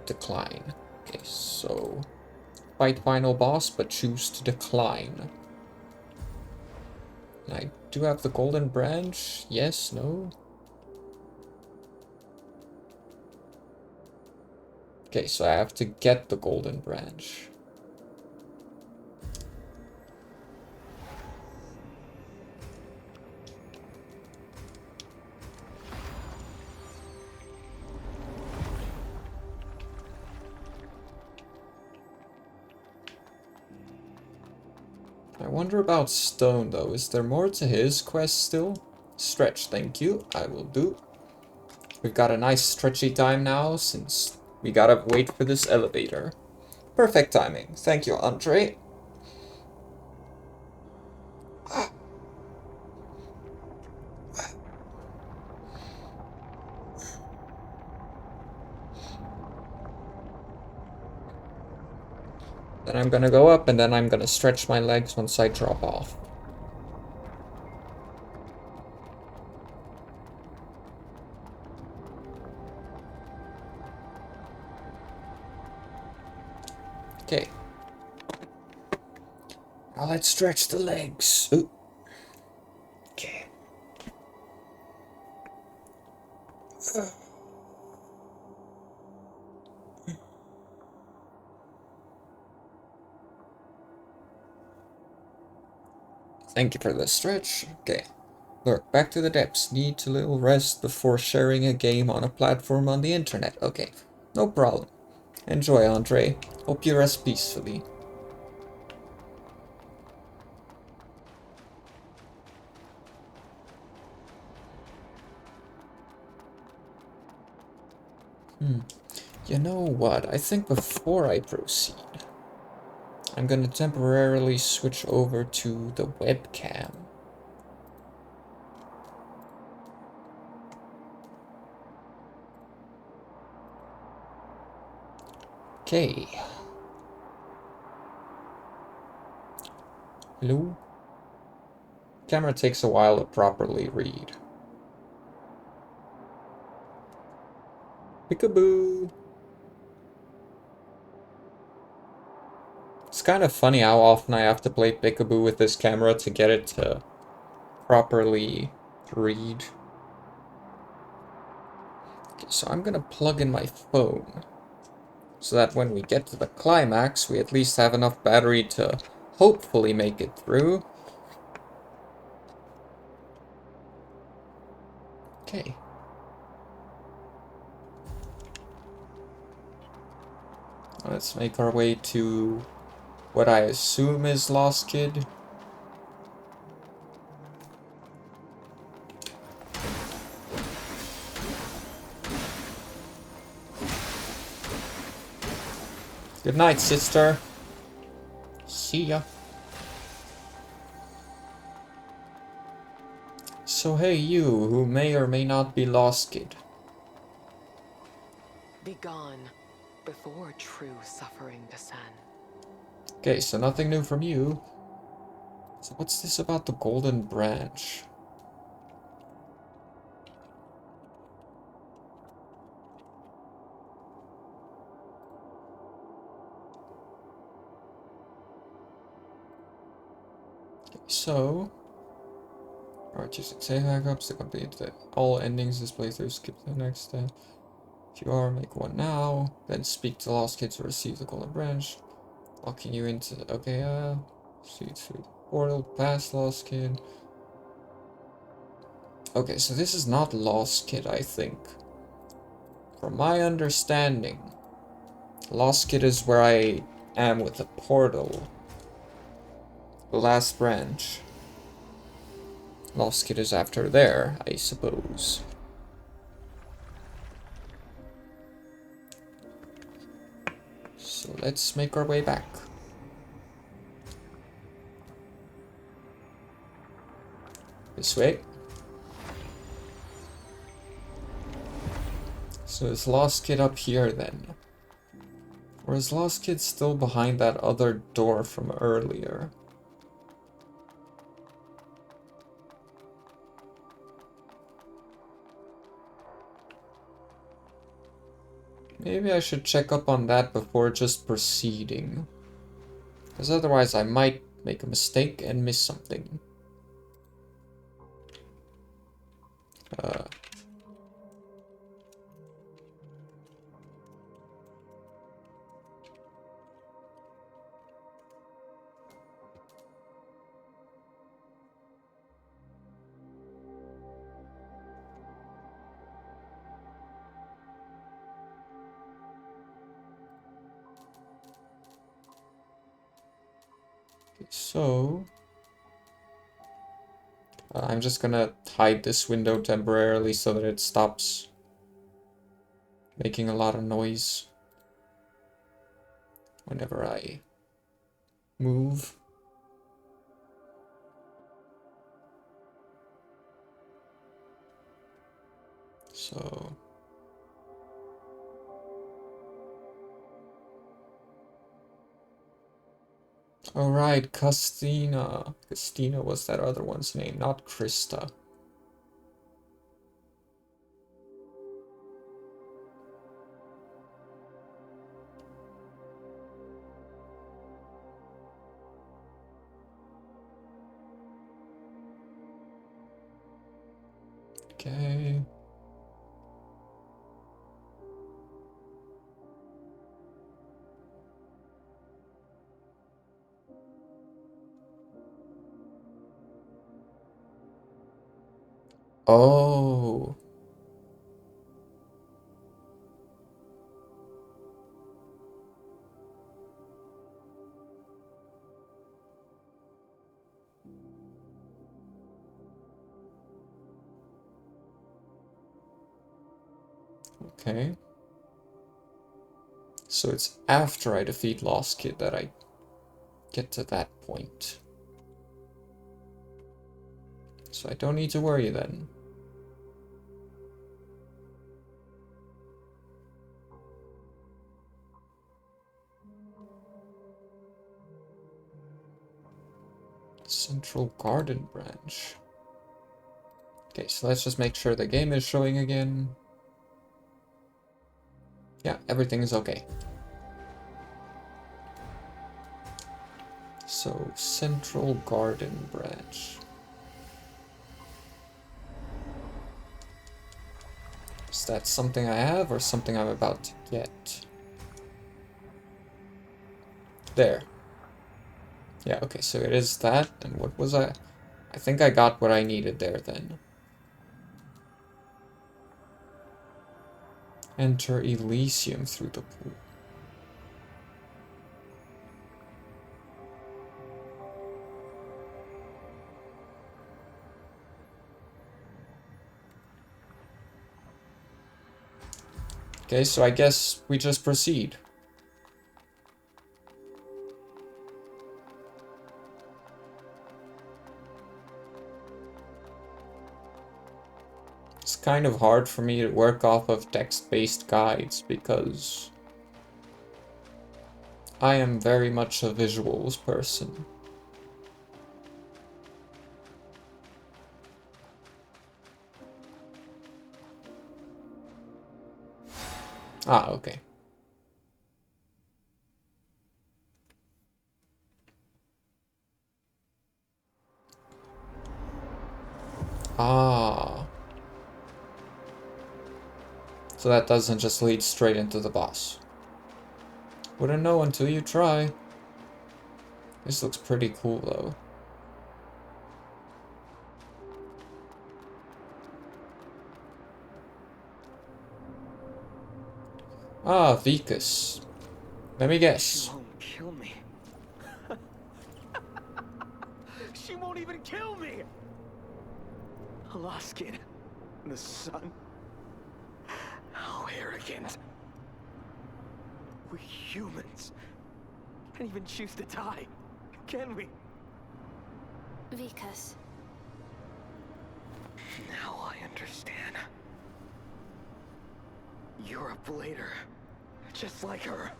S1: Decline. Okay, so fight final boss, but choose to decline. And I do have the Golden Branch. Yes, no. Okay, so I have to get the Golden Branch. I wonder about Stone, though. Is there more to his quest still? Stretch, thank you. I will do. We've got a nice stretchy time now, since we gotta wait for this elevator. Perfect timing. Thank you, Andre. Then I'm gonna go up, and then I'm gonna stretch my legs once I drop off. Okay. Now let's stretch the legs. Ooh. Okay. Thank you for the stretch. Okay. Look, back to the depths. Need a little rest before sharing a game on a platform on the internet. Okay, no problem. Enjoy, Andre. Hope you rest peacefully. You know what? I think before I proceed, I'm gonna temporarily switch over to the webcam. Okay. Hello? Camera takes a while to properly read. Peekaboo! It's kind of funny how often I have to play peekaboo with this camera to get it to properly read. Okay, so I'm gonna plug in my phone so that when we get to the climax, we at least have enough battery to hopefully make it through. Okay. Let's make our way to what I assume is Lost Kid. Good night, sister. See ya. So hey, you, who may or may not be Lost Kid.
S9: Be gone before true suffering descend.
S1: Okay, so nothing new from you. So what's this about the golden branch? Okay, so... Alright, using save backups to complete all endings this playthrough, skip to the next step. If you are, make one now. Then speak to Lost Kid to receive the golden branch. Locking you into... Okay, see through the portal, past Lost Kid. Okay, so this is not Lost Kid, I think. From my understanding, Lost Kid is where I am with the portal. The last branch. Lost Kid is after there, I suppose. So let's make our way back. This way. So is Lost Kid up here then? Or is Lost Kid still behind that other door from earlier? Maybe I should check up on that before just proceeding. Because otherwise I might make a mistake and miss something. So, I'm just gonna hide this window temporarily so that it stops making a lot of noise whenever I move. So, Alright, Castina. Castina was that other one's name, not Krista. Okay. Oh. Okay. So it's after I defeat Lost Kid that I get to that point. So I don't need to worry then. Central Garden Branch. Okay, so let's just make sure the game is showing again. Yeah, everything is okay. So, Central Garden Branch. Is that something I have or something I'm about to get? There. Yeah, okay, so it is that. And what was I think I got what I needed there then. Enter Elysium through the pool. Okay, so I guess we just proceed. It's kind of hard for me to work off of text-based guides because I am very much a visuals person. Ah, okay. Ah. So that doesn't just lead straight into the boss. Wouldn't know until you try. This looks pretty cool though. Ah, Vicus. Let me guess.
S6: She won't kill me. She won't even kill me! A lost kid. The sun. How arrogant. We humans can't even choose to die, can we?
S3: Vicus.
S6: Now I understand. You're a blader. Just like her.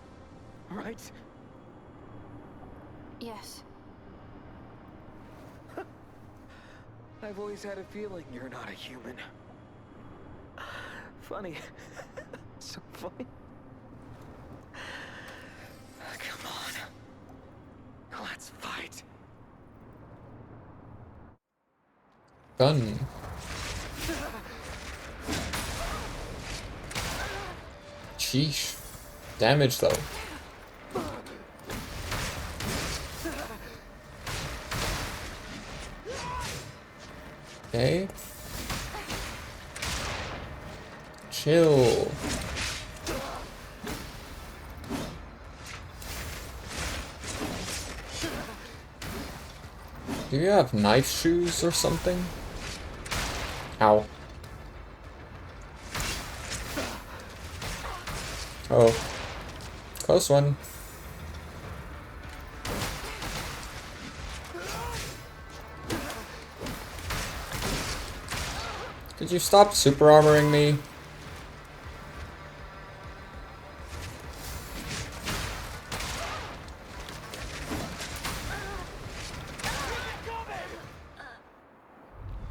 S6: Right?
S3: Yes.
S6: I've always had a feeling you're not a human. Funny. So funny. Come on. Let's fight.
S1: Gun. Sheesh. Damage though. Okay. Chill. Do you have knife shoes or something? Ow. Oh. Close one. Could you stop super armoring me?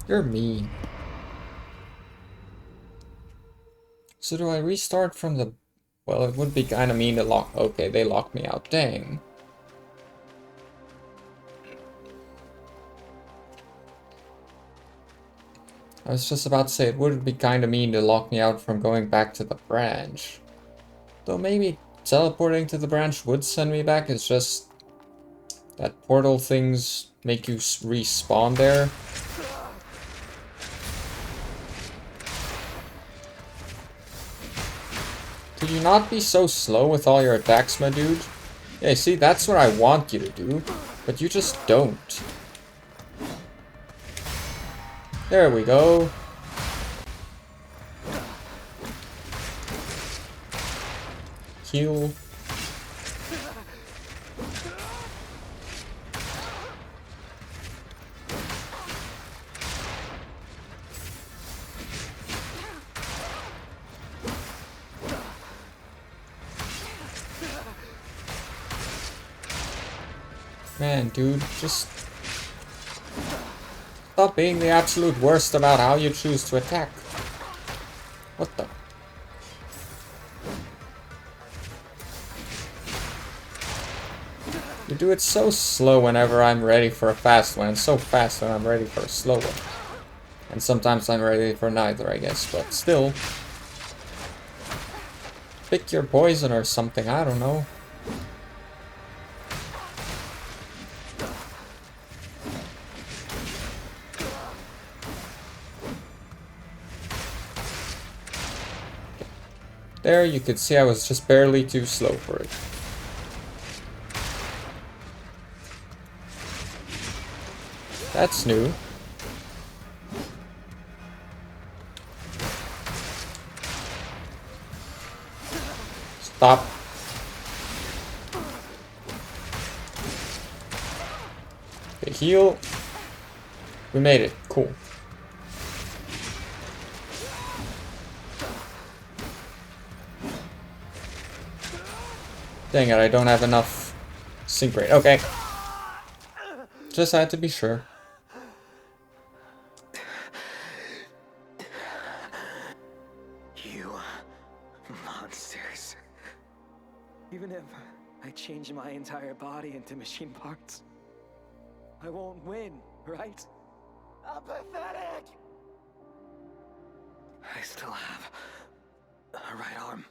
S1: You're mean. So do I restart from the... Well, it would be kind of mean to lock... Okay, they locked me out. Dang. I was just about to say, it would be kind of mean to lock me out from going back to the branch. Though maybe teleporting to the branch would send me back, it's just... that portal things make you respawn there. Could you not be so slow with all your attacks, my dude? Yeah, see, that's what I want you to do, but you just don't. There we go. Heal. Man, dude, just stop being the absolute worst about how you choose to attack. What the? You do it so slow whenever I'm ready for a fast one, and so fast when I'm ready for a slow one. And sometimes I'm ready for neither, I guess, but still. Pick your poison or something, I don't know. There, you could see I was just barely too slow for it. That's new. Stop. Okay, heal. We made it. Cool. Dang it, I don't have enough sync rate. Okay. Just had to be sure.
S8: You monsters. Even if I change my entire body into machine parts, I won't win, right? I'm pathetic! I still have a right arm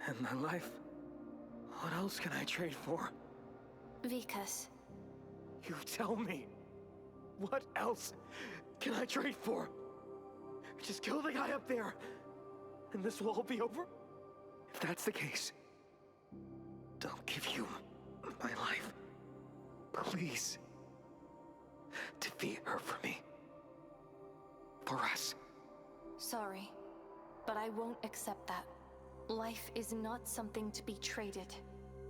S8: and my life. What else can I trade for?
S3: Vikas.
S6: You tell me. What else can I trade for? Just kill the guy up there, and this will all be over?
S8: If that's the case, I'll give you my life. Please. Defeat her for me. For us.
S3: Sorry, but I won't accept that. Life is not something to be traded.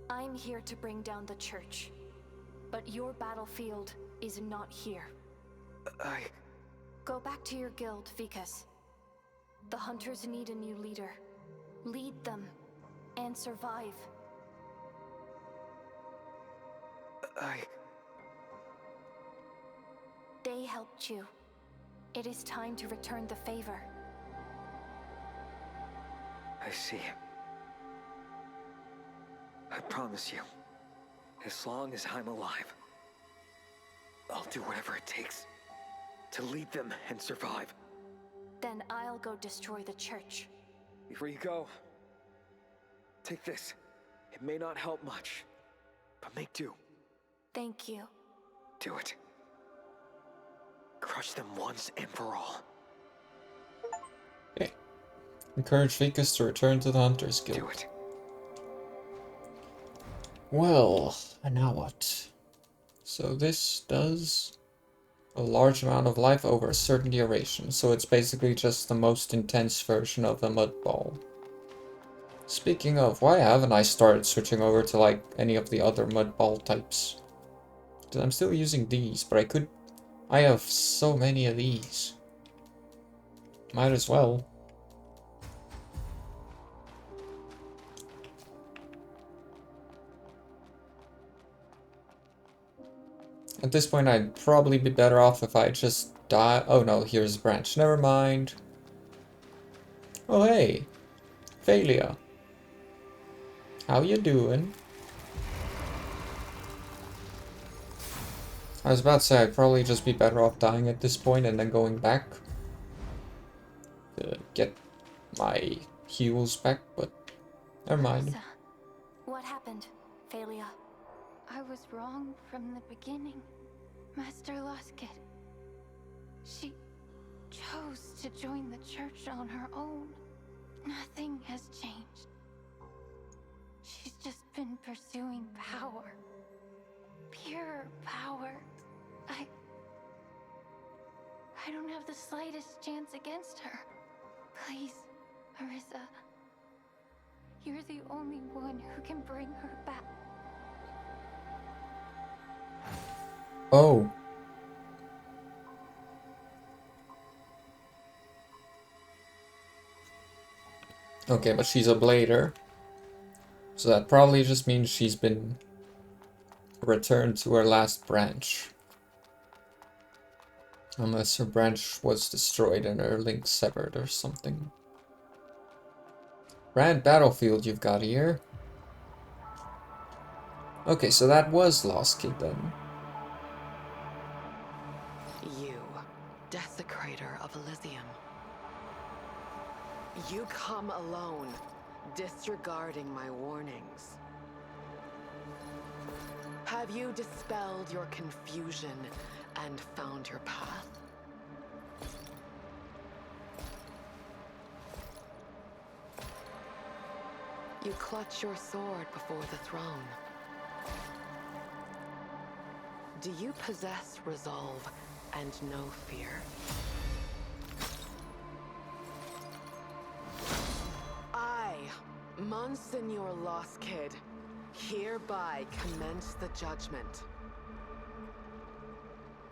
S3: I'm here to bring down the church. But your battlefield is not here. Go back to your guild, Vikas. The hunters need a new leader. Lead them, and survive. They helped you. It is time to return the favor.
S8: I see. I promise you, as long as I'm alive, I'll do whatever it takes to lead them and survive.
S3: Then I'll go destroy the church.
S8: Before you go, take this. It may not help much, but make do.
S3: Thank you.
S8: Do it. Crush them once and for all.
S1: Okay. Encourage Vikas to return to the Hunters Guild.
S8: Do it.
S1: Well, and now what? So this does a large amount of life over a certain duration, so it's basically just the most intense version of the mud ball. Speaking of, why haven't I started switching over to like any of the other mud ball types? Because I'm still using these, but I have so many of these. Might as well. At this point, I'd probably be better off if I just die. Oh no, here's a branch. Never mind. Oh hey, Phalia. How you doing? I was about to say I'd probably just be better off dying at this point and then going back to get my heals back, but never mind.
S3: Marissa, what happened, Phalia?
S5: I was wrong from the beginning, Master Lusket. She chose to join the church on her own. Nothing has changed. She's just been pursuing power. Pure power. I don't have the slightest chance against her. Please, Marissa. You're the only one who can bring her back.
S1: Oh. Okay, but she's a blader. So that probably just means she's been returned to her last branch. Unless her branch was destroyed and her link severed or something. Grand battlefield you've got here. Okay, so that was Lost Kid then.
S9: You, desecrator of Elysium. You come alone, disregarding my warnings. Have you dispelled your confusion and found your path? You clutch your sword before the throne. Do you possess resolve and no fear? I, Monsignor Lost Kid, hereby commence the judgment.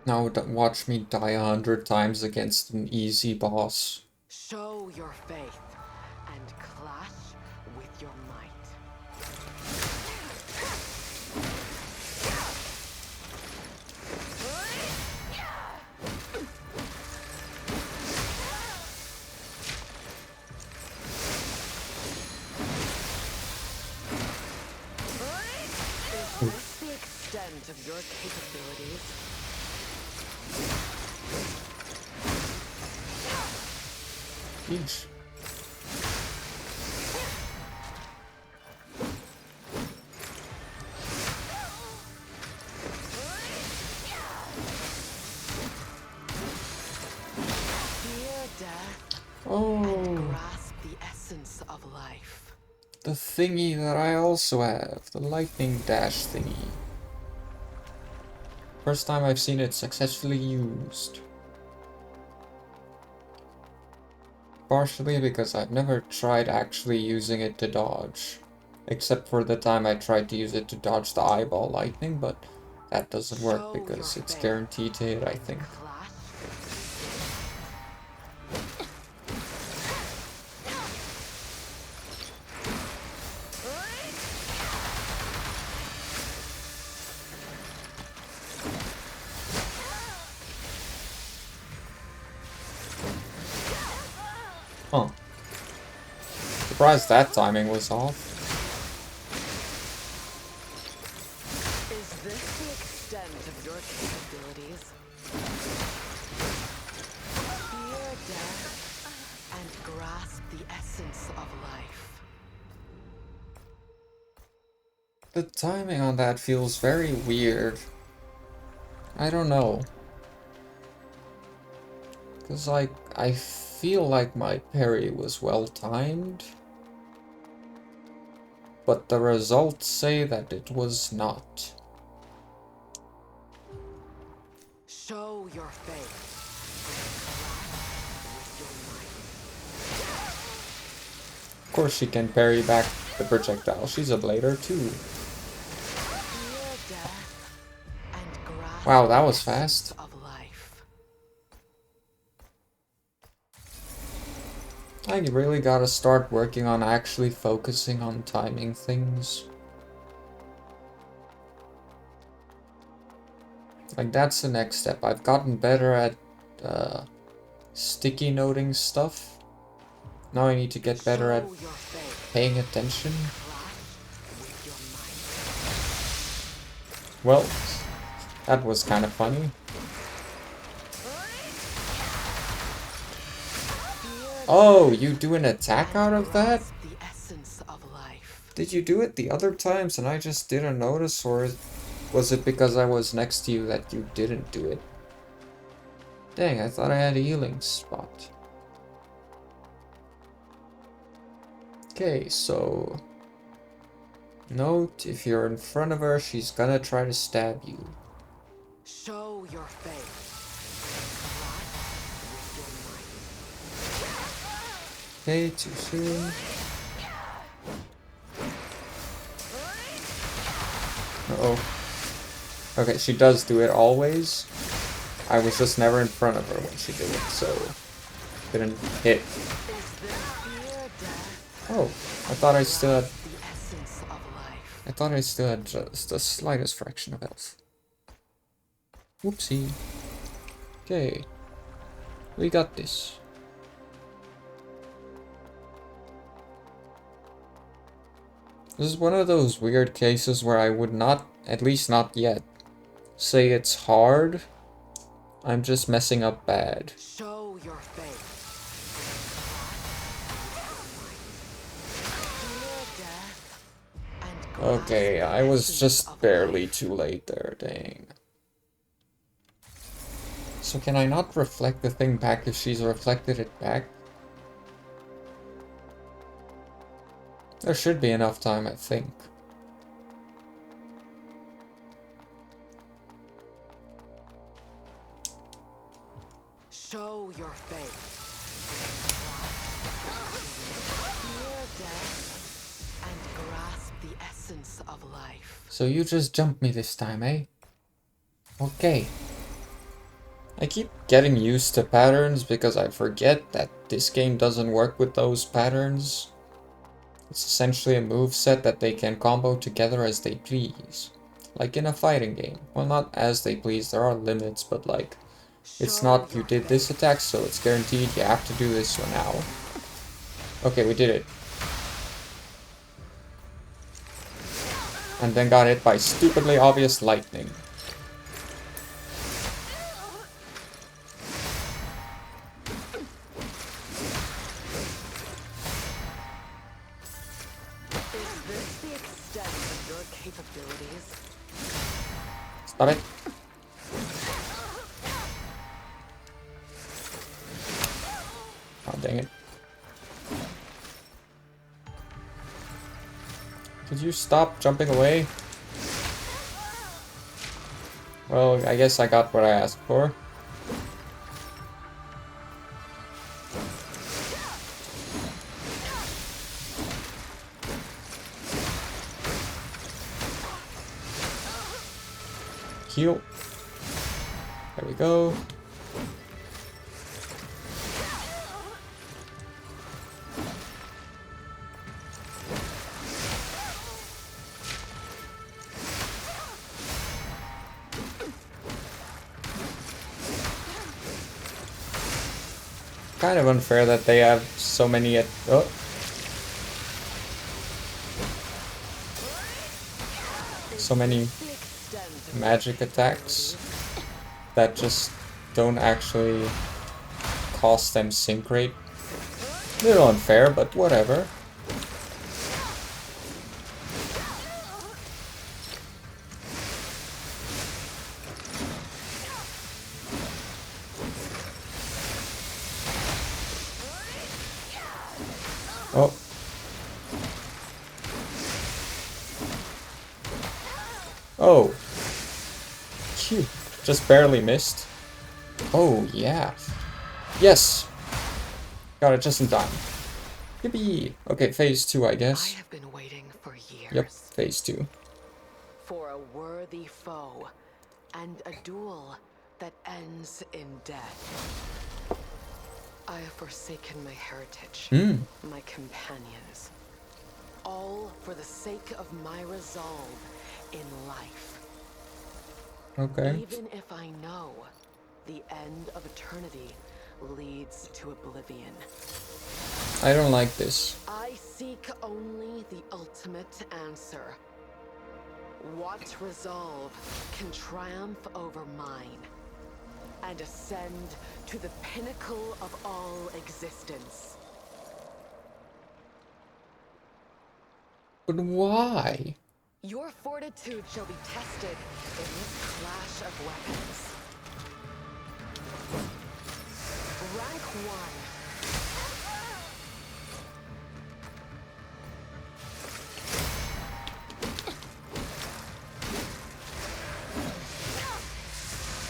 S1: Now watch me die 100 times against an easy boss.
S9: Show your faith and clash with your might. Is this the extent of your capabilities?
S1: Each.
S9: Fear death
S1: Oh,
S9: and grasp the essence of life.
S1: the thingy that I also have. The lightning dash thingy. First time I've seen it successfully used. Partially because I've never tried actually using it to dodge. Except for the time I tried to use it to dodge the eyeball lightning, but that doesn't work
S9: Show
S1: because
S9: your
S1: it's
S9: faith
S1: guaranteed to hit, I think.
S9: Clash.
S1: Huh. Surprised that timing was off.
S9: Is this the extent of your capabilities? Fear death and grasp the essence of life.
S1: The timing on that feels very weird. I don't know. Cause like, I feel like my parry was well timed. But the results say that it was not.
S9: Show your faith.
S1: Of course she can parry back the projectile. She's a blader too.
S9: Fear death and grasp
S1: Wow, that
S9: the
S1: was
S9: essence
S1: fast.
S9: of life.
S1: I really gotta start working on actually focusing on timing things. Like, that's the next step. I've gotten better at sticky noting stuff. Now I need to get better at paying attention. Well, that was kind of funny. Oh, you do an attack out of that? Did you do it the other times and I just didn't notice, or was it because I was next to you that you didn't do it? Dang, I thought I had a healing spot. Okay, so... Note, if you're in front of her, she's gonna try to stab you.
S9: Show your face.
S1: Okay, too soon. Uh-oh. Okay, she does do it always. I was just never in front of her when she did it, so... Didn't hit. Oh, I thought I still had... I thought I still had just the slightest fraction of health. Whoopsie. Okay. We got this. This is one of those weird cases where I would not, at least not yet, say it's hard. I'm just messing up bad.
S9: Show your face.
S1: Okay, I was just barely too late there, dang. So can I not reflect the thing back if she's reflected it back? There should be enough time, I think.
S9: Show your face. Fear death and grasp the essence of life.
S1: So you just jumped me this time, eh? Okay. I keep getting used to patterns because I forget that this game doesn't work with those patterns. It's essentially a moveset that they can combo together as they please. Like in a fighting game. Well, not as they please, there are limits, but like... It's not you did this attack, so it's guaranteed you have to do this one now. Okay, we did it. And then got hit by stupidly obvious lightning. Stop it. Oh, dang it. Could you stop jumping away? Well, I guess I got what I asked for. Heal. There we go. Kind of unfair that they have so many so many magic attacks that just don't actually cost them sync rate. A little unfair, but whatever. Oh. Oh. Phew. Just barely missed. Oh, yeah. Yes! Got it just in time. Yippee! Okay, phase 2, I guess.
S9: I have been waiting for years.
S1: Yep, phase 2.
S9: For a worthy foe and a duel that ends in death. I have forsaken my heritage, my companions, all for the sake of my resolve in life.
S1: Okay.
S9: Even if I know The end of eternity leads to oblivion.
S1: I don't like this.
S9: I seek only the ultimate answer. What resolve can triumph over mine and ascend to the pinnacle of all existence?
S1: But why?
S9: Your fortitude shall be tested in this clash of weapons. Rank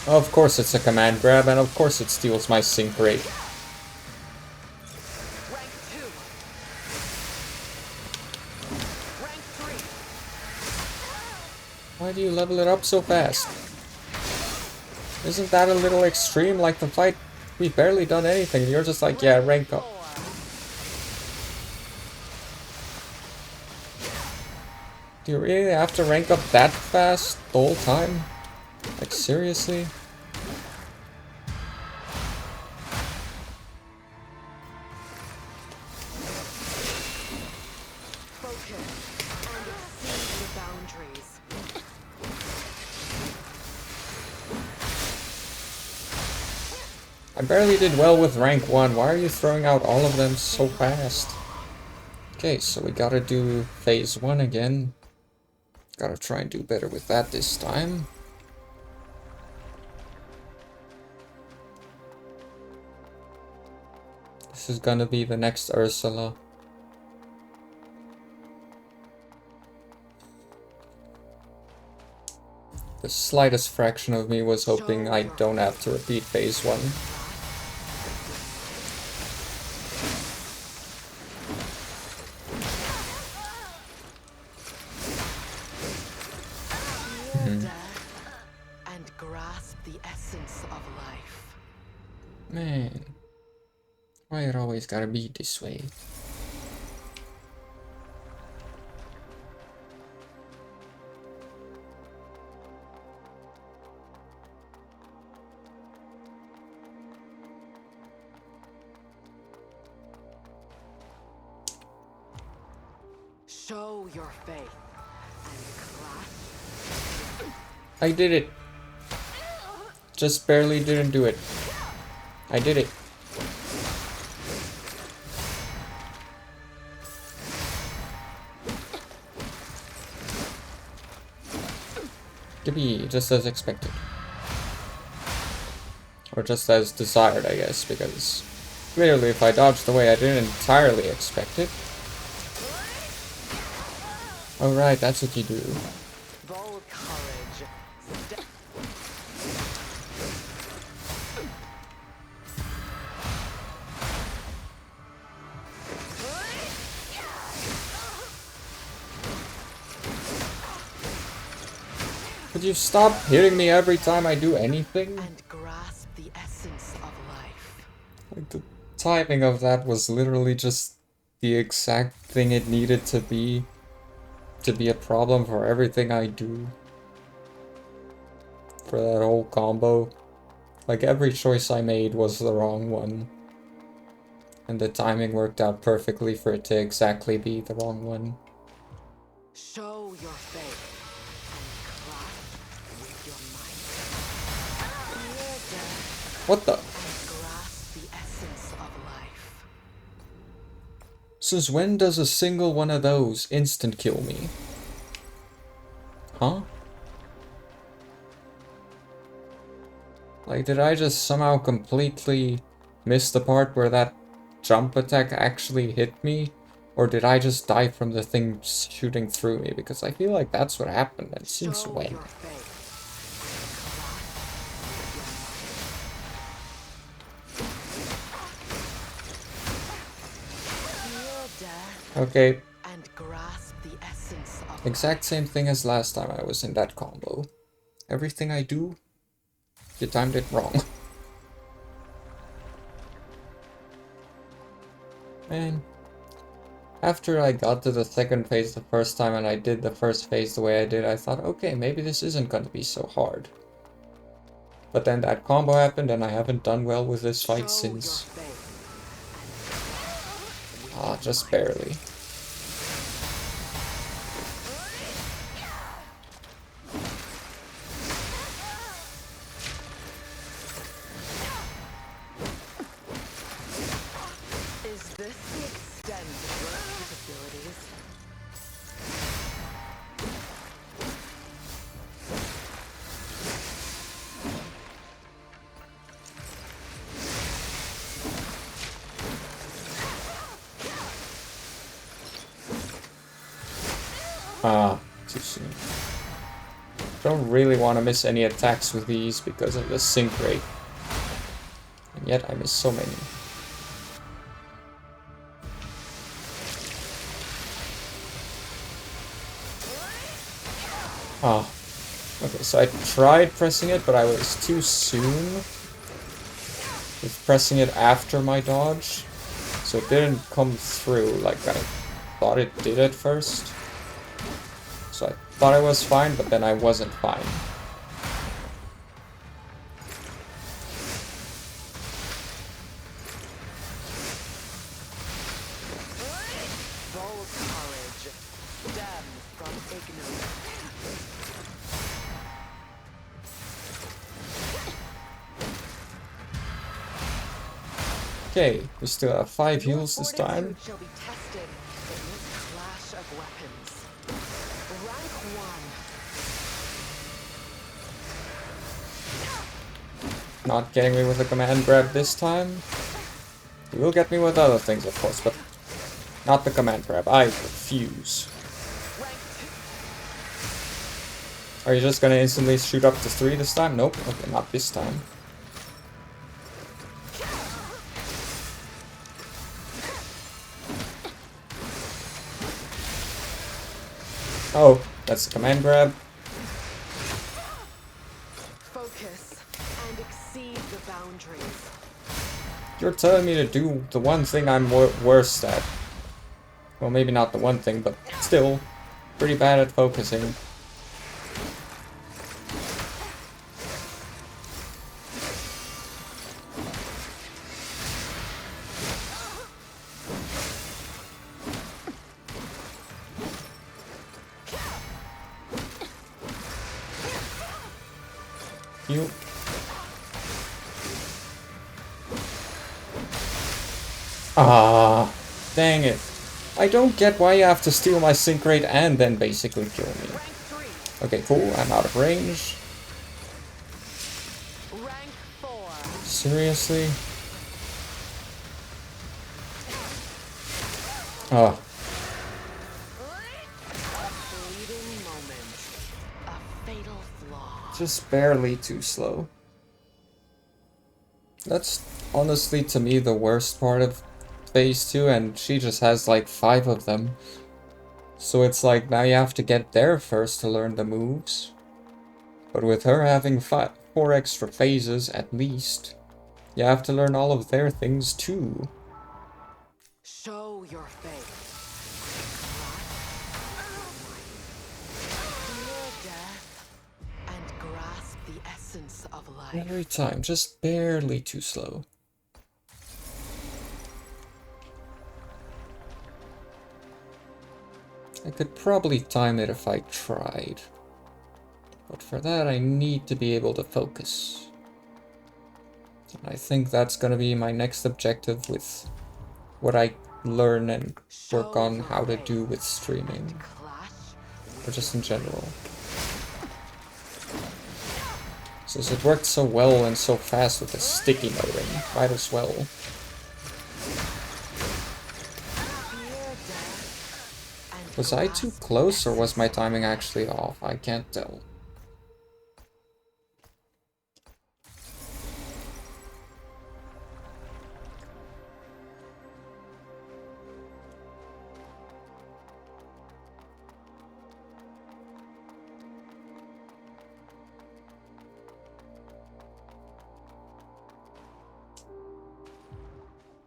S9: 1.
S1: Of course it's a command grab, and of course it steals my sync rate.
S9: Rank 2. Rank 3.
S1: Why do you level it up so fast? Isn't that a little extreme? Like the fight, we've barely done anything. You're just like, yeah, rank up. Do you really have to rank up that fast the whole time? Like, seriously?
S9: Focus and exceed the boundaries.
S1: I barely did well with rank 1. Why are you throwing out all of them so fast? Okay, so we gotta do phase 1 again. Gotta try and do better with that this time. This is gonna be the next Ursula. The slightest fraction of me was hoping I don't have to repeat phase 1.
S9: And grasp the essence of life.
S1: Man, why it always gotta be this way?
S9: Show your faith and clasp.
S1: I did it. Just barely didn't do it. I did it. Yippee, just as expected. Or just as desired, I guess, because clearly if I dodged the way I didn't entirely expect it. Oh right, that's what you do.
S9: Bold courage.
S1: Could you stop hitting me every time I do anything?
S9: And grasp the essence of life.
S1: Like, the timing of that was literally just the exact thing it needed to be a problem for everything I do. For that whole combo. Like, every choice I made was the wrong one. And the timing worked out perfectly for it to exactly be the wrong one.
S9: Show your faith and clasp with your might.
S1: What the?
S9: And grasp the essence of life.
S1: Since when does a single one of those instant kill me? Huh? Like, did I just somehow completely miss the part where that jump attack actually hit me? Or did I just die from the thing shooting through me? Because I feel like that's what happened, and since
S9: Show
S1: when?
S9: your faith and clasp.
S1: Okay,
S9: And grasp the essence of
S1: exact same thing as last time I was in that combo. Everything I do, you timed it wrong. Man. After I got to the second phase the first time and I did the first phase the way I did, I thought, okay, maybe this isn't going to be so hard. But then that combo happened and I haven't done well with this fight since. Ah, just barely.
S9: Is this the extent of your capabilities?
S1: Ah, too soon. Don't really want to miss any attacks with these because of the sync rate. And yet I miss so many. Ah. Okay, so I tried pressing it, but I was too soon with pressing it after my dodge. So it didn't come through like I thought it did at first. So I thought I was fine, but then I wasn't fine.
S9: Bold courage stems from ignorance.
S1: Okay, we still have 5
S9: Your
S1: heals this time.
S9: fortitude shall be tested in this clash of weapons. Rank 1.
S1: Not getting me with a command grab this time. He will get me with other things, of course, but not the command grab. I refuse. Are you just gonna instantly shoot up to 3 this time? Nope. Okay, not this time. Oh, that's the command grab.
S9: Focus and exceed the boundaries.
S1: You're telling me to do the one thing I'm worst at. Well, maybe not the one thing, but still pretty bad at focusing. You. Ah, dang it. I don't get why you have to steal my sync rate and then basically kill me. Okay, cool, I'm out of range.
S9: Rank 4.
S1: Seriously? Oh.
S9: Fleeting moment. A fatal flaw.
S1: Just barely too slow. That's honestly to me the worst part of phase 2, and she just has like 5 of them. So it's like now you have to get there first to learn the moves. But with her having 4 extra phases at least, you have to learn all of their things too.
S9: Show your faith. Fear death and grasp the essence of life.
S1: Every time, just barely too slow. I could probably time it if I tried. But for that I need to be able to focus. And I think that's gonna be my next objective with what I learn and work on how to do with streaming. Or just in general. Since it worked so well and so fast with the sticky moding, might as well. Was I too close or was my timing actually off? I can't tell.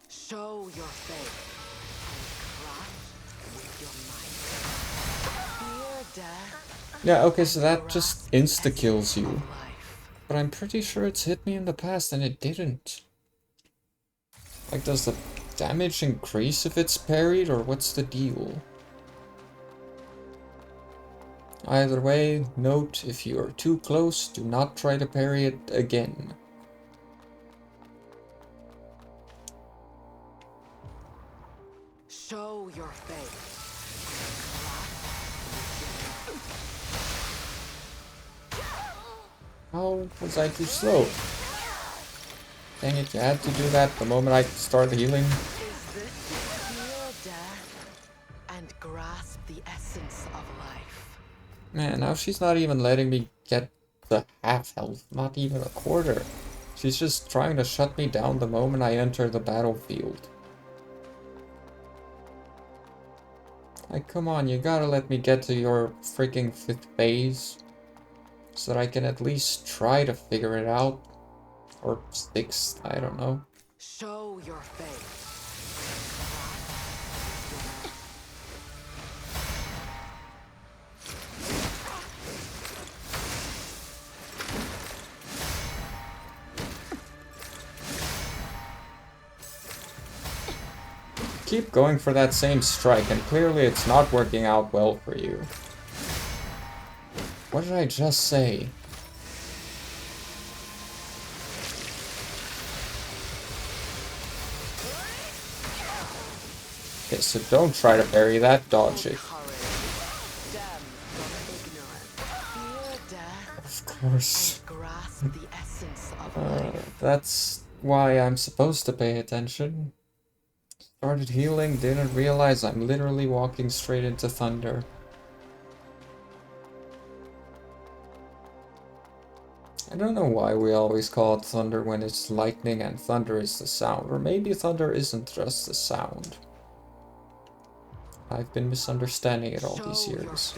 S9: Show your faith and crush with your might. Fear death.
S1: Yeah, okay, so that just insta-kills you. But I'm pretty sure it's hit me in the past and it didn't. Like, does the damage increase if it's parried, or what's the deal? Either way, note, if you are too close, do not try to parry it again.
S9: Show your face.
S1: How was I too slow? Dang it, you had to do that the moment I started healing.
S9: Is this feel death and grasp the essence of life?
S1: Man, now she's not even letting me get the half health, not even a quarter. She's just trying to shut me down the moment I enter the battlefield. Like, come on, you gotta let me get to your freaking 5th phase, so that I can at least try to figure it out. Or 6th, I don't know.
S9: Show your face.
S1: Keep going for that same strike, and clearly it's not working out well for you. What did I just say? Okay, so don't try to parry that, dodge it. Of course. That's why I'm supposed to pay attention. Started healing, didn't realize I'm literally walking straight into thunder. I don't know why we always call it thunder when it's lightning and thunder is the sound. Or maybe thunder isn't just the sound. I've been misunderstanding it all these years.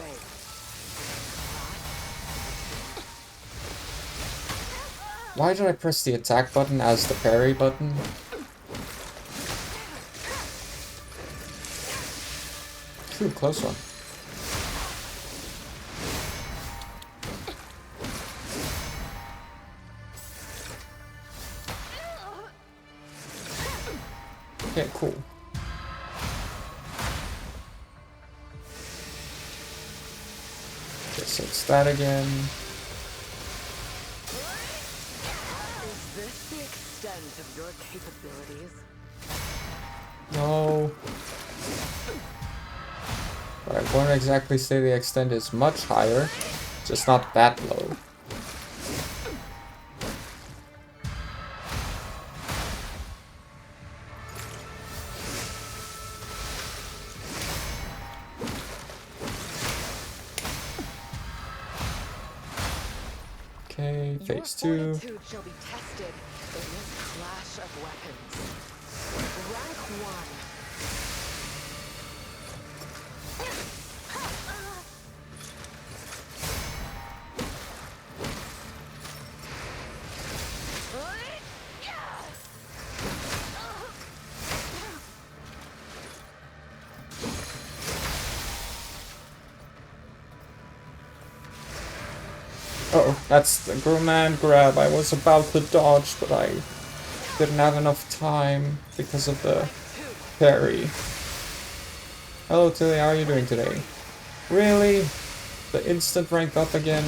S1: Why did I press the attack button as the parry button? Ooh, close one. Okay, cool. Okay, so it's that again.
S9: Is this the extent of your capabilities?
S1: No. I won't exactly say the extent is much higher, just not that low. Okay, phase 2.
S9: Your fortitude shall be tested in this clash of weapons. Rank 1.
S1: Uh-oh, that's the command grab. I was about to dodge, but I didn't have enough time because of the parry. Hello Tilly, how are you doing today? Really? The instant rank up again?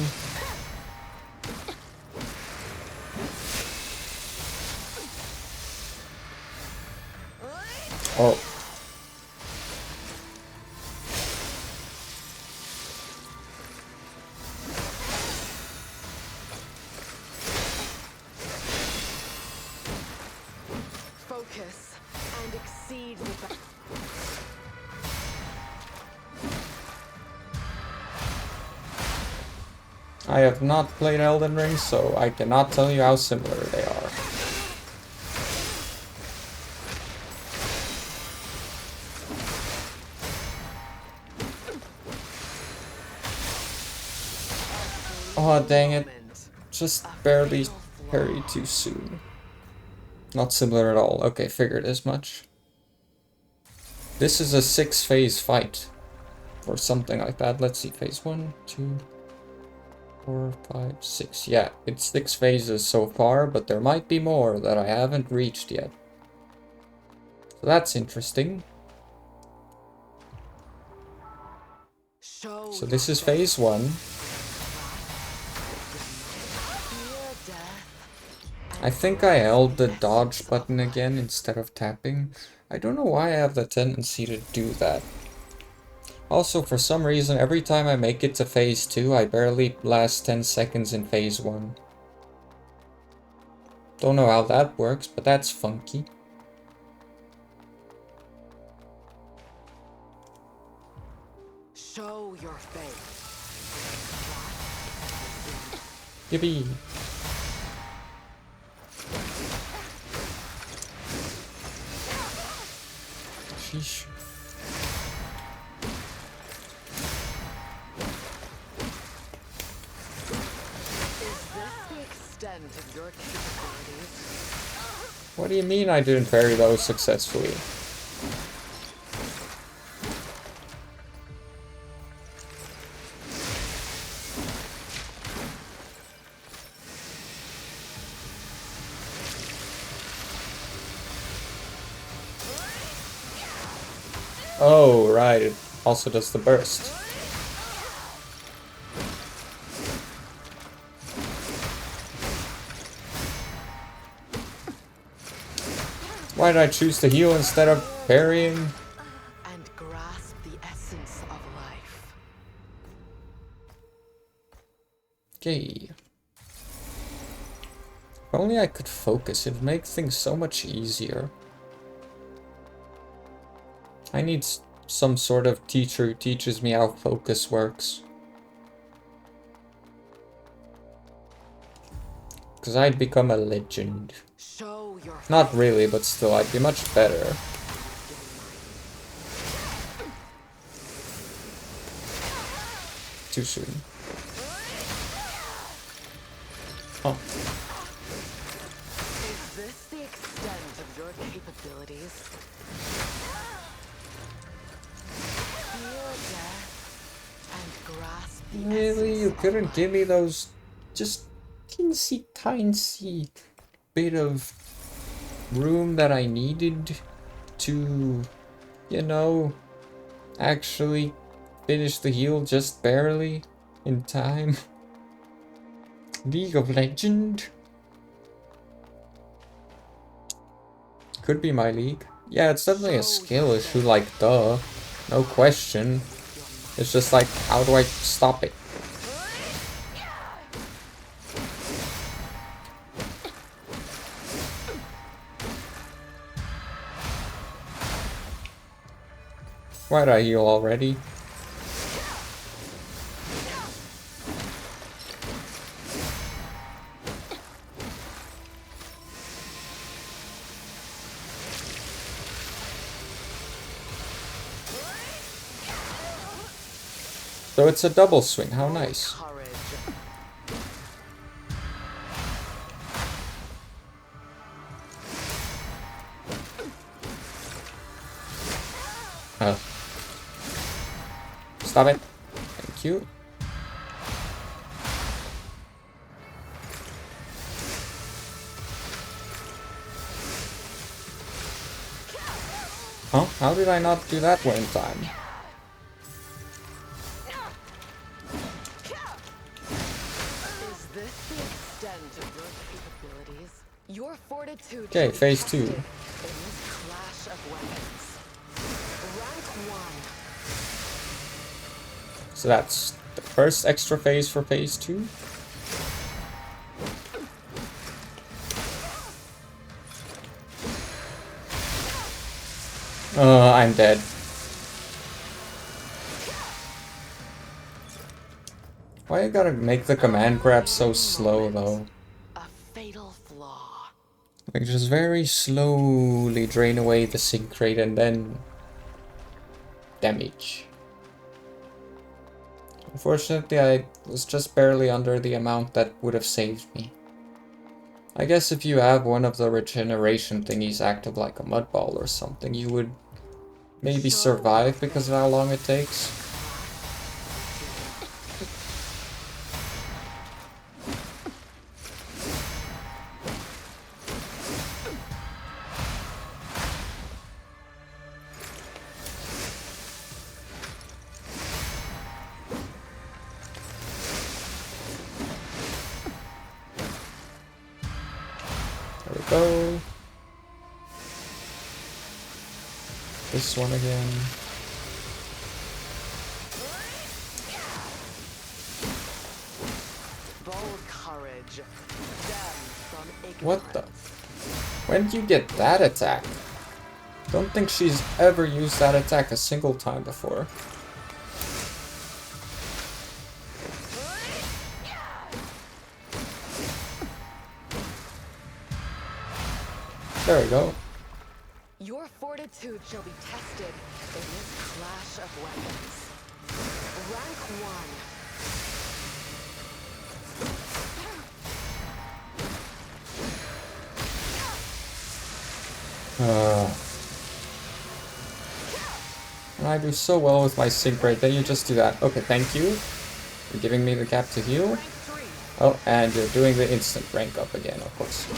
S1: Oh.
S9: Focus and exceed the
S1: I have not played Elden Ring, so I cannot tell you how similar they are. Oh, dang it. Just barely parried too soon. Not similar at all. Okay, figured as much. This is a 6-phase fight. Or something like that. Let's see, phase 1, 2... 4, 5, 6. Yeah, it's 6 phases so far, but there might be more that I haven't reached yet. So that's interesting. So this is phase 1. I think I held the dodge button again instead of tapping. I don't know why I have the tendency to do that. Also, for some reason, every time I make it to phase 2, I barely last 10 seconds in phase 1. Don't know how that works, but that's funky.
S9: Show your face.
S1: Yippee! Sheesh.
S9: Of your capabilities.
S1: What do you mean I didn't parry those successfully? Oh, right, it also does the burst. Why did I choose to heal instead of parrying?
S9: And grasp the essence of life.
S1: Okay. If only I could focus, it'd make things so much easier. I need some sort of teacher who teaches me how focus works. Because I'd become a legend. Not really, but still, I'd be much better. Too soon. Oh.
S9: Is this the extent of your capabilities? Feel death and grasp the
S1: Really? You couldn't give me those just teensy tiny bit of room that I needed to, you know, actually finish the heal just barely in time? League of Legend? Could be my league. Yeah, it's definitely a skill issue, like, duh. No question. It's just like, how do I stop it? Why'd I heal already? So it's a double swing, how nice. Stop it. Thank you. Huh? How did I not do that one in time?
S9: Is this the extent of your capabilities? Your fortitude.
S1: Okay, phase 2.
S9: In this clash of weapons. Rank 1.
S1: So that's the first extra phase for phase 2. I'm dead. Why you gotta make the command grab so slow though?
S9: A fatal flaw.
S1: Like just very slowly drain away the sync rate and then damage. Unfortunately, I was just barely under the amount that would have saved me. I guess if you have one of the regeneration thingies active like a mud ball or something, you would maybe survive because of how long it takes. There we go. This one again.
S9: Bold courage stems from ignorance.
S1: What the? When did you get that attack? Don't think she's ever used that attack a single time before. There we go.
S9: Your fortitude shall be tested in this clash of weapons. Rank 1.
S1: And I do so well with my sync rate, then you just do that. Okay, thank you. You're giving me the gap to heal.
S9: Rank 3.
S1: Oh, and you're doing the instant rank up again, of course.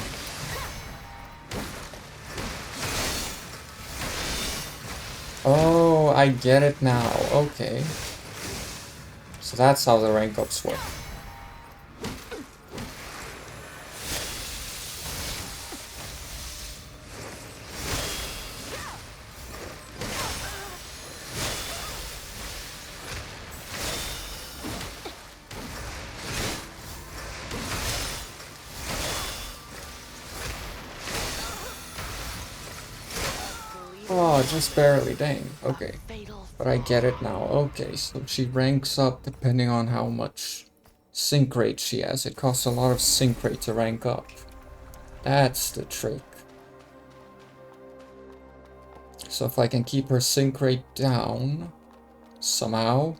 S1: Oh, I get it now. Okay. So that's how the rank ups work. Oh, just barely, dang. Okay.
S9: Fatal.
S1: But I get it now. Okay, so she ranks up depending on how much sync rate she has. It costs a lot of sync rate to rank up. That's the trick. So if I can keep her sync rate down somehow,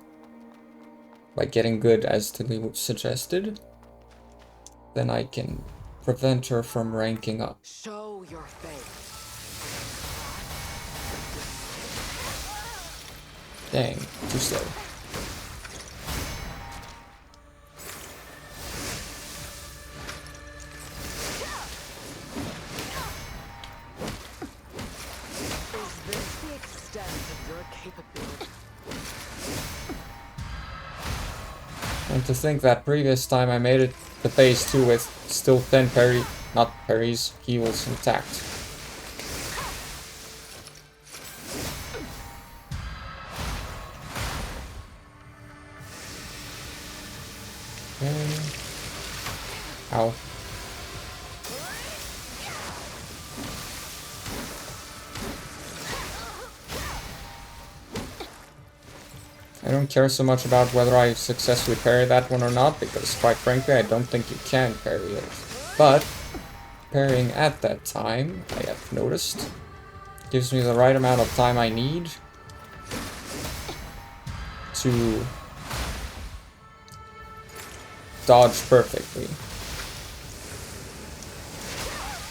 S1: by getting good as Tilly suggested, then I can prevent her from ranking up.
S9: Show your face.
S1: Dang, too slow.
S9: Is this the extent of your capability?
S1: And to think that previous time I made it to phase 2 with still 10 not parries, heals intact. Okay. Ow. I don't care so much about whether I successfully parry that one or not, because quite frankly I don't think you can parry it. But parrying at that time, I have noticed, gives me the right amount of time I need to dodge perfectly.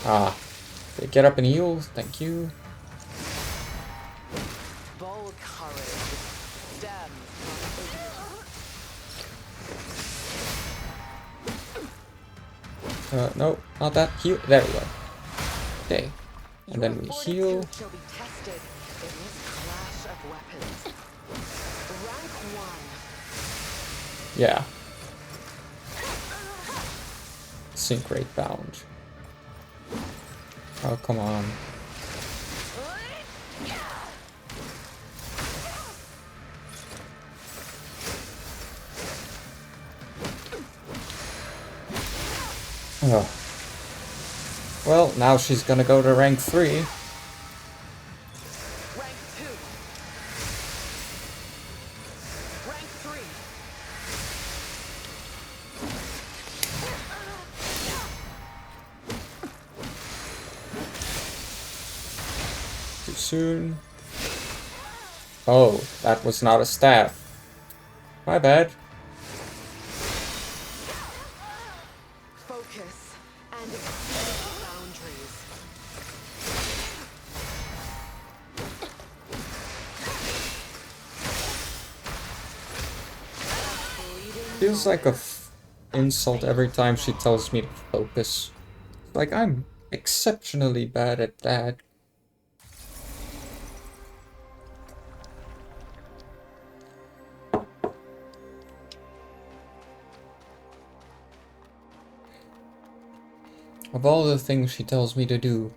S1: Ah. Okay, get up and heal, thank you.
S9: Bold courage stems from ignorance.
S1: No, not that. Heal. There we go. Okay. And
S9: Your
S1: then we heal.
S9: fortitude shall be tested in this clash of weapons. Rank 1.
S1: Yeah. Sync rate bound. Oh, come on. Oh. Well, now she's gonna go to rank 3.
S9: Rank 2. Rank 3.
S1: Too soon. Oh, that was not a staff. My bad.
S9: Focus and exceed boundaries.
S1: Feels like a insult every time she tells me to focus. Like, I'm exceptionally bad at that. Of all the things she tells me to do,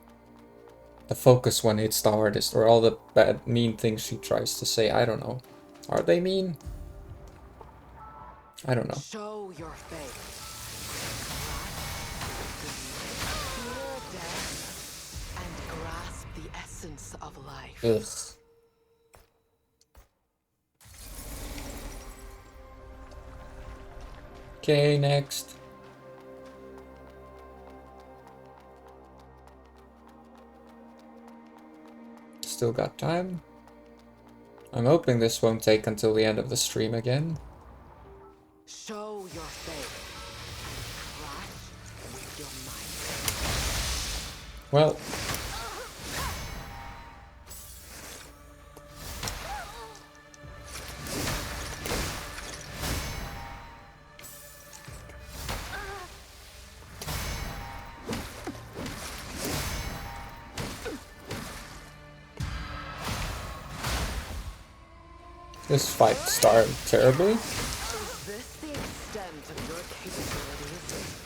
S1: the focus one hits the hardest, or all the bad, mean things she tries to say, I don't know. Are they mean? I don't know.
S9: Show your faith. Fear death and grasp the essence of life.
S1: Ugh. Okay, next. Still got time. I'm hoping this won't take until the end of the stream again.
S9: Show your faith. Crash with your might.
S1: Well. This fight started terribly.
S9: Is this the extent of your capabilities?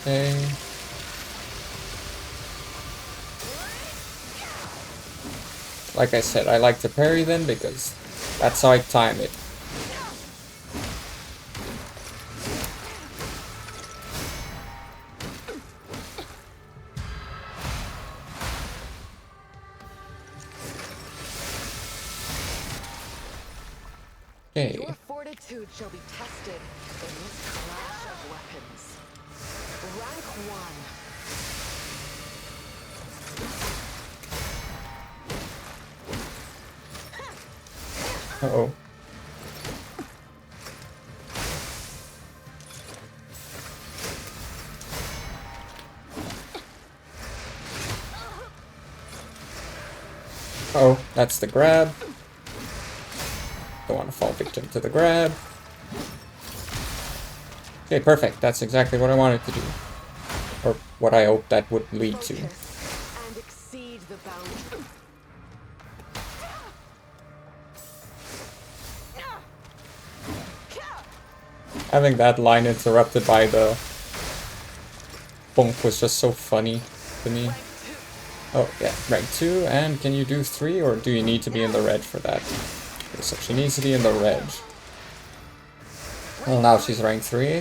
S1: Okay. Like I said, I like to parry them because that's how I time it. Okay.
S9: Your fortitude shall be tested in this clash of weapons. Rank 1.
S1: Uh-oh. Oh, that's the grab. Don't want to fall victim to the grab. Okay, perfect. That's exactly what I wanted to do. Or what I hoped that would lead to.
S9: Focus and exceed the boundary.
S1: Having that line interrupted by the bonk was just so funny to me. Oh, yeah, rank 2, and can you do 3, or do you need to be in the red for that? Okay, so she needs to be in the red. Well, now she's rank 3.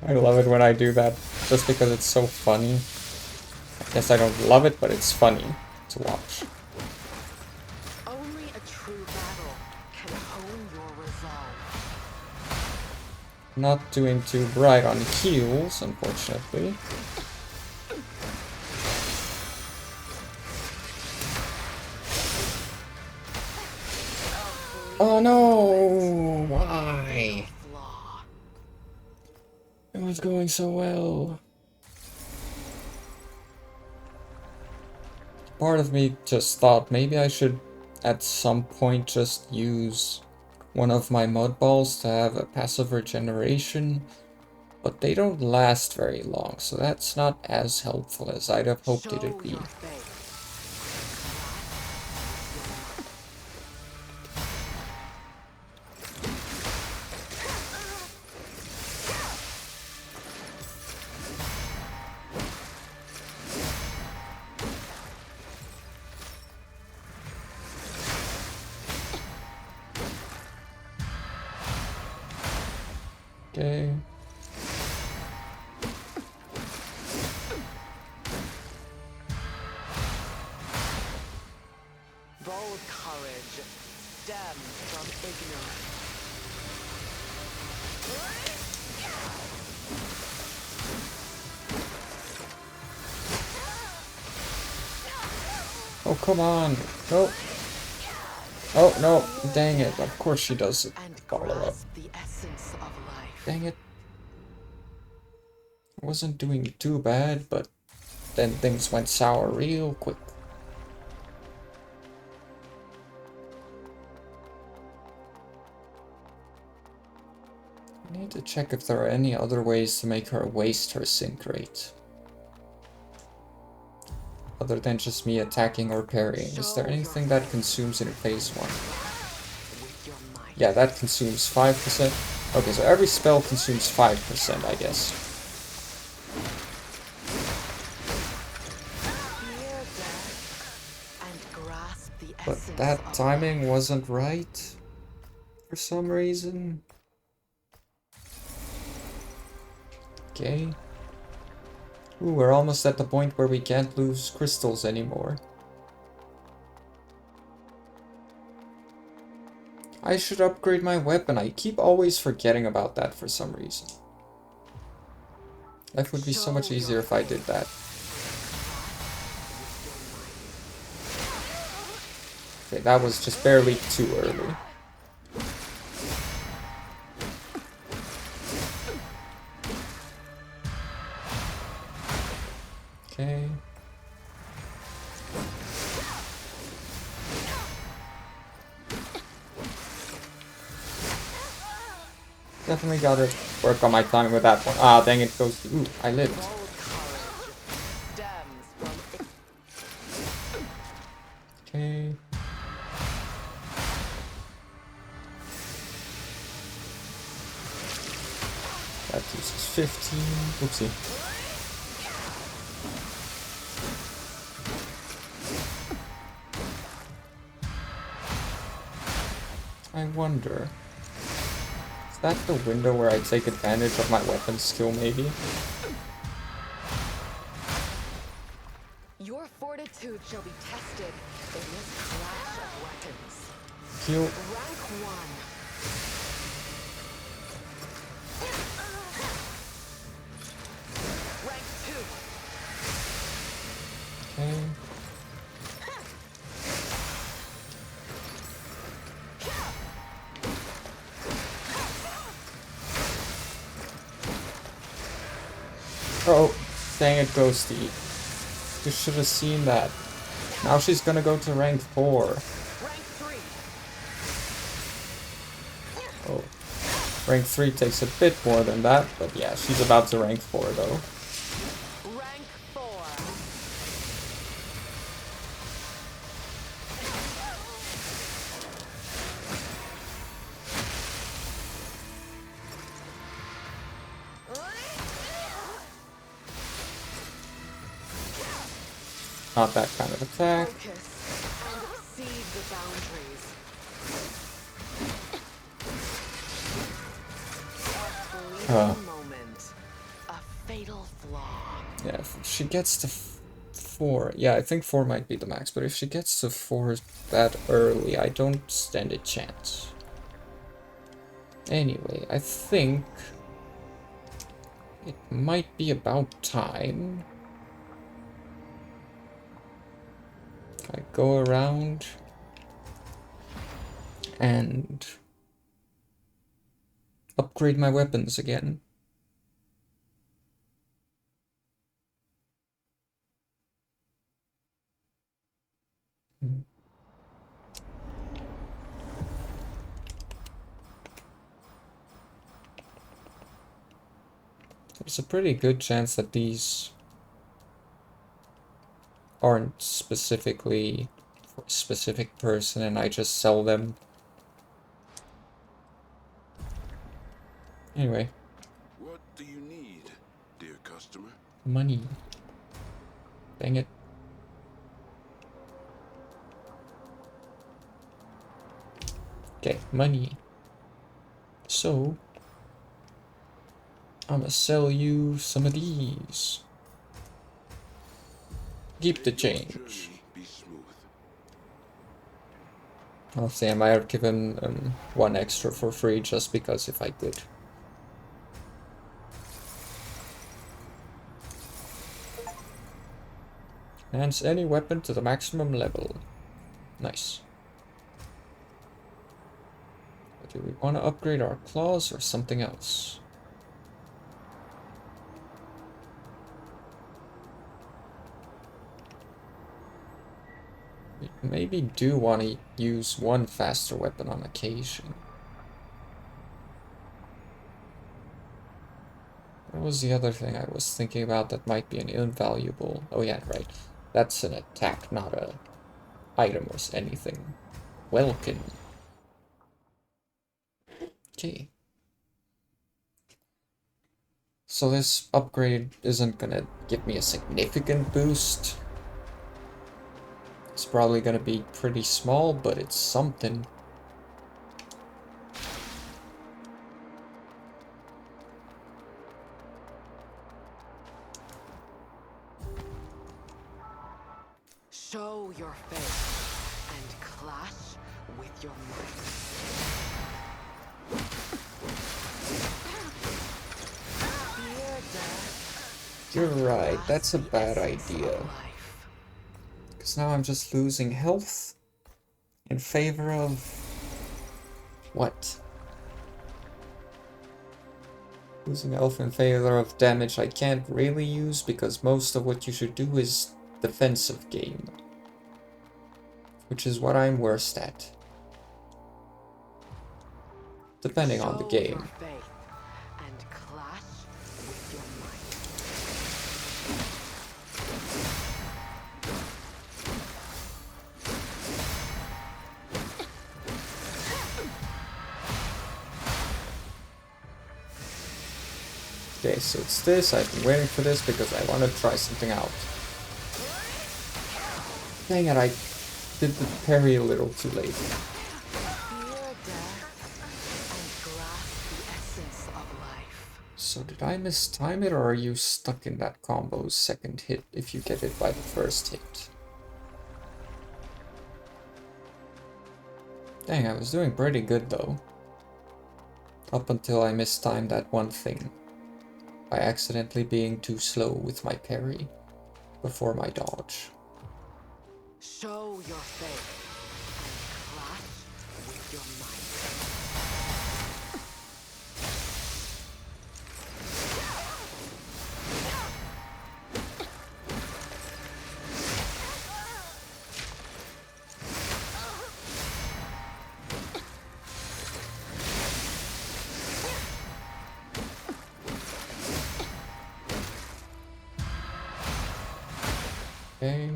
S1: I love it when I do that, just because it's so funny. I guess I don't love it, but it's funny to watch.
S9: Only a true battle can hone your resolve.
S1: Not doing too bright on heals, unfortunately. Oh no! Why?
S9: Flaw.
S1: It was going so well. Part of me just thought maybe I should at some point just use one of my mud balls to have a passive regeneration, but they don't last very long, so that's not as helpful as I'd have hoped
S9: Show
S1: it'd be.
S9: your faith.
S1: Okay.
S9: Bold courage stems from ignorance.
S1: Oh, come on. No. Oh, no. Dang it. Of course she does it.
S9: And
S1: Follow up.
S9: grasp the essence of life.
S1: Dang it. I wasn't doing too bad, but then things went sour real quick. I need to check if there are any other ways to make her waste her sync rate. Other than just me attacking or parrying. Is there anything that consumes in phase 1? Yeah, that consumes 5%. Okay, so every spell consumes 5%, I guess. But that timing wasn't right for some reason. Okay. Ooh, we're almost at the point where we can't lose crystals anymore. I should upgrade my weapon. I keep always forgetting about that for some reason. Life would be so much easier if I did that. Okay, that was just barely too early. Okay. Definitely gotta work on my timing with that one. Ah, dang it, goes. Ooh, I lived. Okay. That uses 15. Oopsie. I wonder. Is that the window where I take advantage of my weapon skill, maybe?
S9: Your fortitude shall be tested in this clash of weapons.
S1: Heal.
S9: Rank 1. Rank 2.
S1: Okay. Oh, dang it, Ghosty. You should have seen that. Now she's gonna go to rank 4.
S9: Rank 3.
S1: Oh. Rank 3 takes a bit more than that, but yeah, she's about to rank 4 though.
S9: Rank 4.
S1: Not that kind of attack.
S9: Focus and exceed the boundaries. A fleeting moment. A fatal flaw.
S1: Yeah, if she gets to 4. Yeah, I think 4 might be the max, but if she gets to 4 that early, I don't stand a chance. Anyway, I think it might be about time I go around and upgrade my weapons again. There's a pretty good chance that these aren't specifically for a specific person and I just sell them. Anyway.
S7: What do you need, dear customer?
S1: Money. Dang it. Okay, money. So, I'm gonna sell you some of these. Keep the change. I'll say I might have given 1 extra for free just because if I could. Enhance any weapon to the maximum level. Nice. But do we want to upgrade our claws or something else? Maybe do want to use one faster weapon on occasion. What was the other thing I was thinking about that might be an invaluable? Oh yeah, right. That's an attack, not a item or anything. Welkin. Okay. So this upgrade isn't gonna give me a significant boost. It's probably gonna be pretty small, but it's something.
S9: Show your face and clash with your might.
S1: You're right, that's a bad idea. Because now I'm just losing health in favor of... what? Losing health in favor of damage I can't really use, because most of what you should do is defensive game. Which is what I'm worst at. Depending on the game. Okay, so it's this. I've been waiting for this because I want to try something out. Dang it, I did the parry a little too late. So did I mistime it, or are you stuck in that combo's second hit if you get hit by the first hit? Dang, I was doing pretty good though. Up until I mistimed that one thing. By accidentally being too slow with my parry before my dodge.
S9: Show your faith and clash with your
S1: Okay.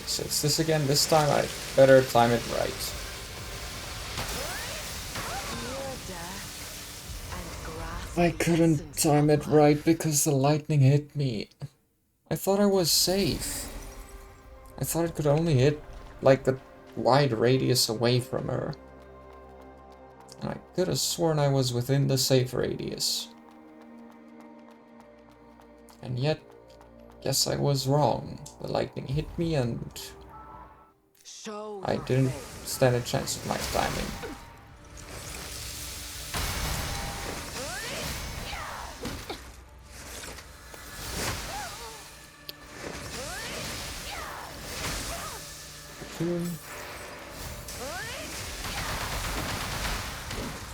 S1: So it's this again. This time I better time it right. I couldn't time it right because the lightning hit me. I thought I was safe. I thought it could only hit like a wide radius away from her. And I could have sworn I was within the safe radius. And yet, guess I was wrong. The lightning hit me and I didn't stand a chance of my timing.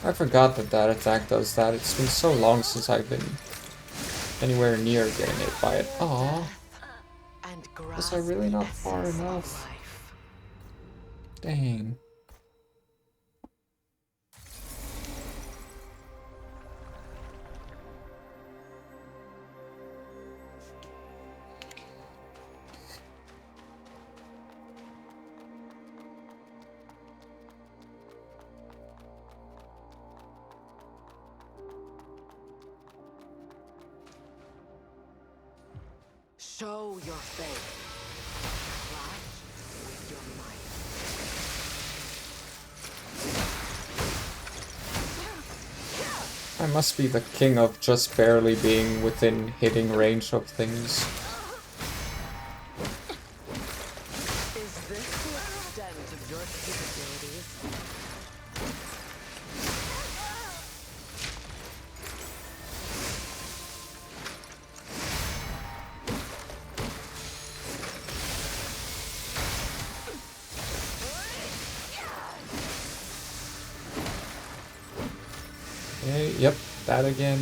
S1: I forgot that that attack does that. It's been so long since I've been anywhere near getting hit by it. Aww. Was I really not far enough? Dang.
S9: Show your faith. Clash with your
S1: I must be the king of just barely being within hitting range of things.
S9: Is this the extent of your capabilities?
S1: Okay, yep, that again.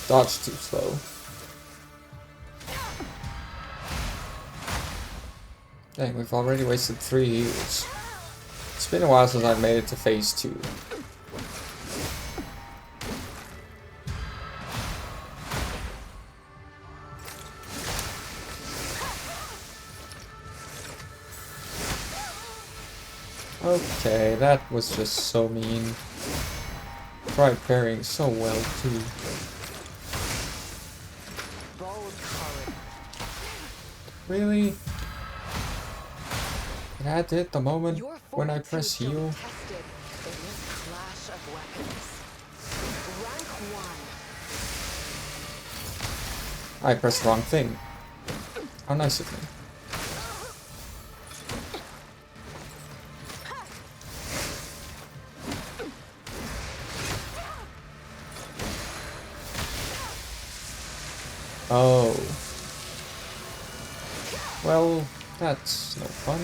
S1: dodge too slow. Dang, we've already wasted 3 heals. It's been a while since I've made it to phase 2. Okay, that was just so mean. Tried parrying so well too. Really? It had to hit the moment when I press heal. I pressed the wrong thing. How nice of me. Oh. Well, that's no fun.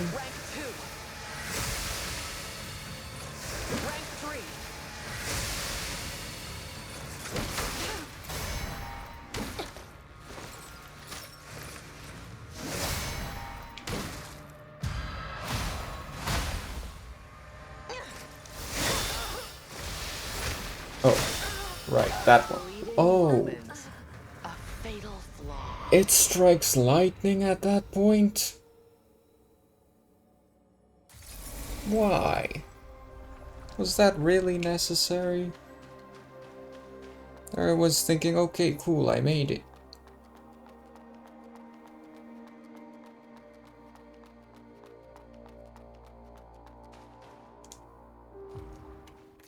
S1: Oh, right, that one. Oh. It strikes lightning at that point? Why? Was that really necessary? I was thinking, okay, cool, I made it.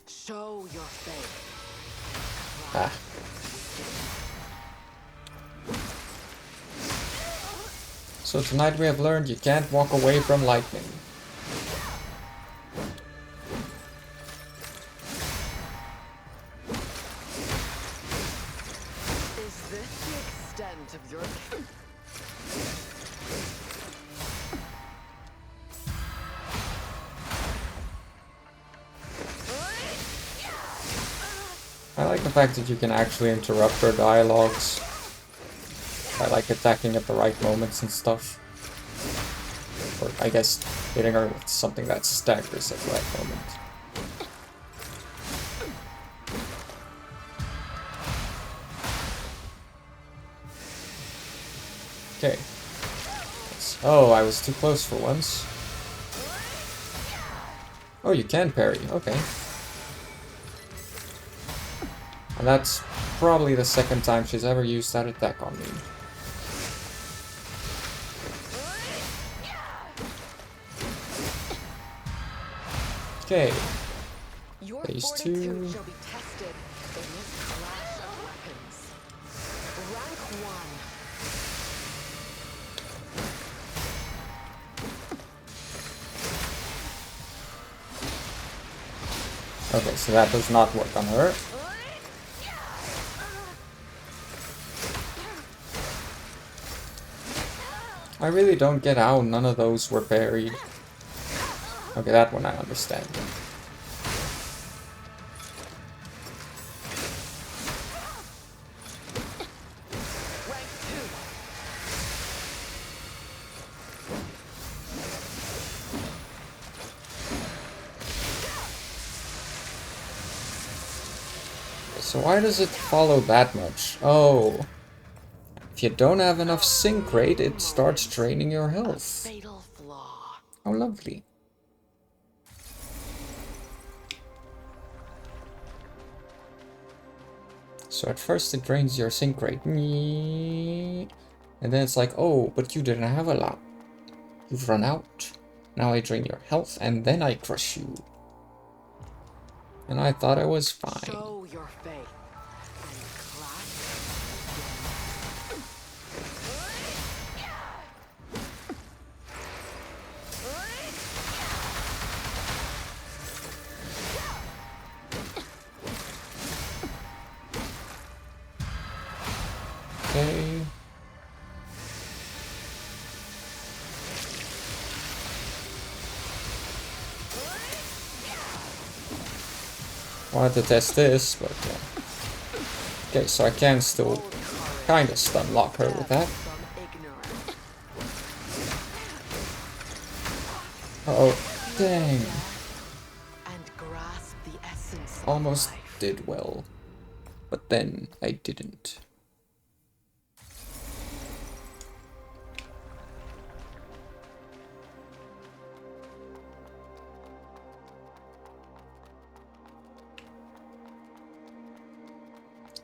S9: Show your faith.
S1: Ah. So tonight we have learned you can't walk away from lightning.
S9: Is this the extent of your...
S1: I like the fact that you can actually interrupt her dialogues. I like attacking at the right moments and stuff. Or I guess hitting her with something that staggers at the right moment. Okay. Oh, I was too close for once. Oh, you can parry. Okay. And that's probably the second time she's ever used that attack on me. Okay. Phase 2.
S9: Shall be tested in this clash of weapons. Rank 1.
S1: Okay, so that does not work on her. I really don't get how none of those were parried. Okay, that one I understand. So why does it follow that much? Oh. If you don't have enough sync rate, it starts draining your health.
S9: Fatal flaw.
S1: How lovely. So at first it drains your sync rate. And then it's like, oh, but you didn't have a lot. You've run out. Now I drain your health and then I crush you. And I thought I was fine.
S9: Show your faith.
S1: Okay. Wanted to test this, but yeah. Okay, so I can still kind of stun lock her with that. Uh-oh, dang. Almost did well, but then I didn't.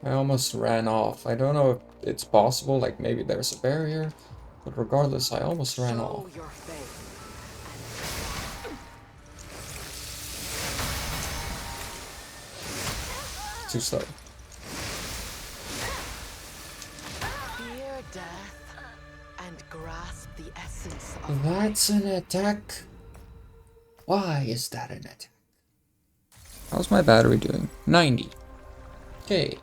S1: I almost ran off. I don't know if it's possible, like maybe there's a barrier, but regardless, I almost ran off. Too slow.
S9: Fear death and grasp the essence of
S1: That's an attack? Why is that an attack? How's my battery doing? 90. Okay.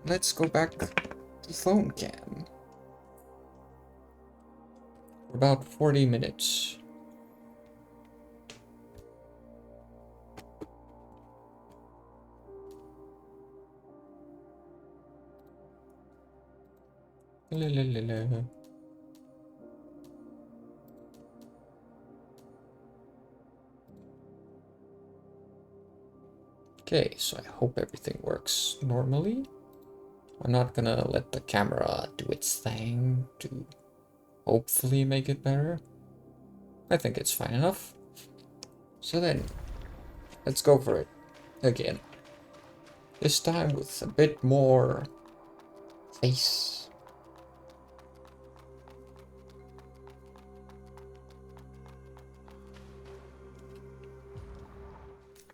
S1: Let's go back to phone cam. For about 40 minutes. La, la, la, la. Okay, so I hope everything works normally. I'm not gonna let the camera do its thing to hopefully make it better. I think it's fine enough. So then, let's go for it again. This time with a bit more face.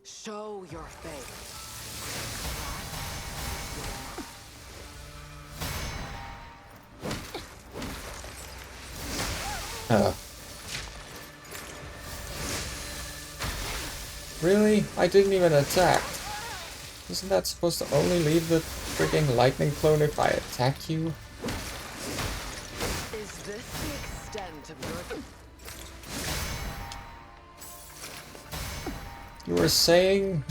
S9: show your face.
S1: Really? I didn't even attack. Isn't that supposed to only leave the freaking lightning clone if I attack you?
S9: Is this the extent of your...
S1: You were saying...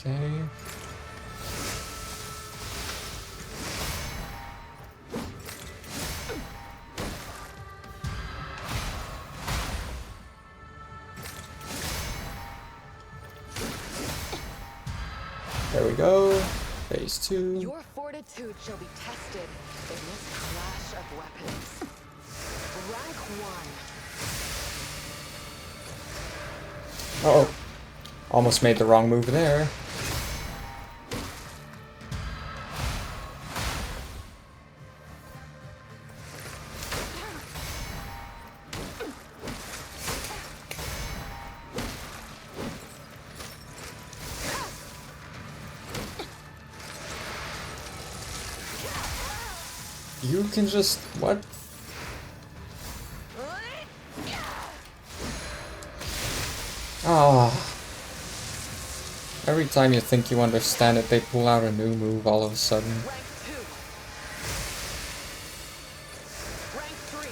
S1: Okay. There we go. Phase 2.
S9: Your fortitude shall be tested in this clash of weapons. Rank 1.
S1: Uh oh. Almost made the wrong move there. You can just... what? Ah. Every time you think you understand it, they pull out a new move all of a sudden.
S9: Rank 2. Rank 3.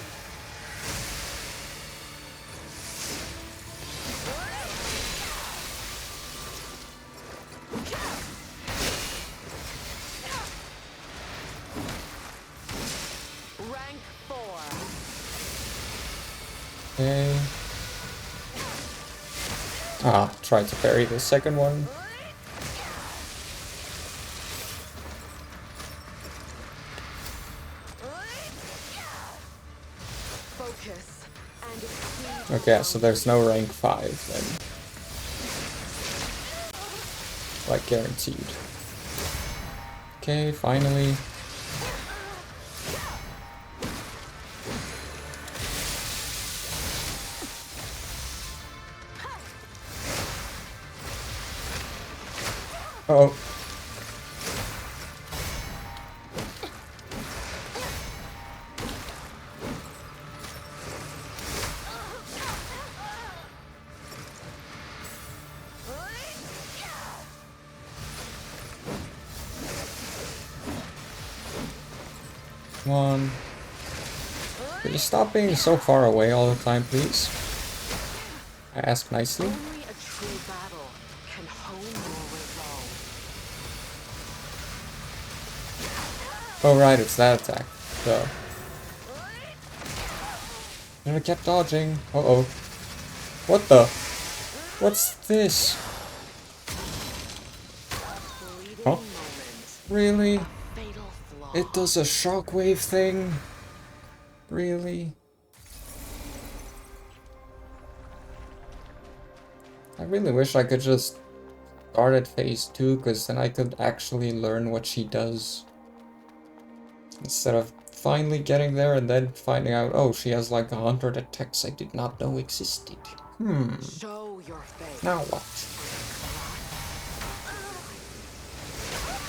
S9: Rank 4.
S1: Okay. Ah, tried to parry the second one.
S9: Focus and exceed.
S1: Okay, so there's no rank 5 then. Like guaranteed. Okay, finally. Uh oh. Come on. Could you stop being so far away all the time, please? I ask nicely.
S9: Only a true battle can hone your resolve.
S1: Oh right, it's that attack. Duh. And I kept dodging. Uh-oh. What the? What's this? Huh? Really?
S9: Fatal flaw.
S1: It does a shockwave thing? Really? I really wish I could just start at phase 2, because then I could actually learn what she does. Instead of finally getting there and then finding out, oh, she has like 100 attacks I did not know existed.
S9: Show your face.
S1: Now what?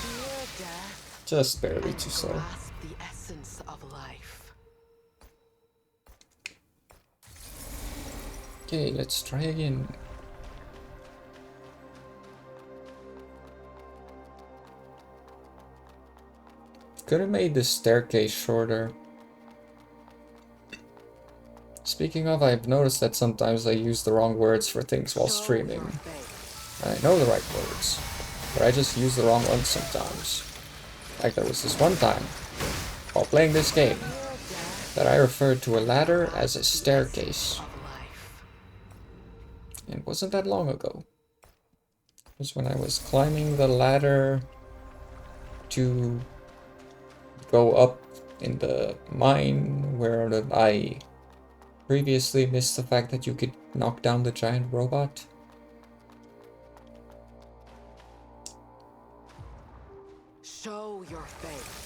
S9: Fear death
S1: Just barely
S9: and
S1: too slow.
S9: grasp the essence of life.
S1: Okay, let's try again. Could have made this staircase shorter. Speaking of, I've noticed that sometimes I use the wrong words for things while streaming. I know the right words, but I just use the wrong ones sometimes. Like there was this one time, while playing this game, that I referred to a ladder as a staircase. It wasn't that long ago. It was when I was climbing the ladder to go up in the mine where I previously missed the fact that you could knock down the giant robot.
S9: Show your face.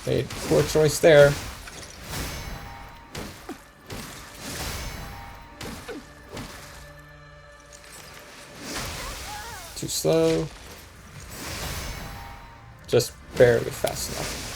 S1: Hey, poor choice there. Too slow. Just barely fast enough.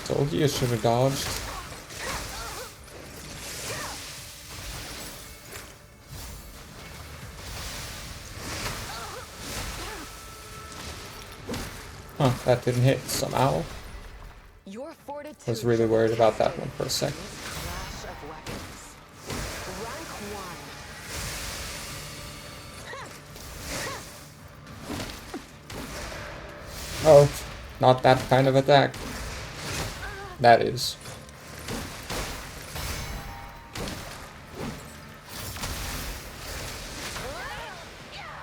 S1: Told you should have dodged. Huh, that didn't hit somehow.
S9: Your fortitude
S1: Was really worried about that one for a sec.
S9: clash of weapons. Rank 1.
S1: Oh, not that kind of attack. That is.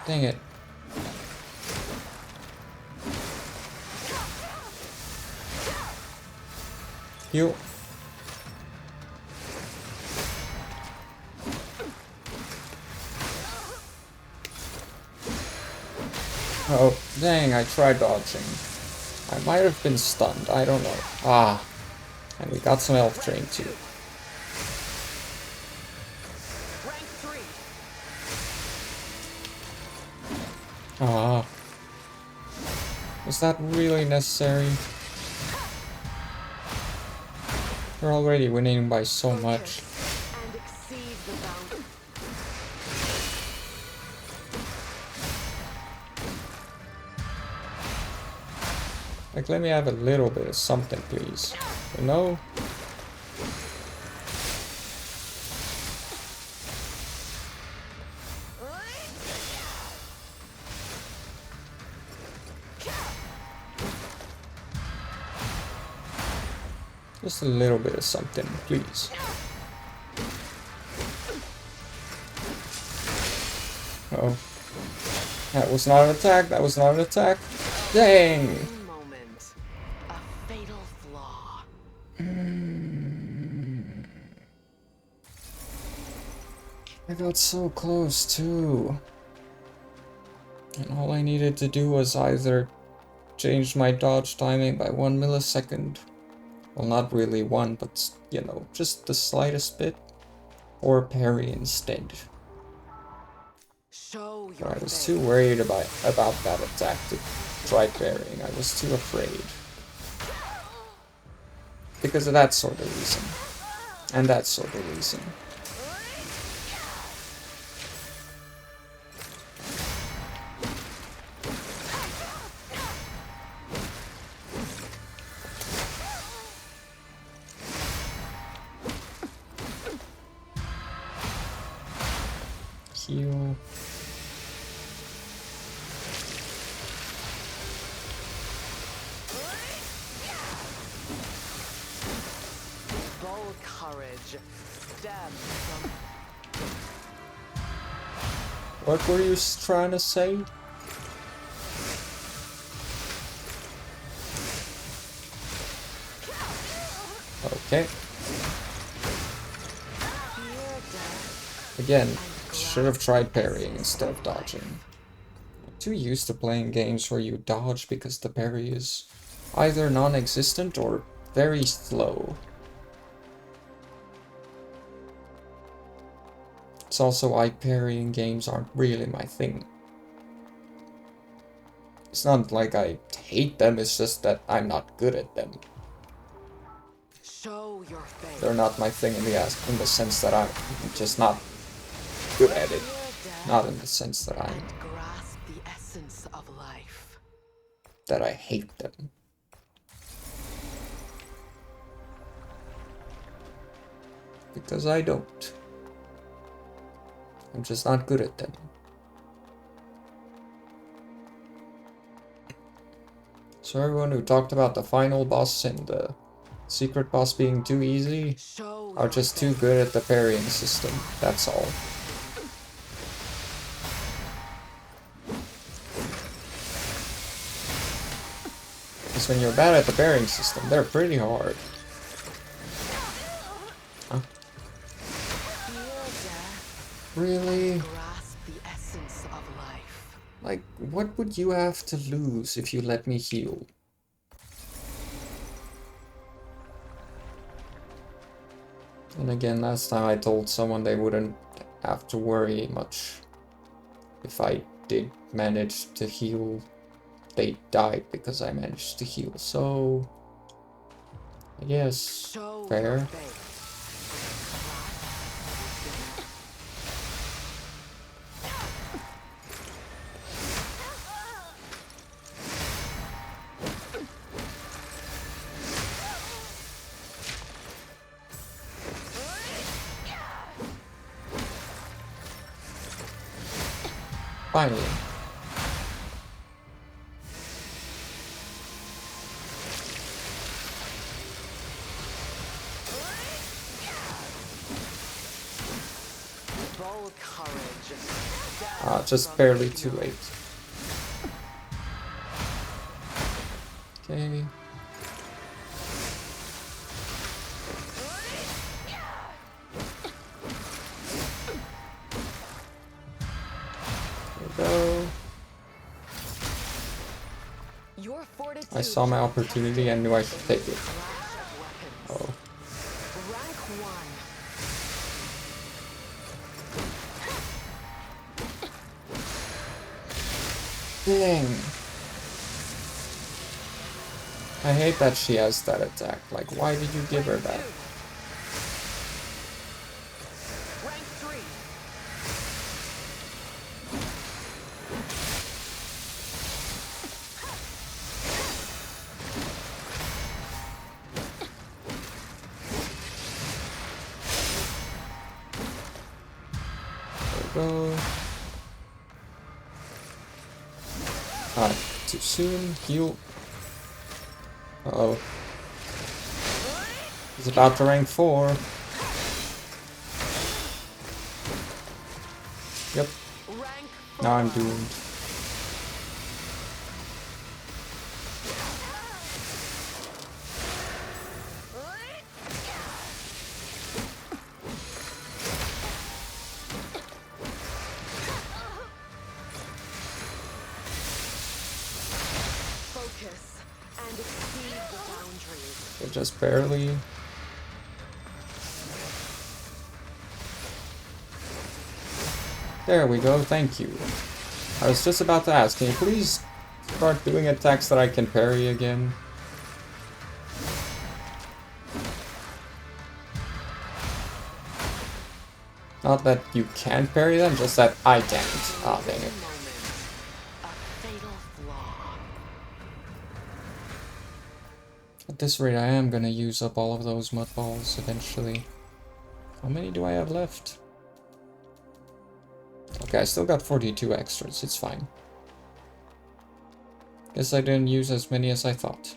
S1: Dang it. You. Oh, dang, I tried dodging. I might have been stunned, I don't know. Ah, and we got some elf train too.
S9: Rank 3.
S1: Ah. Was that really necessary? We're already winning by so much.
S9: And exceed the boundary.
S1: Like, let me have a little bit of something, please. You know? Just a little bit of something, please. Uh oh. That was not an attack, that was not an attack. Dang!
S9: Moment. A fatal flaw.
S1: I got so close too. And all I needed to do was either change my dodge timing by 1 millisecond Well, not really one, but, you know, just the slightest bit. Or parry instead.
S9: Show your
S1: But I was
S9: face.
S1: too worried about that attack to try parrying. I was too afraid. Because of that sort of reason. And that sort of reason. Heal.
S9: Bold courage. Stem from
S1: What were you trying to say? Okay.
S9: fear death.
S1: Again, should have tried parrying instead of dodging. I'm too used to playing games where you dodge because the parry is either non-existent or very slow. It's also why parrying games aren't really my thing. It's not like I hate them, it's just that I'm not good at them.
S9: Show your face.
S1: They're not my thing in the sense that I'm just not good at it.
S9: Fear death
S1: Not in the sense that
S9: and grasp the essence of life.
S1: I hate them. Because I don't. I'm just not good at them. So everyone who talked about the final boss and the secret boss being too easy
S9: Show
S1: are
S9: your
S1: just too
S9: face.
S1: good at the parrying system, that's all. Because when you're bad at the parrying system, they're pretty hard. Huh?
S9: Fear death.
S1: Really?
S9: Grasp the essence of life.
S1: Like, what would you have to lose if you let me heal? And again, last time I told someone they wouldn't have to worry much if I did manage to heal. They died because I managed to heal, so I guess
S9: Show your
S1: fair.
S9: face.
S1: Finally.
S9: Bold courage.
S1: Just barely too late. Okay. There we go.
S9: Your fortitude
S1: I saw my opportunity and knew I should take it.
S9: Clash of weapons.
S1: Oh.
S9: Rank 1.
S1: Dang. I hate that she has that attack. Like, why did you give her that?
S9: Rank 3.
S1: There we go. Ah, too soon. Heal. Uh-oh. He's about to rank 4. Yep.
S9: Rank
S1: Now I'm
S9: 4.
S1: doomed.
S9: Focus and exceed the boundaries.
S1: just barely. There we go, thank you. I was just about to ask, can you please start doing attacks that I can parry again? Not that you can parry them, just that I can't. Ah, dang it. At this rate, I am gonna use up all of those mud balls eventually. How many do I have left? Okay, I still got 42 extras, it's fine. Guess I didn't use as many as I thought.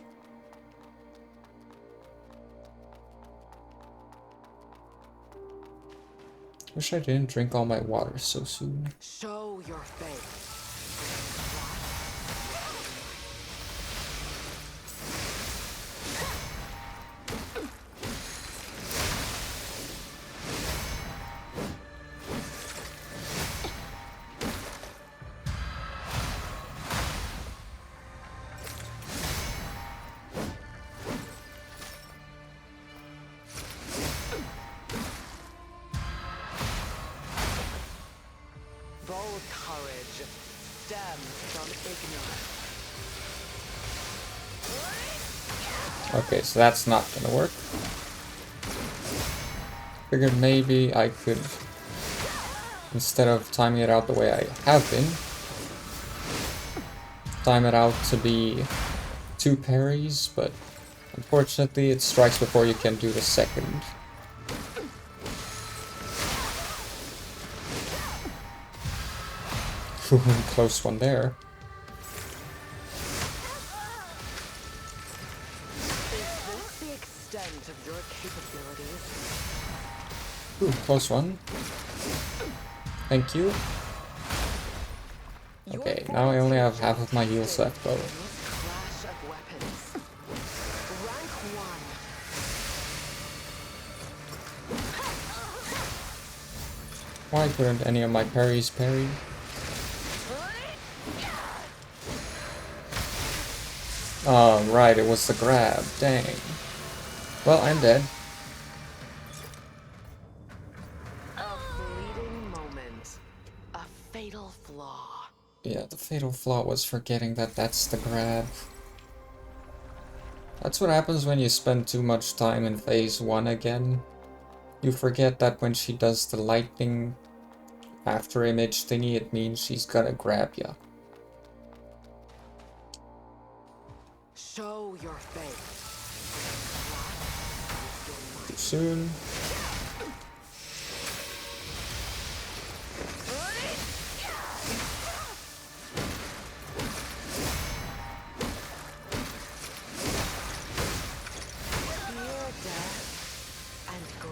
S1: Wish I didn't drink all my water so soon.
S9: Show your face. Bold courage stems from ignorance.
S1: Okay, so that's not gonna work. Figured maybe I could, instead of timing it out the way I have been, time it out to be 2 parries, but unfortunately it strikes before you can do the second. Close one there.
S9: Is this the extent of your capabilities?
S1: Ooh, close one. Thank you. Okay, now I only have half of my heals left though.
S9: Clash of weapons. Rank 1.
S1: Why couldn't any of my parries parry? Oh, right, it was the grab. Dang. Well, I'm dead.
S9: A fleeting moment. A fatal flaw.
S1: Yeah, the fatal flaw was forgetting that that's the grab. That's what happens when you spend too much time in phase 1 again. You forget that when she does the lightning after image thingy, it means she's gonna grab ya.
S9: Show your face.
S1: Too soon.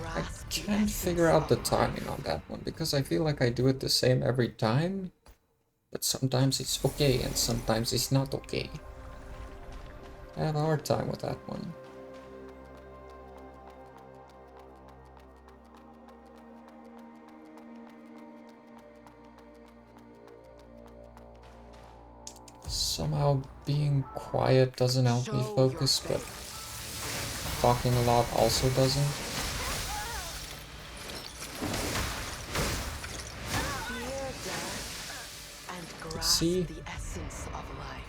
S1: I can't figure out the timing on that one because I feel like I do it the same every time, but sometimes it's okay and sometimes it's not okay. I have a hard time with that one. Somehow being quiet doesn't help me focus, but talking a lot also doesn't. See?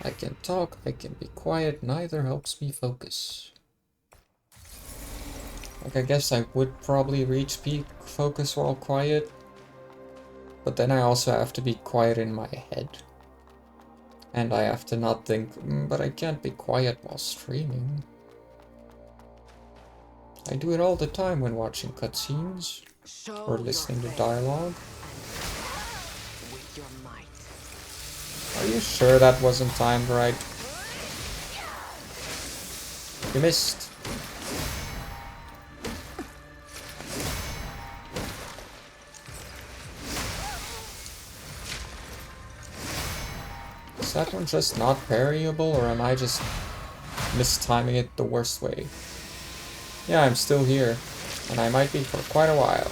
S1: I can talk, I can be quiet, neither helps me focus. Like, I guess I would probably reach peak focus while quiet, but then I also have to be quiet in my head. And I have to not think, but I can't be quiet while streaming. I do it all the time when watching cutscenes, or listening to dialogue. Are you sure that wasn't timed right? You missed. Is that one just not parryable, or am I just mistiming it the worst way? Yeah, I'm still here, and I might be for quite a while.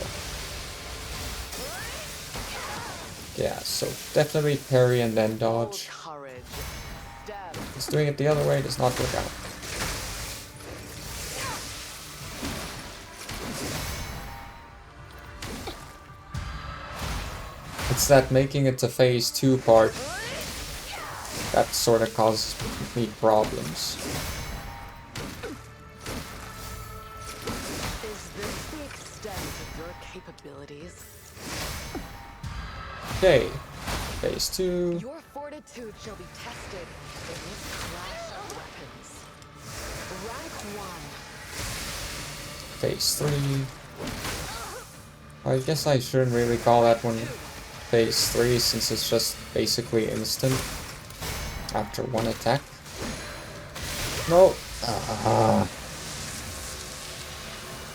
S1: Yeah, so definitely parry and then dodge. Because doing it the other way does not work out. It's that making it to phase 2 part that sort of causes me problems.
S9: Is this the extent of your capabilities?
S1: Okay, phase 2.
S9: Your fortitude shall be tested in this clash of weapons. Rank 1.
S1: Phase 3. I guess I shouldn't really call that one phase 3 since it's just basically instant after one attack. No.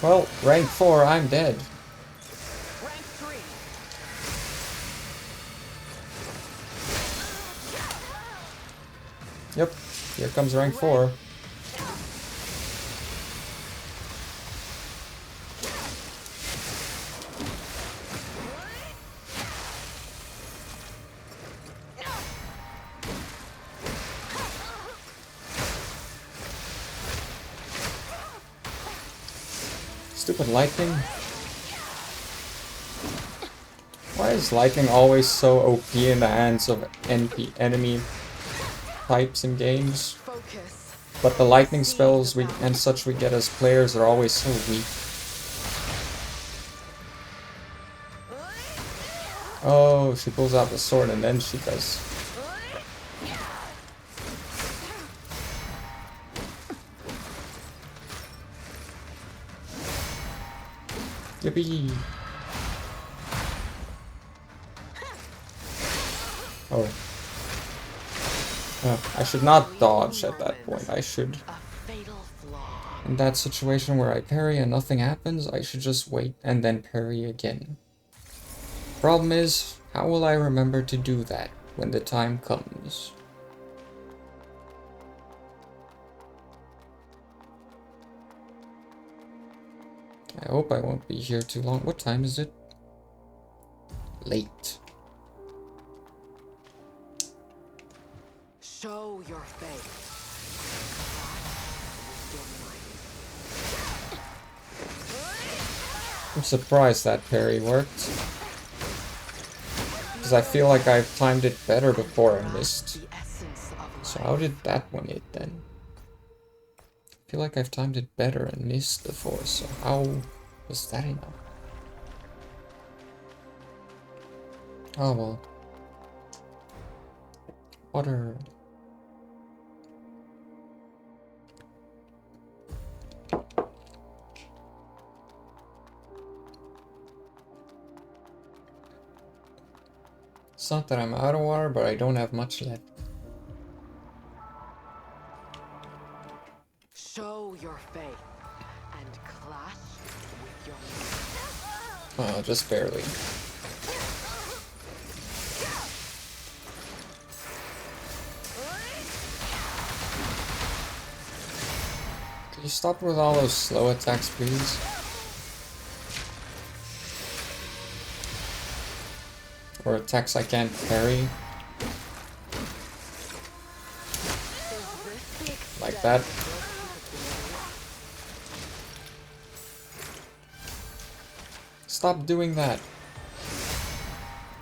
S1: Well, rank 4, I'm dead.
S9: Rank 3.
S1: Yep, here comes rank 4. Stupid lightning. Why is lightning always so OP in the hands of enemy types in games?
S9: Focus.
S1: But the lightning spells and such we get as players are always so weak. Oh, she pulls out the sword and then she does. Yippee! Oh. I should not dodge at that point. I should...
S9: A fatal flaw.
S1: In that situation where I parry and nothing happens, I should just wait and then parry again. Problem is, how will I remember to do that when the time comes? I hope I won't be here too long. What time is it? Late.
S9: Show your faith.
S1: I'm surprised that parry worked. Because I feel like I've timed it better before and missed. So how did that one hit then? I feel like I've timed it better and missed before, so how was that enough? Oh well. Water. It's not that I'm out of water, but I don't have much left.
S9: Show your faith and clash with your
S1: Oh, just barely. Can you stop with all those slow attacks, please? Or attacks I can't parry. Like that. Stop doing that.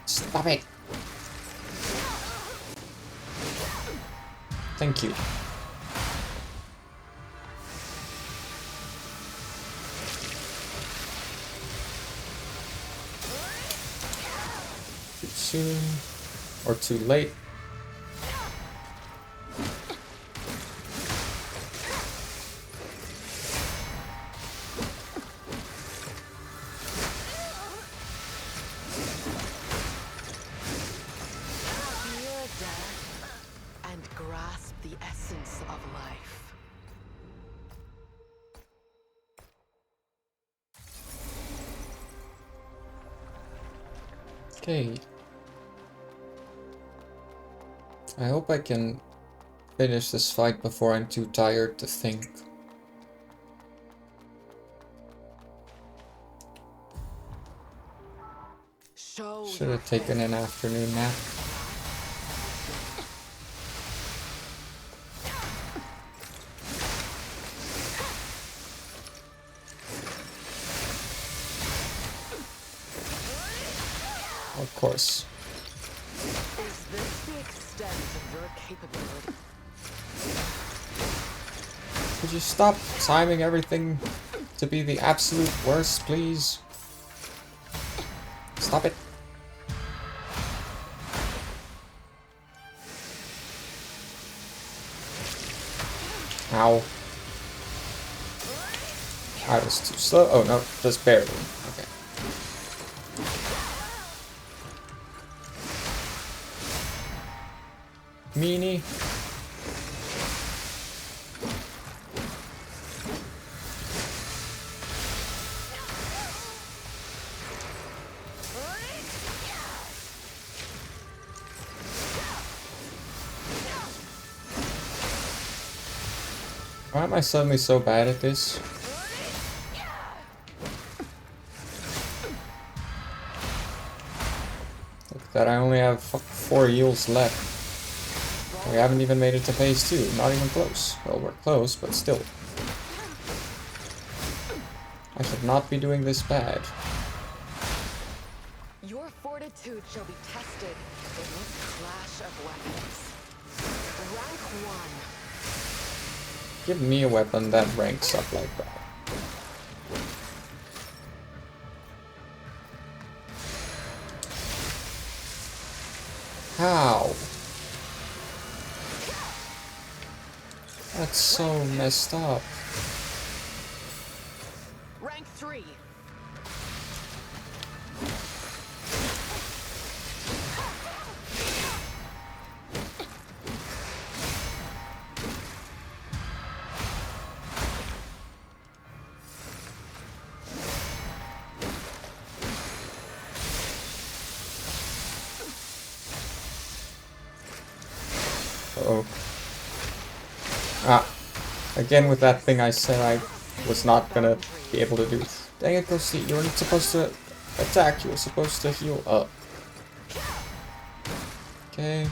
S1: Stop it. Thank you. Too soon. Or too late.
S9: fear death and grasp the essence of life.
S1: Okay. I hope I can finish this fight before I'm too tired to think. Should have taken an afternoon nap. Of course.
S9: Is this the extent of your capability?
S1: Could you stop timing everything to be the absolute worst, please? Stop it. Ow. I was too slow. Oh no, just barely. Okay. Meanie. Why am I suddenly so bad at this? Look that I only have 4 heals left. We haven't even made it to phase 2, not even close. Well, we're close, but still. I should not be doing this bad.
S9: Your fortitude shall be tested in this clash of weapons. Rank 1.
S1: Give me a weapon that ranks up like that. How? That's so messed up.
S9: Rank 3.
S1: Uh-oh. Ah. Again with that thing I said I was not gonna be able to do. Dang it, Ghosty, you weren't supposed to attack, you were supposed to heal up. Okay.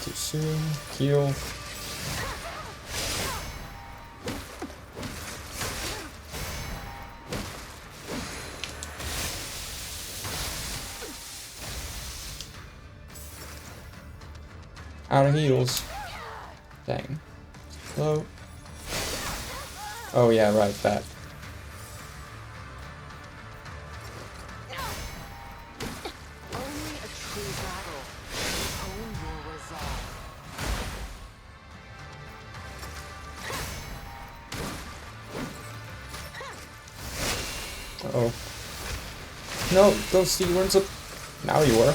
S1: Too soon. Heal. Out of heals. Dang. Hello. Oh yeah, right, that.
S9: Only a true battle can own your resolve.
S1: Uh-oh. No, Ghosty, you weren't now you were.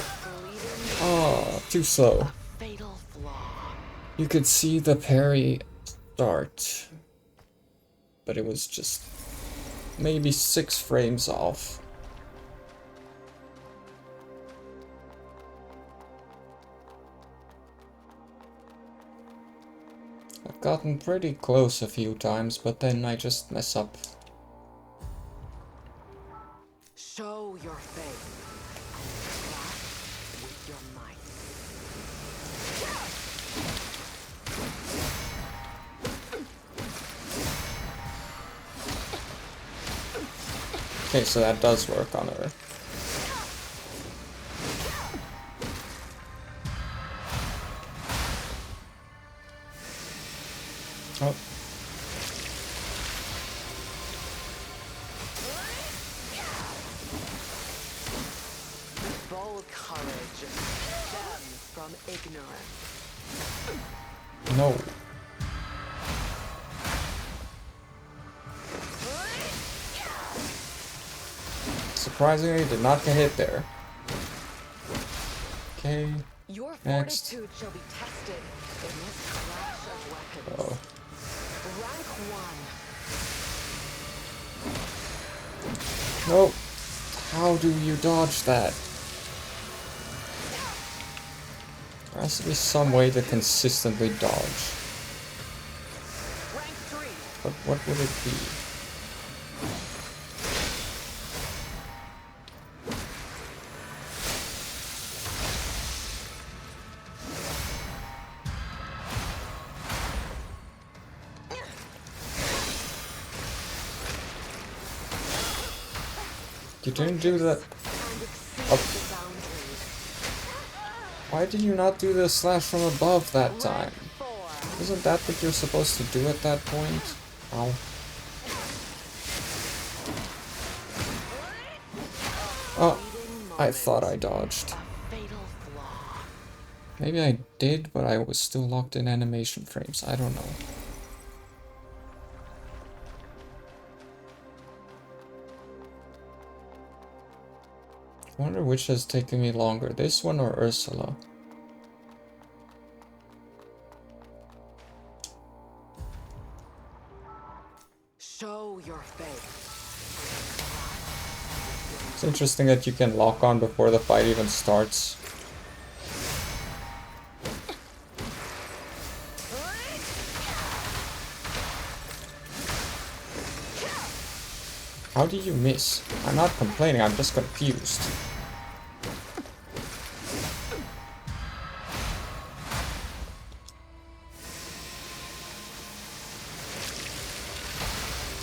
S1: Oh, too slow.
S9: Fatal flaw.
S1: You could see the parry start, but it was just maybe 6 frames off. I've gotten pretty close a few times, but then I just mess up.
S9: Show your faith and clash with your might.
S1: Okay, so that does work on her. Oh.
S9: Bold courage stems from ignorance.
S1: No. Surprisingly, did not get hit there. Okay.
S9: Your
S1: Next.
S9: fortitude shall be tested in this clash of weapons.
S1: Oh.
S9: Rank 1.
S1: No. How do you dodge that? There has to be some way to consistently dodge.
S9: Rank 3.
S1: But what would it be? You didn't do that. Oh. Why did you not do the slash from above that time? Isn't that what you're supposed to do at that point? Ow. Oh, I thought I dodged. Maybe I did, but I was still locked in animation frames. I don't know. I wonder which has taken me longer, this one or Ursula?
S9: Show your face.
S1: It's interesting that you can lock on before the fight even starts. How do you miss? I'm not complaining, I'm just confused.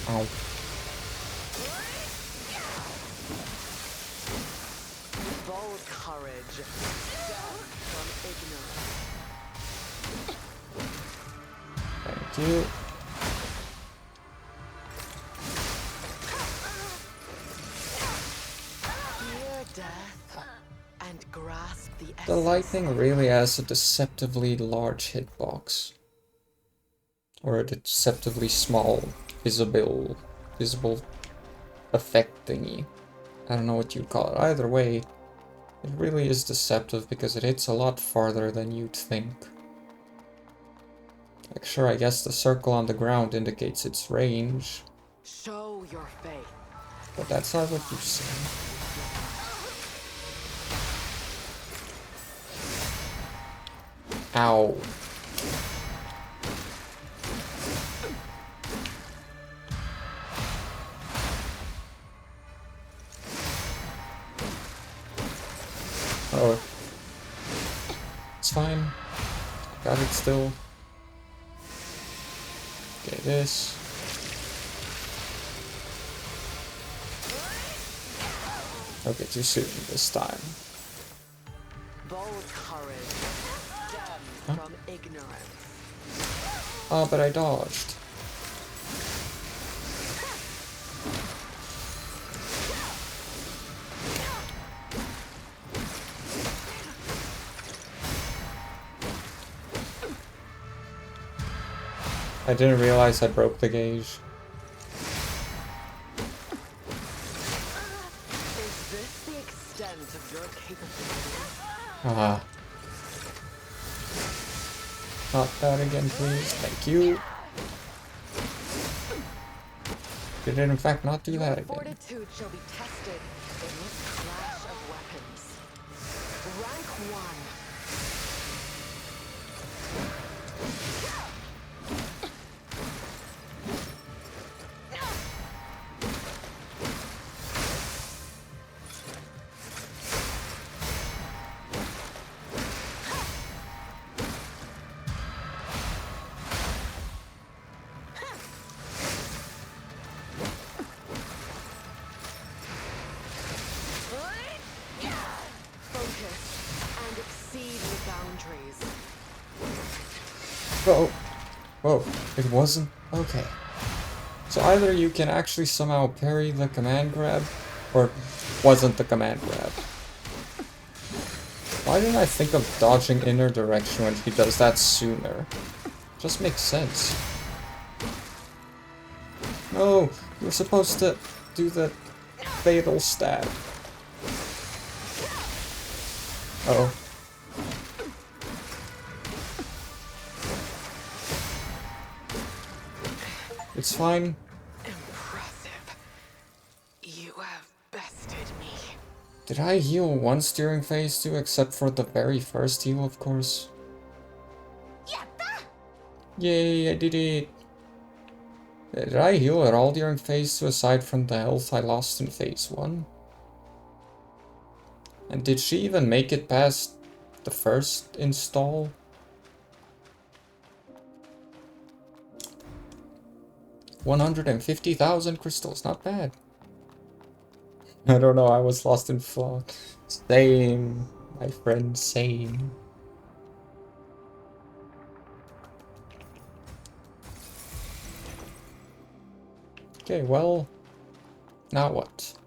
S1: Ow.
S9: Bold courage. Death from ignorance.
S1: Thank you.
S9: Death and grasp
S1: The lightning really has a deceptively large hitbox. Or a deceptively small visible effect thingy. I don't know what you'd call it. Either way, it really is deceptive because it hits a lot farther than you'd think. Like, sure, I guess the circle on the ground indicates its range.
S9: Show your faith.
S1: But that's not what you say. Ow. Oh. It's fine. Got it still. Okay, this. Okay, too soon this time.
S9: Bold courage. Death from ignorance.
S1: Oh, but I dodged. I didn't realize I broke the gauge.
S9: Is this the extent of your capabilities?
S1: Ah. Not that again, please. Thank you. Did it in fact not do that again?
S9: Fortitude shall be tested in this clash of weapons. Rank 1.
S1: Whoa. Whoa. It wasn't? Okay. So either you can actually somehow parry the command grab, or it wasn't the command grab. Why didn't I think of dodging inner direction when he does that sooner? Just makes sense. No, you're supposed to do the fatal stab. Uh-oh. It's fine.
S9: Impressive. You have bested me.
S1: Did I heal once during phase 2 except for the very first heal, of course? Yay, I did it! Did I heal at all during phase 2 aside from the health I lost in phase 1? And did she even make it past the first install? $150,000 crystals, not bad. I don't know, I was lost in fog. Same, my friend, same. Okay, well, now what?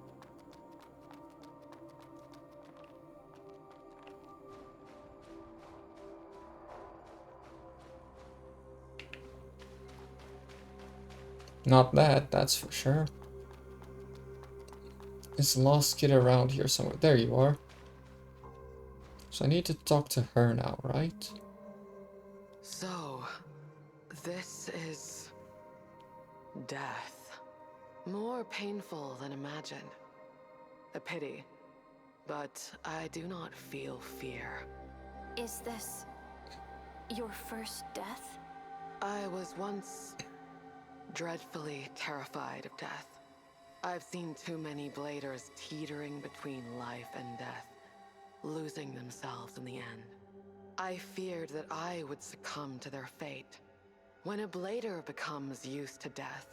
S1: Not that, that's for sure. Is the lost kid around here somewhere? There you are. So I need to talk to her now, right?
S9: So, this is death. More painful than imagined. A pity, but I do not feel fear.
S3: Is this your first death?
S9: I was once dreadfully terrified of death. I've seen too many bladers teetering between life and death, losing themselves in the end. I feared that I would succumb to their fate. When a blader becomes used to death,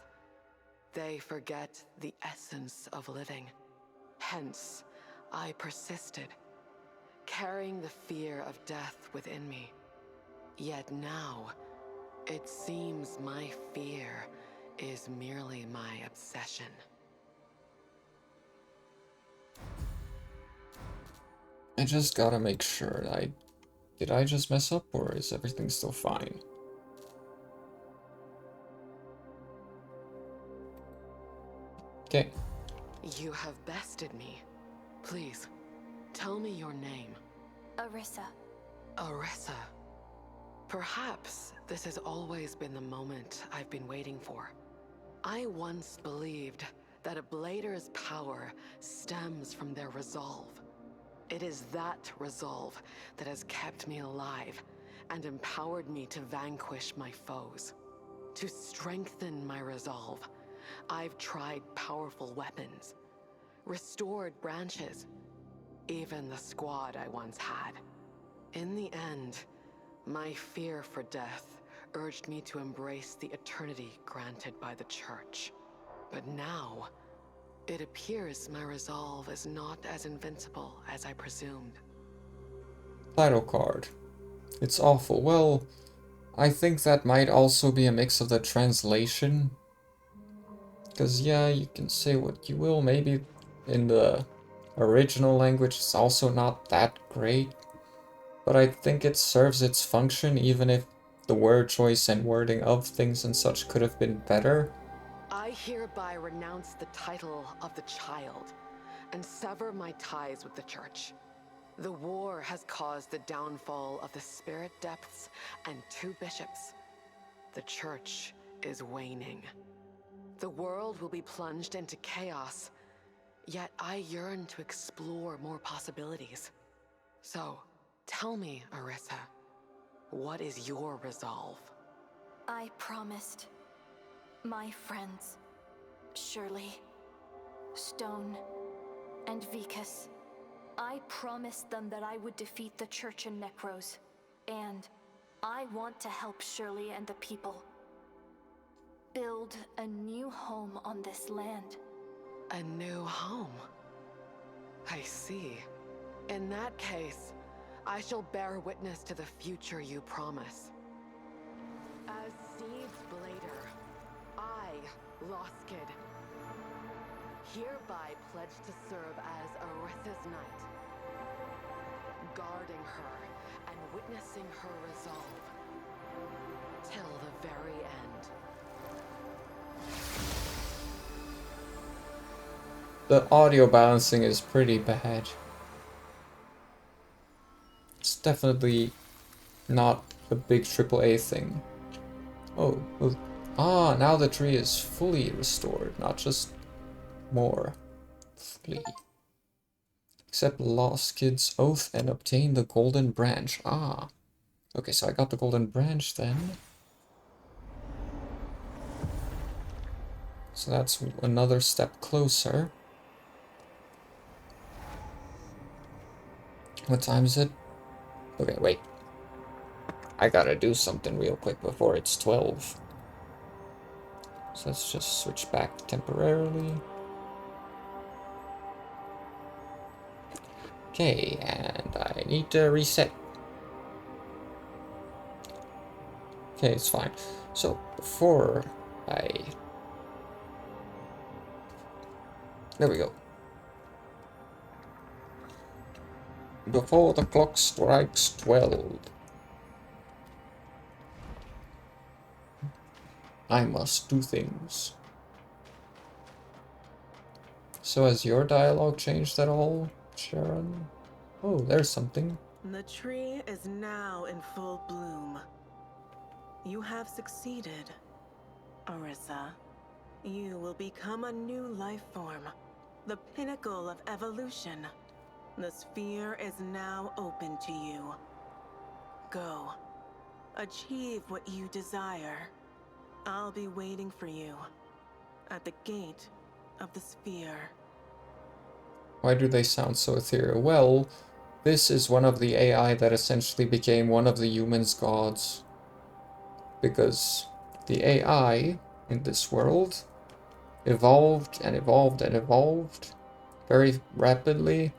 S9: they forget the essence of living. Hence, I persisted, carrying the fear of death within me. Yet now, it seems my fear is merely my obsession.
S1: I just gotta make sure. Did I just mess up, or is everything still fine? Okay.
S9: You have bested me. Please, tell me your name.
S3: Arissa.
S9: Arissa. Perhaps this has always been the moment I've been waiting for. I once believed that a blader's power stems from their resolve. It is that resolve that has kept me alive and empowered me to vanquish my foes. To strengthen my resolve, I've tried powerful weapons, restored branches, even the squad I once had. In the end, my fear for death urged me to embrace the eternity granted by the Church. But now, it appears my resolve is not as invincible as I presumed.
S1: Title card. It's awful. Well, I think that might also be a mix of the translation. Because, yeah, you can say what you will. Maybe in the original language it's also not that great. But I think it serves its function, even if the word choice and wording of things and such could have been better.
S9: I hereby renounce the title of the child and sever my ties with the Church. The war has caused the downfall of the spirit depths and 2 bishops. The Church is waning. The world will be plunged into chaos, yet I yearn to explore more possibilities. So, tell me, Arissa, what is your resolve?
S3: I promised my friends, Shirley, Stone, and Vikas. I promised them that I would defeat the Church in Necros, and I want to help Shirley and the people build a new home on this land.
S9: A new home? I see. In that case, I shall bear witness to the future you promise. As Steve's blader, I, Loskid, hereby pledge to serve as Arissa's knight, guarding her and witnessing her resolve till the very end.
S1: The audio balancing is pretty bad. It's definitely not a big AAA thing. Oh, well, now the tree is fully restored, not just more. Flee. Accept Lost Kid's oath and obtain the golden branch. Okay, so I got the golden branch then. So that's another step closer. What time is it? Okay, wait. I gotta do something real quick before it's 12. So let's just switch back temporarily. Okay, and I need to reset. Okay, it's fine. So, before I... There we go. Before the clock strikes 12, I must do things. So has your dialogue changed at all, Sharon? Oh, there's something.
S10: The tree is now in full bloom. You have succeeded, Orisa. You will become a new life form, the pinnacle of evolution. The sphere is now open to you. Go. Achieve what you desire. I'll be waiting for you at the gate of the sphere.
S1: Why do they sound so ethereal? Well, this is one of the AI that essentially became one of the humans' gods. Because the AI in this world evolved and evolved and evolved very rapidly,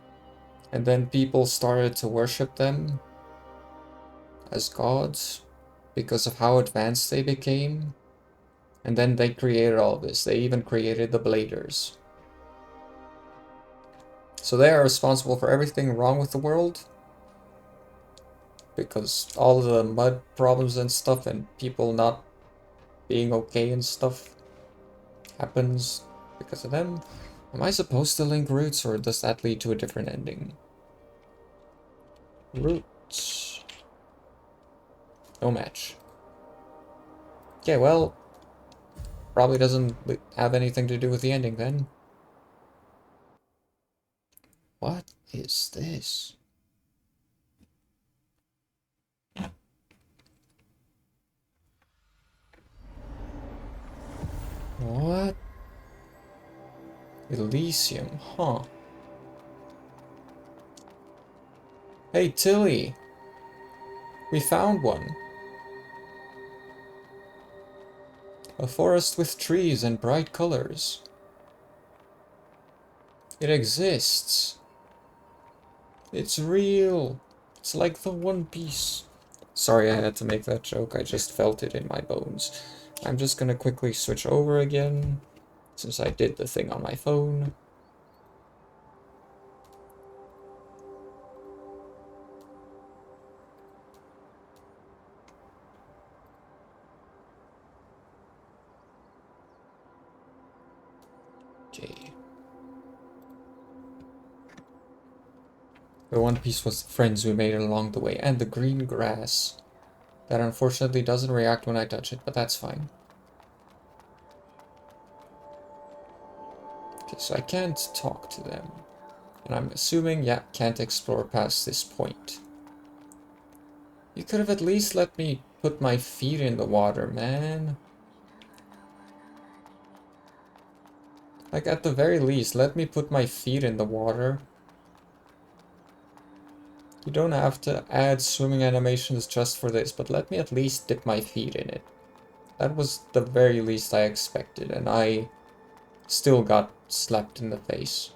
S1: and then people started to worship them as gods because of how advanced they became. And then they created all this. They even created the Bladers. So they are responsible for everything wrong with the world. Because all the mud problems and stuff and people not being okay and stuff happens because of them. Am I supposed to link roots, or does that lead to a different ending? Roots. No match. Okay, well, probably doesn't have anything to do with the ending then. What is this? What? Elysium, huh? Hey, Tilly! We found one. A forest with trees and bright colors. It exists. It's real. It's like the One Piece. Sorry I had to make that joke, I just felt it in my bones. I'm just gonna quickly switch over again, since I did the thing on my phone. Okay. The One Piece was the friends we made along the way, and the green grass. That unfortunately doesn't react when I touch it, but that's fine. Okay, so I can't talk to them. And I'm assuming, yeah, can't explore past this point. You could have at least let me put my feet in the water, man. Like, at the very least, let me put my feet in the water. You don't have to add swimming animations just for this, but let me at least dip my feet in it. That was the very least I expected, and I still got slapped in the face.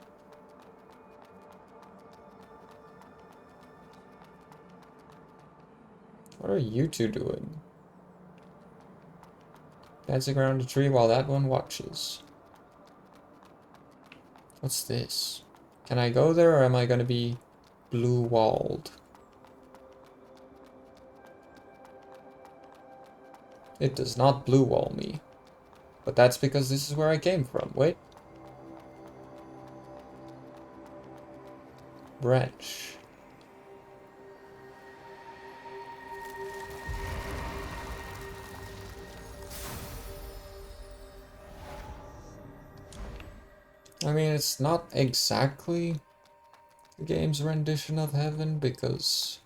S1: What are you two doing? Dancing around a tree while that one watches. What's this? Can I go there, or am I gonna be blue-walled? It does not blue-wall me. But that's because this is where I came from. Wait. Branch. I mean, it's not exactly the game's rendition of heaven, because...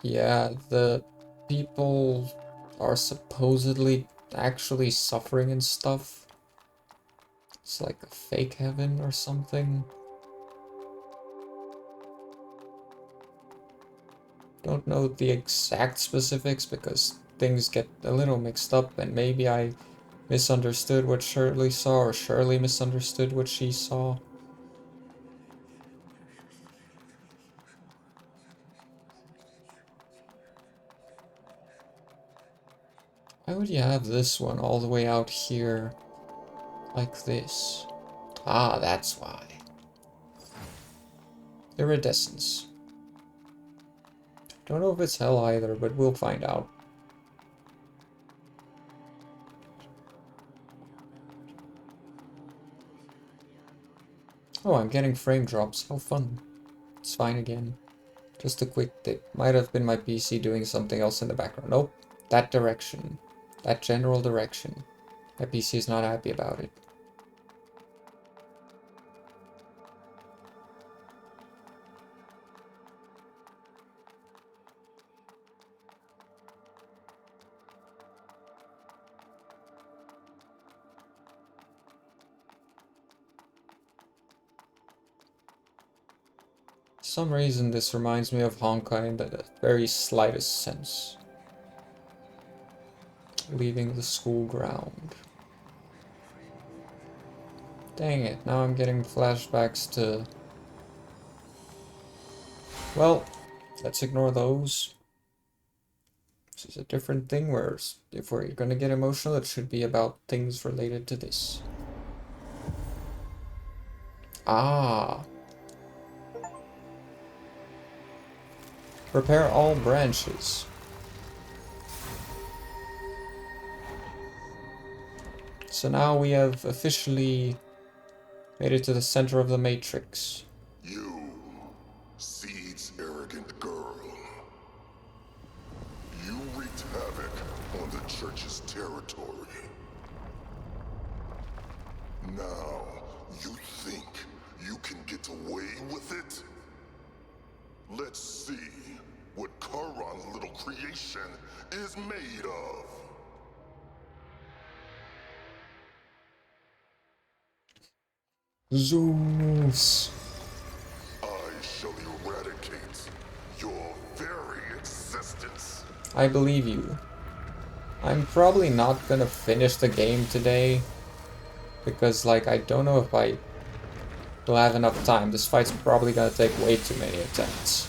S1: yeah, the people are supposedly actually suffering and stuff. It's like a fake heaven or something. Don't know the exact specifics because things get a little mixed up, and maybe I misunderstood what Shirley saw, or Shirley misunderstood what she saw. Why would you have this one all the way out here like this? Ah, that's why. Iridescence. Don't know if it's hell either, but we'll find out. Oh, I'm getting frame drops. How fun. It's fine again. Just a quick tip. Might have been my PC doing something else in the background. Nope. That direction. That general direction. My PC is not happy about it. For some reason this reminds me of Honkai in the very slightest sense. Leaving the school ground. Dang it, now I'm getting flashbacks to... Well, let's ignore those. This is a different thing where if we're gonna get emotional, it should be about things related to this. Ah. Prepare all branches. So now we have officially made it to the center of the Matrix.
S7: You, Seed's arrogant girl. You wreaked havoc on the church's territory. Now, you think you can get away with it? Let's see what Charon's little creation is made of.
S1: Zeus.
S7: I shall eradicate your very existence.
S1: I believe you. I'm probably not gonna finish the game today because, like, I don't know if I will have enough time. This fight's probably gonna take way too many attempts.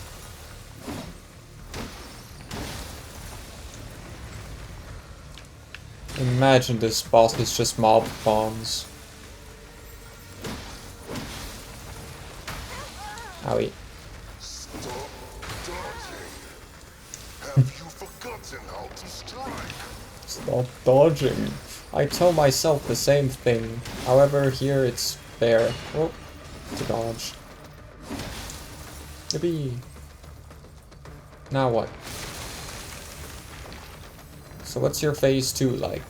S1: Imagine this boss is just mob spawns. Owie.
S7: Stop dodging. Have you forgotten how to strike?
S1: Stop dodging. I tell myself the same thing. However, here it's fair. Oh, to dodge. Yippee. Now what? So what's your phase 2 like?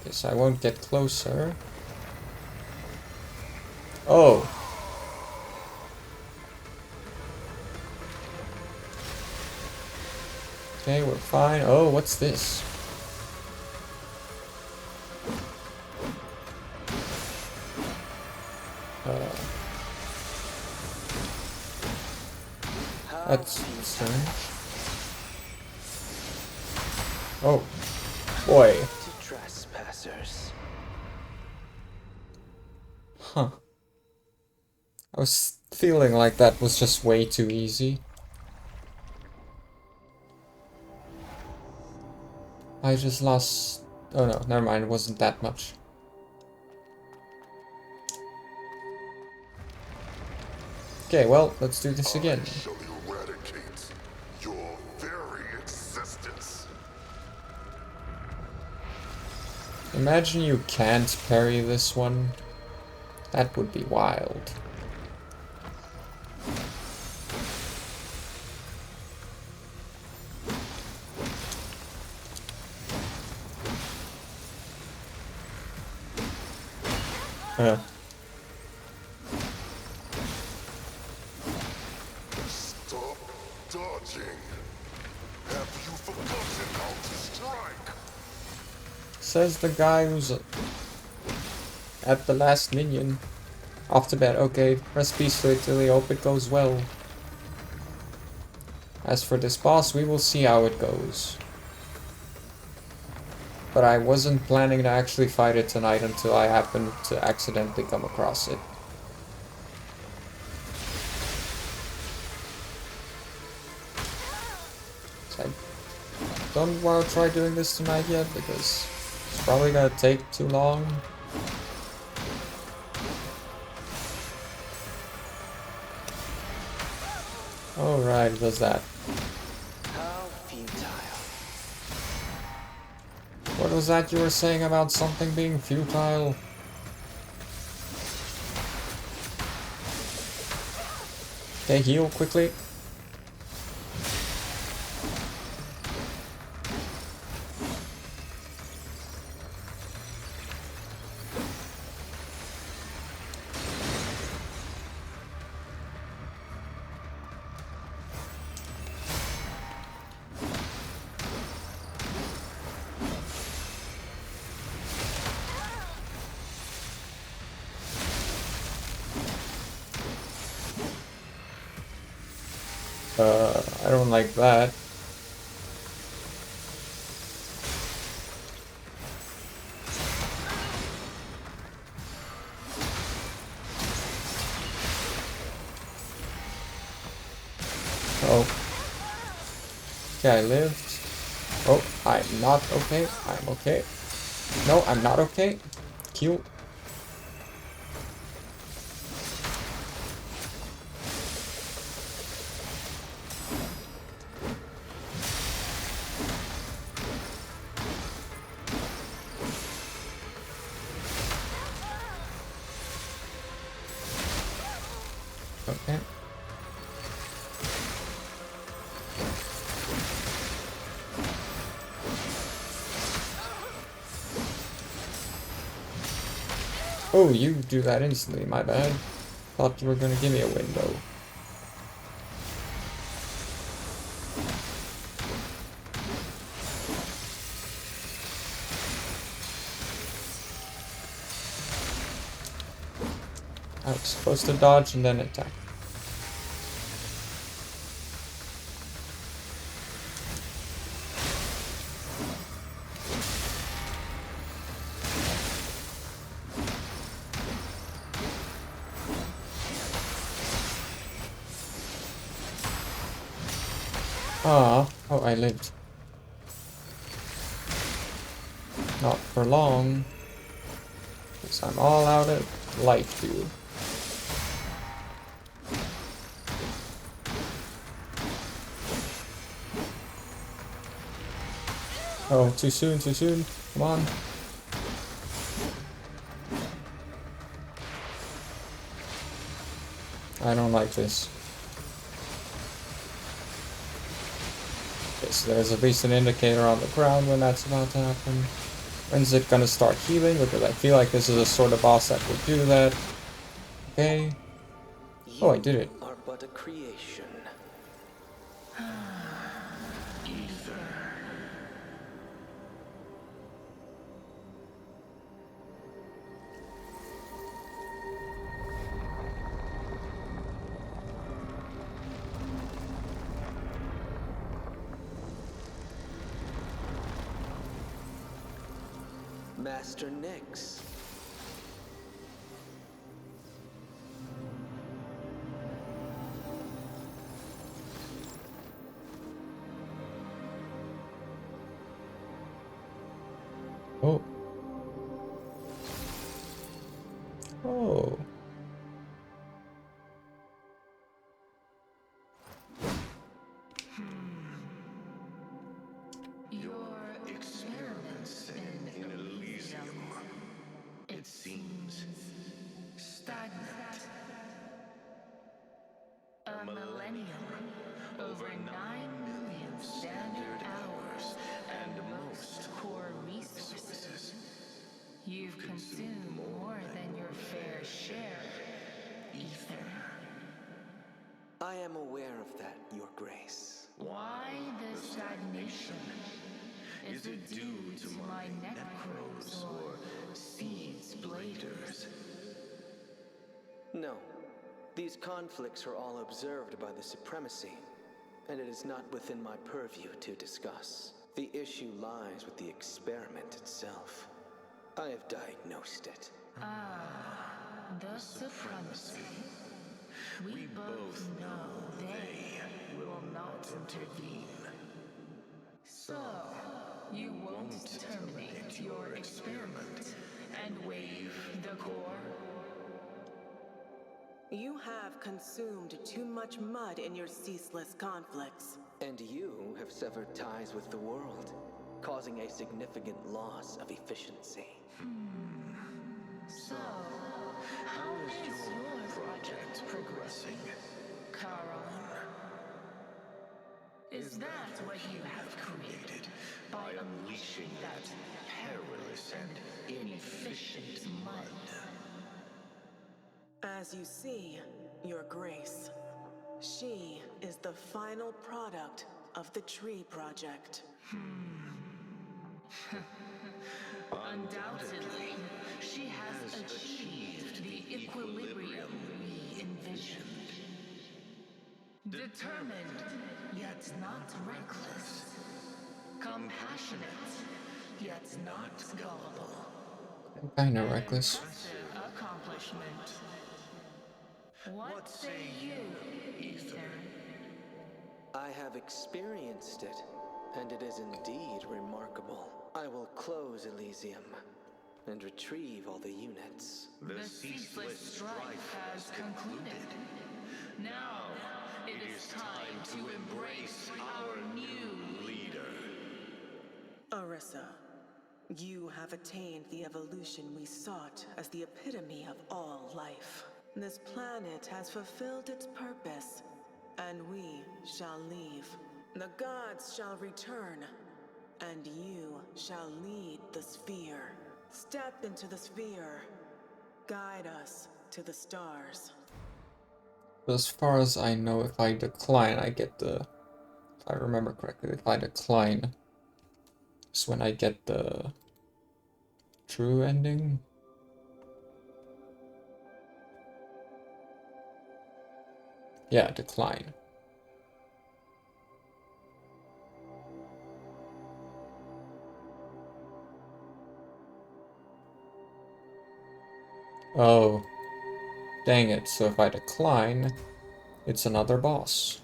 S1: Guess I won't get closer. Oh. Okay, we're fine. Oh, what's this? That's strange. Oh, boy.
S6: To trespassers.
S1: Huh. I was feeling like that was just way too easy. I just lost... Oh no, never mind, it wasn't that much. Okay, well, let's do this again.
S7: I shall eradicate your very existence.
S1: Imagine you can't parry this one. That would be wild.
S7: Stop dodging. Have you forgotten how to strike?
S1: Says the guy who's at the last minion. Off to bed. Okay, press peace to Italy. Hope it goes well. As for this boss, we will see how it goes. But I wasn't planning to actually fight it tonight until I happened to accidentally come across it. So I don't want to try doing this tonight yet because it's probably gonna take too long. Alright, it does that.
S8: How futile.
S1: What was that you were saying about something being futile? Okay, heal quickly. I don't like that. Oh. Okay, I lived. Oh, I'm not okay. I'm okay. No, I'm not okay. Kill. Okay. Oh, you do that instantly, my bad. Thought you were gonna give me a window. I was supposed to dodge and then attack. Ah, oh, I lived. Not for long. Because I'm all out of life, dude. Oh, too soon, too soon. Come on. I don't like this. Okay, so there's at least an indicator on the ground when that's about to happen. When's it gonna start healing? Because I feel like this is a sort of boss that would do that. Okay. Oh, I did it.
S8: You are but a creation. Master Nyx.
S1: Oh. Oh.
S11: Your experiments in Elysium, it seems stagnant. A millennium, over 9 million standard hours, and most core resources. You've consumed more than your fair share, Ether.
S8: I am aware of that, Your Grace.
S11: Why the stagnation? Is it due to my necros or seeds bladers?
S8: No. These conflicts are all observed by the Supremacy, and it is not within my purview to discuss. The issue lies with the experiment itself. I have diagnosed it.
S11: The Supremacy. We both know they will not intervene. So, you won't terminate your experiment and waive the core?
S10: You have consumed too much mud in your ceaseless conflicts.
S8: And you have severed ties with the world, causing a significant loss of efficiency.
S11: So, how is your project progressing, Charon? Is that what you have created by unleashing that perilous and inefficient mud?
S10: As you see, Your Grace, she is the final product of the Tree Project.
S11: Undoubtedly, she has achieved the equilibrium we envisioned. Determined, yet not reckless. Compassionate, yet not gullible.
S1: Kinda reckless.
S11: Impressive accomplishment. What say you, Ethan?
S8: I have experienced it, and it is indeed remarkable. I will close Elysium and retrieve all the units.
S11: The ceaseless strife has concluded. Now, it is time to embrace our new leader.
S10: Orisa, you have attained the evolution we sought as the epitome of all life. This planet has fulfilled its purpose, and we shall leave. The gods shall return, and you shall lead the sphere. Step into the sphere. Guide us to the stars.
S1: As far as I know, if I decline, I get the... If I remember correctly, if I decline, it's when I get the true ending. Yeah, decline. Oh, dang it. So if I decline, it's another boss.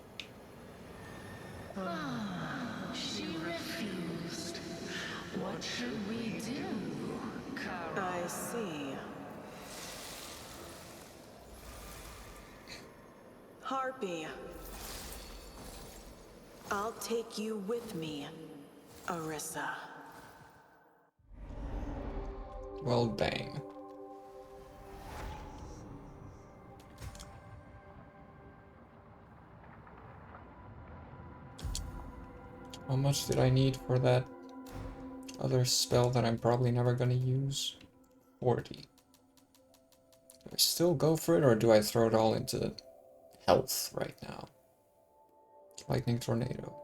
S11: She refused. What should we do, Charon?
S10: I see. Harpy. I'll take you with me, Orisa.
S1: Well, dang. How much did I need for that other spell that I'm probably never gonna use? 40. Do I still go for it, or do I throw it all into health right now? Lightning Tornado.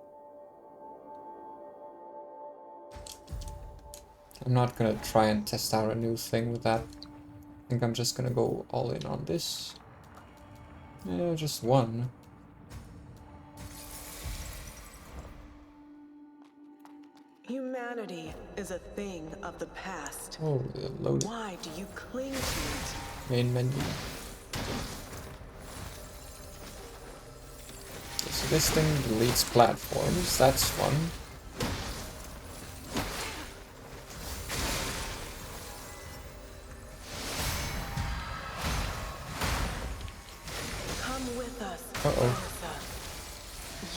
S1: I'm not gonna try and test out a new thing with that. I think I'm just gonna go all in on this. Yeah, just one.
S10: Humanity is a thing of the past.
S1: Oh, loaded.
S10: Why do you cling to it?
S1: Main menu. So this thing deletes platforms, that's fun.
S10: Come with us,
S1: Uh-oh.
S10: Orisa.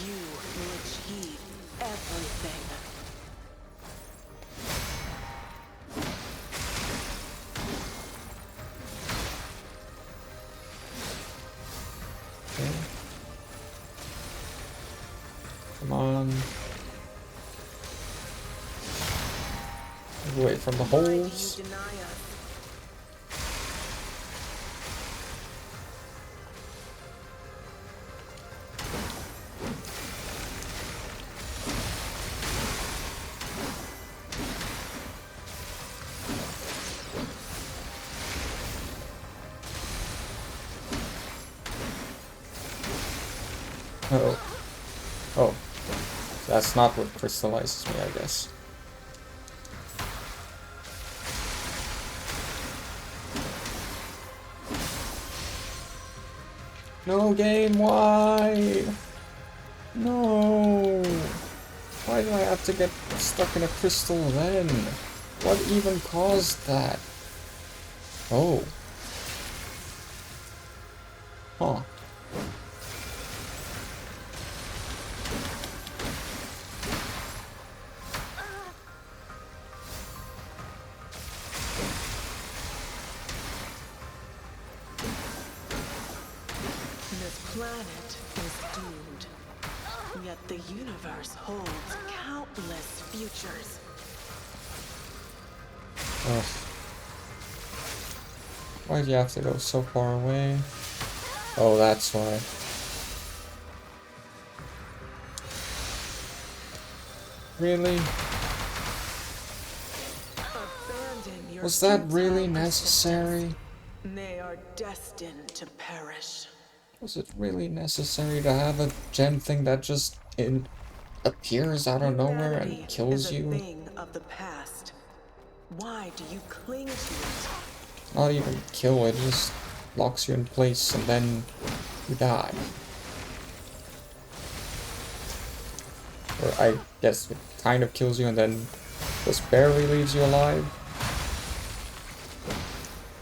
S10: You will achieve everything.
S1: Okay. Come on. Move away from the
S10: Why do you
S1: holes.
S10: deny us?
S1: Uh-oh. Oh. That's not what crystallizes me, I guess. No game, why? No. Why Why do I have to get stuck in a crystal then? What even caused that? Oh. Huh.
S10: This planet is doomed. Yet the universe holds countless futures.
S1: Ugh. Why do you have to go so far away? Oh, that's why. Really?
S10: Abandon your
S1: Was that
S10: futile
S1: really
S10: persistence.
S1: necessary?
S10: They are destined to perish.
S1: Was it really necessary to have a gem thing that just appears out of nowhere and
S10: Humanity
S1: kills
S10: is a
S1: you?
S10: thing of the past. Why do you cling to it?
S1: Not even kill, it just locks you in place and then you die. Or I guess it kind of kills you and then just barely leaves you alive.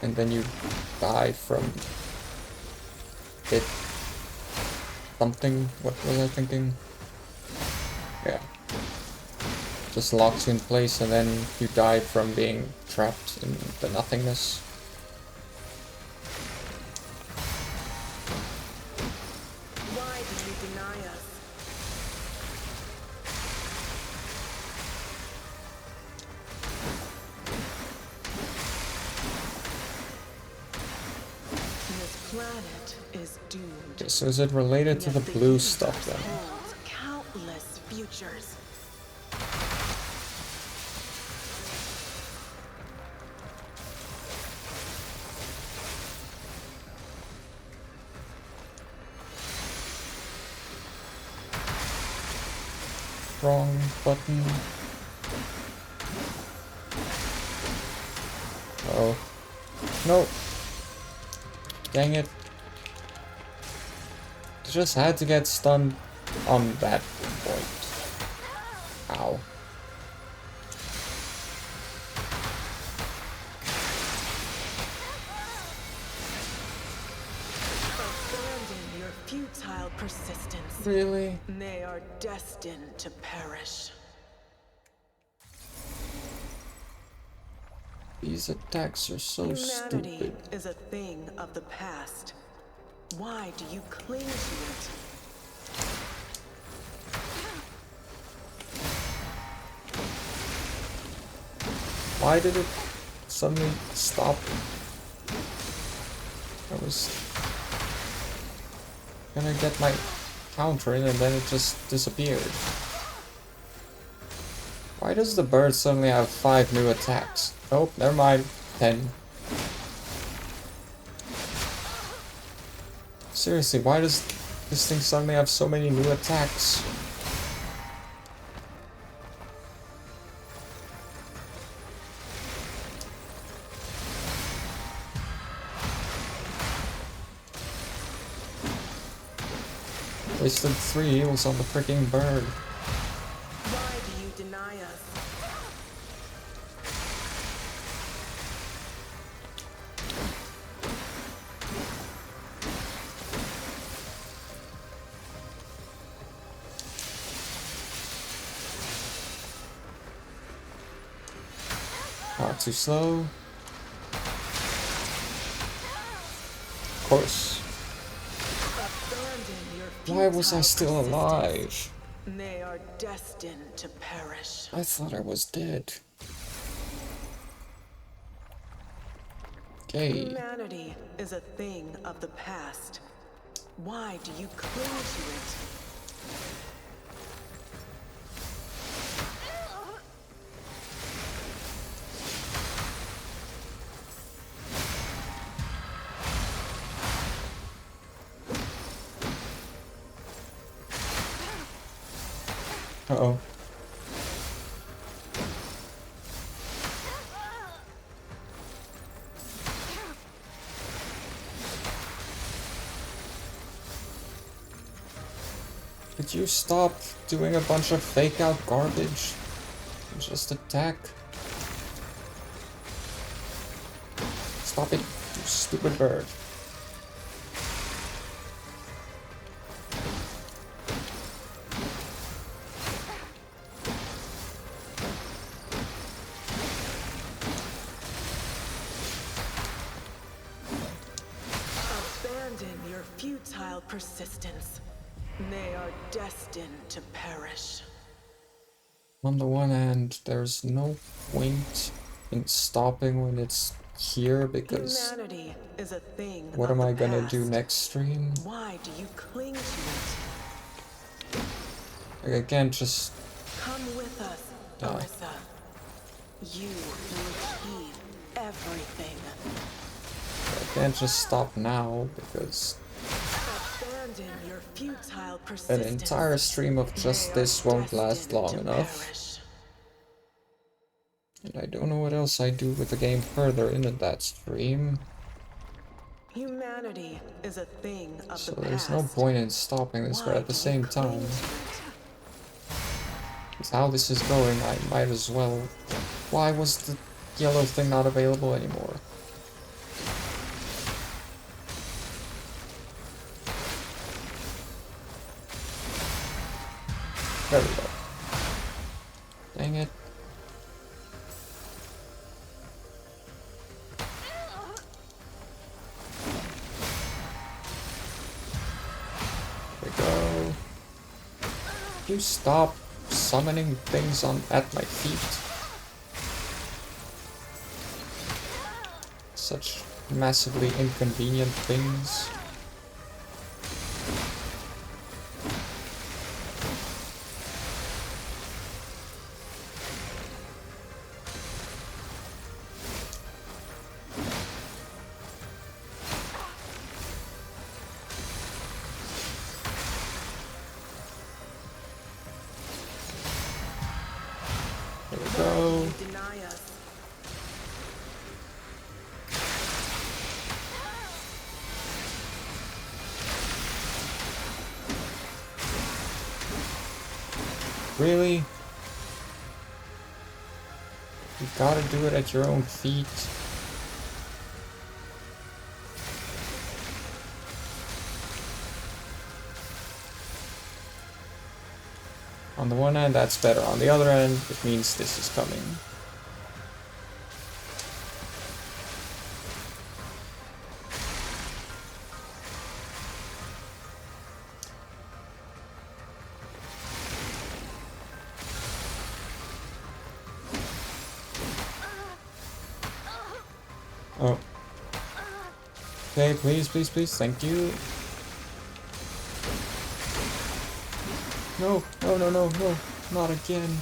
S1: And then you die from it. Something, what was I thinking? Yeah. Just locks you in place and then you die from being trapped in the nothingness.
S10: Why do you deny us? This planet is doomed.
S1: Okay, so is it related to the
S10: Yet
S1: blue
S10: universe
S1: stuff then?
S10: holds countless futures.
S1: Wrong button. Oh. No. Dang it. Just had to get stunned on that point. Ow.
S10: Abandon your futile persistence.
S1: Really?
S10: They are destined to perish.
S1: These attacks are so
S10: Humanity
S1: stupid.
S10: is a thing of the past. Why do you cling to it?
S1: Why did it suddenly stop? I was gonna get my counter in and then it just disappeared. Why does the bird suddenly have 5 new attacks? Oh, never mind. 10. Seriously, why does this thing suddenly have so many new attacks? Wasted 3 heals on the freaking bird.
S10: Why do you deny us?
S1: Not too slow. Of course.
S10: Abandon your
S1: Why was I
S10: futile
S1: still
S10: persistence.
S1: alive?
S10: They are destined to perish.
S1: I thought I was dead. Okay.
S10: Humanity is a thing of the past. Why do you cling to it?
S1: Uh-oh. Could you stop doing a bunch of fake out garbage? And just attack. Stop it, you stupid bird.
S10: Abandon your futile persistence. They are destined to perish.
S1: On the one hand, there's no point in stopping when it's here because
S10: Humanity is a thing
S1: what
S10: of
S1: am
S10: the
S1: I gonna do
S10: past.
S1: next stream?
S10: Why do you cling to it?
S1: Like, I can't just
S10: Come with us,
S1: die.
S10: Orisa. You will achieve everything.
S1: I can't just stop now because
S10: Abandon your futile
S1: an
S10: persistence.
S1: entire stream of just
S10: They are
S1: this won't last
S10: destined
S1: long
S10: to
S1: enough.
S10: perish.
S1: And I don't know what else I do with the game further into that stream.
S10: Humanity is a thing of
S1: So
S10: the
S1: there's
S10: past.
S1: no point in stopping this, but
S10: Why
S1: at the
S10: do you
S1: same
S10: cling
S1: time,
S10: to it?
S1: with how this is going, I might as well. Why was the yellow thing not available anymore? There we go. Dang it. There we go. You stop summoning things on at my feet. Such massively inconvenient things. There we go.
S10: You deny us.
S1: Really? You gotta do it at your own feet. On the one hand, that's better. On the other hand, it means this is coming. Oh. Okay, please, please, please, thank you. No, no, no, no, no, not again.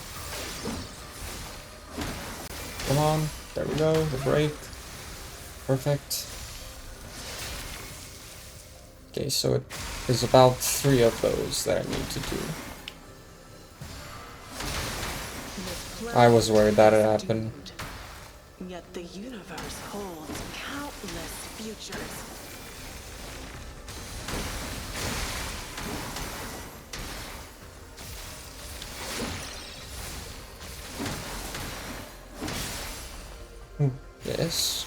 S1: Come on, there we go, the break. Perfect. Okay, so it is about 3 of those that I need to do. I was worried that would happen.
S10: Yet the universe holds countless futures.
S1: Yes.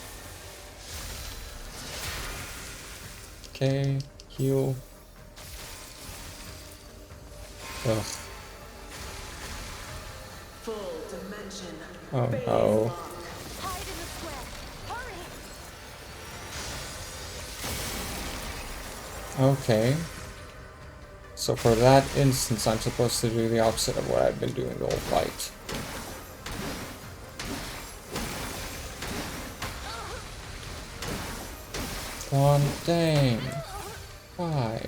S1: Okay, heal. Ugh.
S10: Full dimension.
S1: Oh
S10: phase
S1: no.
S10: lock.
S3: Hide in the square. Hurry!
S1: Okay. So for that instance, I'm supposed to do the opposite of what I've been doing the whole fight. Come on, dang. Why?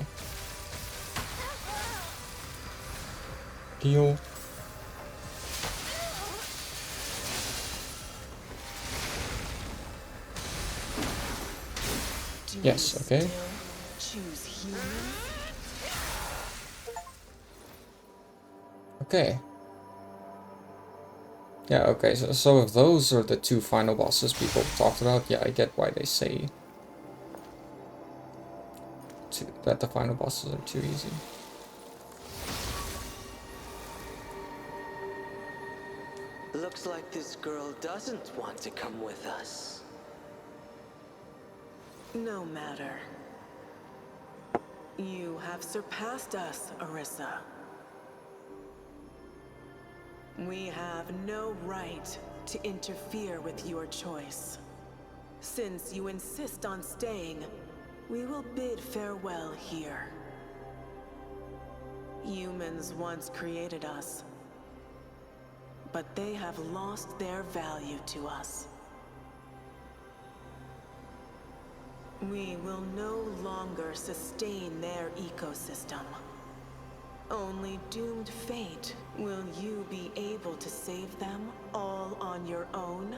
S1: Heal.
S10: Do
S1: Yes,
S10: you
S1: okay.
S10: still choose human?
S1: Okay. Yeah, okay, so if those are the 2 final bosses people talked about, yeah, I get why they say that the final bosses are too easy.
S12: Looks like this girl doesn't want to come with us.
S10: No matter. You have surpassed us, Orisa. We have no right to interfere with your choice. Since you insist on staying, we will bid farewell here. Humans once created us, but they have lost their value to us. We will no longer sustain their ecosystem. Only doomed fate will you be able to save them all on your own?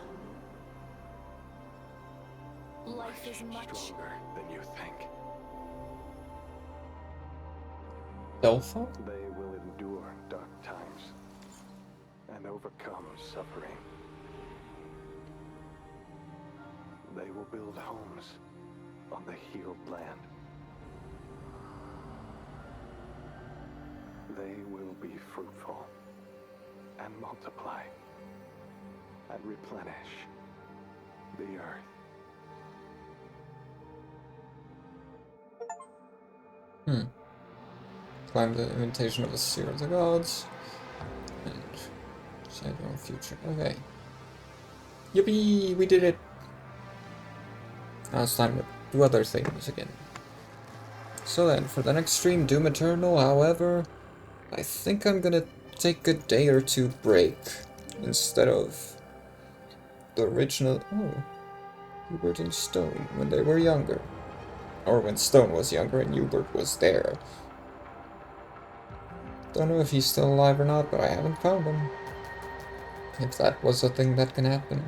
S3: Life is much
S2: stronger than you think.
S1: Delpha?
S2: They will endure dark times and overcome suffering. They will build homes on the healed land. They will be fruitful and multiply and replenish the earth.
S1: Climb the invitation of the Seer of the Gods. And decide your own future. Okay. Yippee! We did it! Now it's time to do other things again. So then, for the next stream, Doom Eternal, however, I think I'm gonna take a day or two break instead of the original. Oh, Hubert and Stone when they were younger, or when Stone was younger and Hubert was there. Don't know if he's still alive or not, but I haven't found him. If that was a thing that can happen.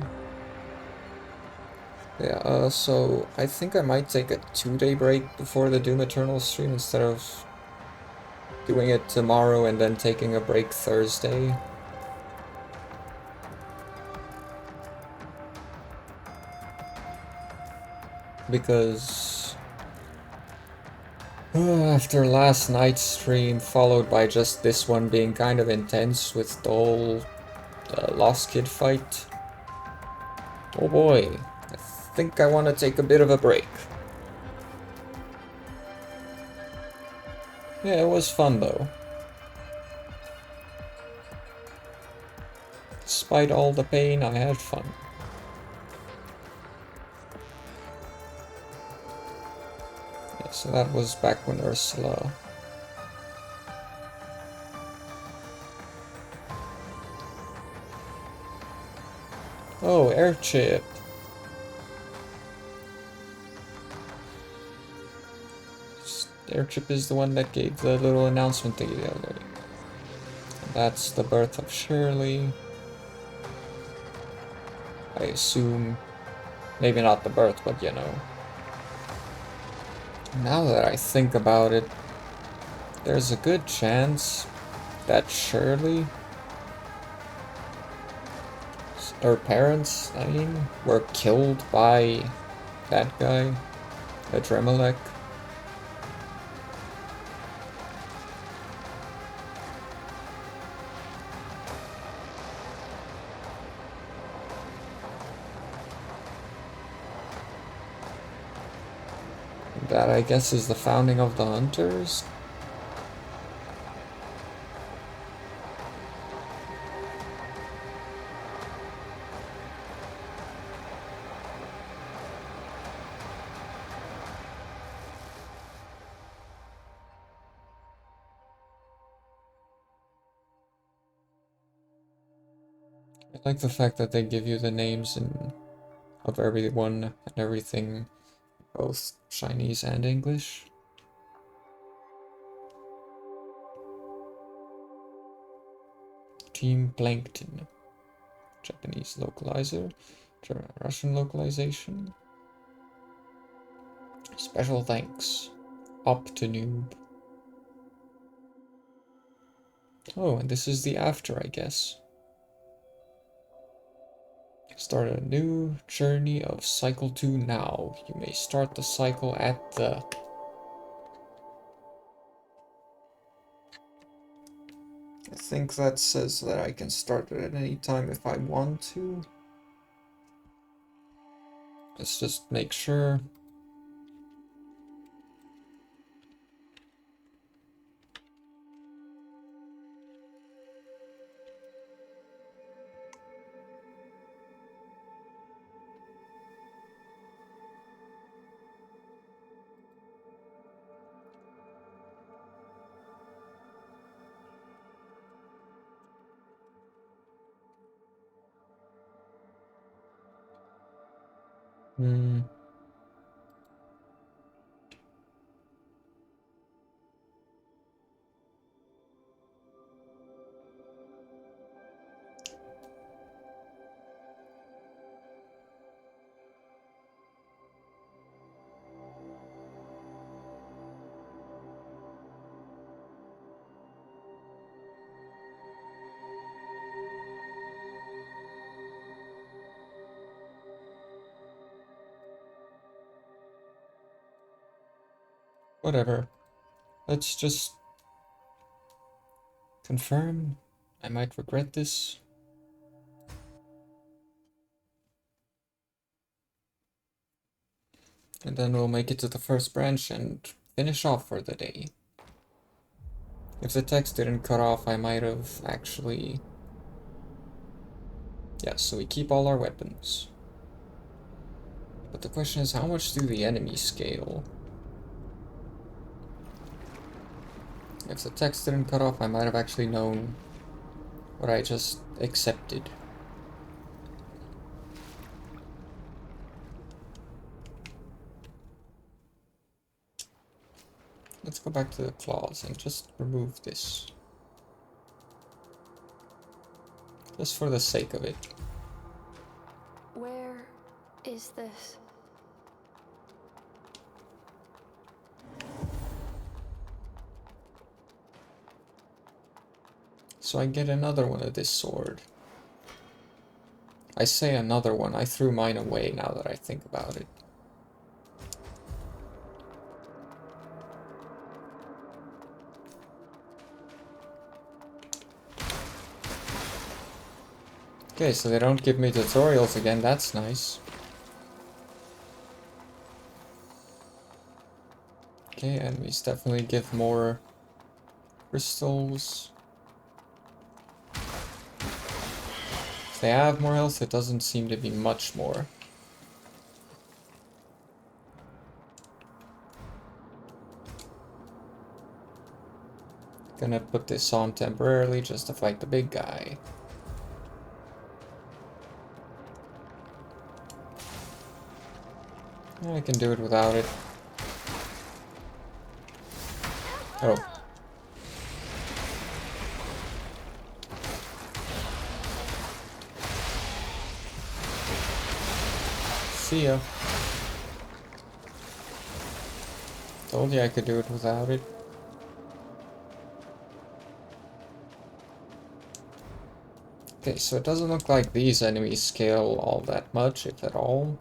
S1: Yeah, so I think I might take a 2-day break before the Doom Eternal stream instead of doing it tomorrow and then taking a break Thursday. Because after last night's stream, followed by just this one being kind of intense with the whole Lost Kid fight, oh boy, I think I want to take a bit of a break. Yeah, it was fun though. Despite all the pain, I had fun. Yeah, so that was back when Ursula... Oh, Airchip. Airchip is the one that gave the little announcement thingy the other day. That's the birth of Shirley. I assume, maybe not the birth, but you know. Now that I think about it, there's a good chance that Shirley, her parents, I mean, were killed by that guy, Adremelech. That, I guess, is the founding of the Hunters? I like the fact that they give you the names of everyone and everything, both Chinese and English. Team Plankton. Japanese localizer. Russian localization. Special thanks. Up to noob. Oh, and this is the after, I guess. Start a new journey of Cycle 2 now. You may start the cycle at the... I think that says that I can start it at any time if I want to. Let's just make sure. Hmm. Whatever. Let's just confirm. I might regret this. And then we'll make it to the first branch and finish off for the day. If the text didn't cut off, I might have actually... Yeah, so we keep all our weapons. But the question is, how much do the enemies scale? If the text didn't cut off, I might have actually known what I just accepted. Let's go back to the claws and just remove this. Just for the sake of it.
S3: Where is this?
S1: So I get another one of this sword. I say another one, I threw mine away now that I think about it. Okay, so they don't give me tutorials again, that's nice. Okay, enemies definitely give more crystals. If they have more health, it doesn't seem to be much more. Gonna put this on temporarily just to fight the big guy. I can do it without it. Oh. See ya. Told you I could do it without it. Okay, so it doesn't look like these enemies scale all that much, if at all.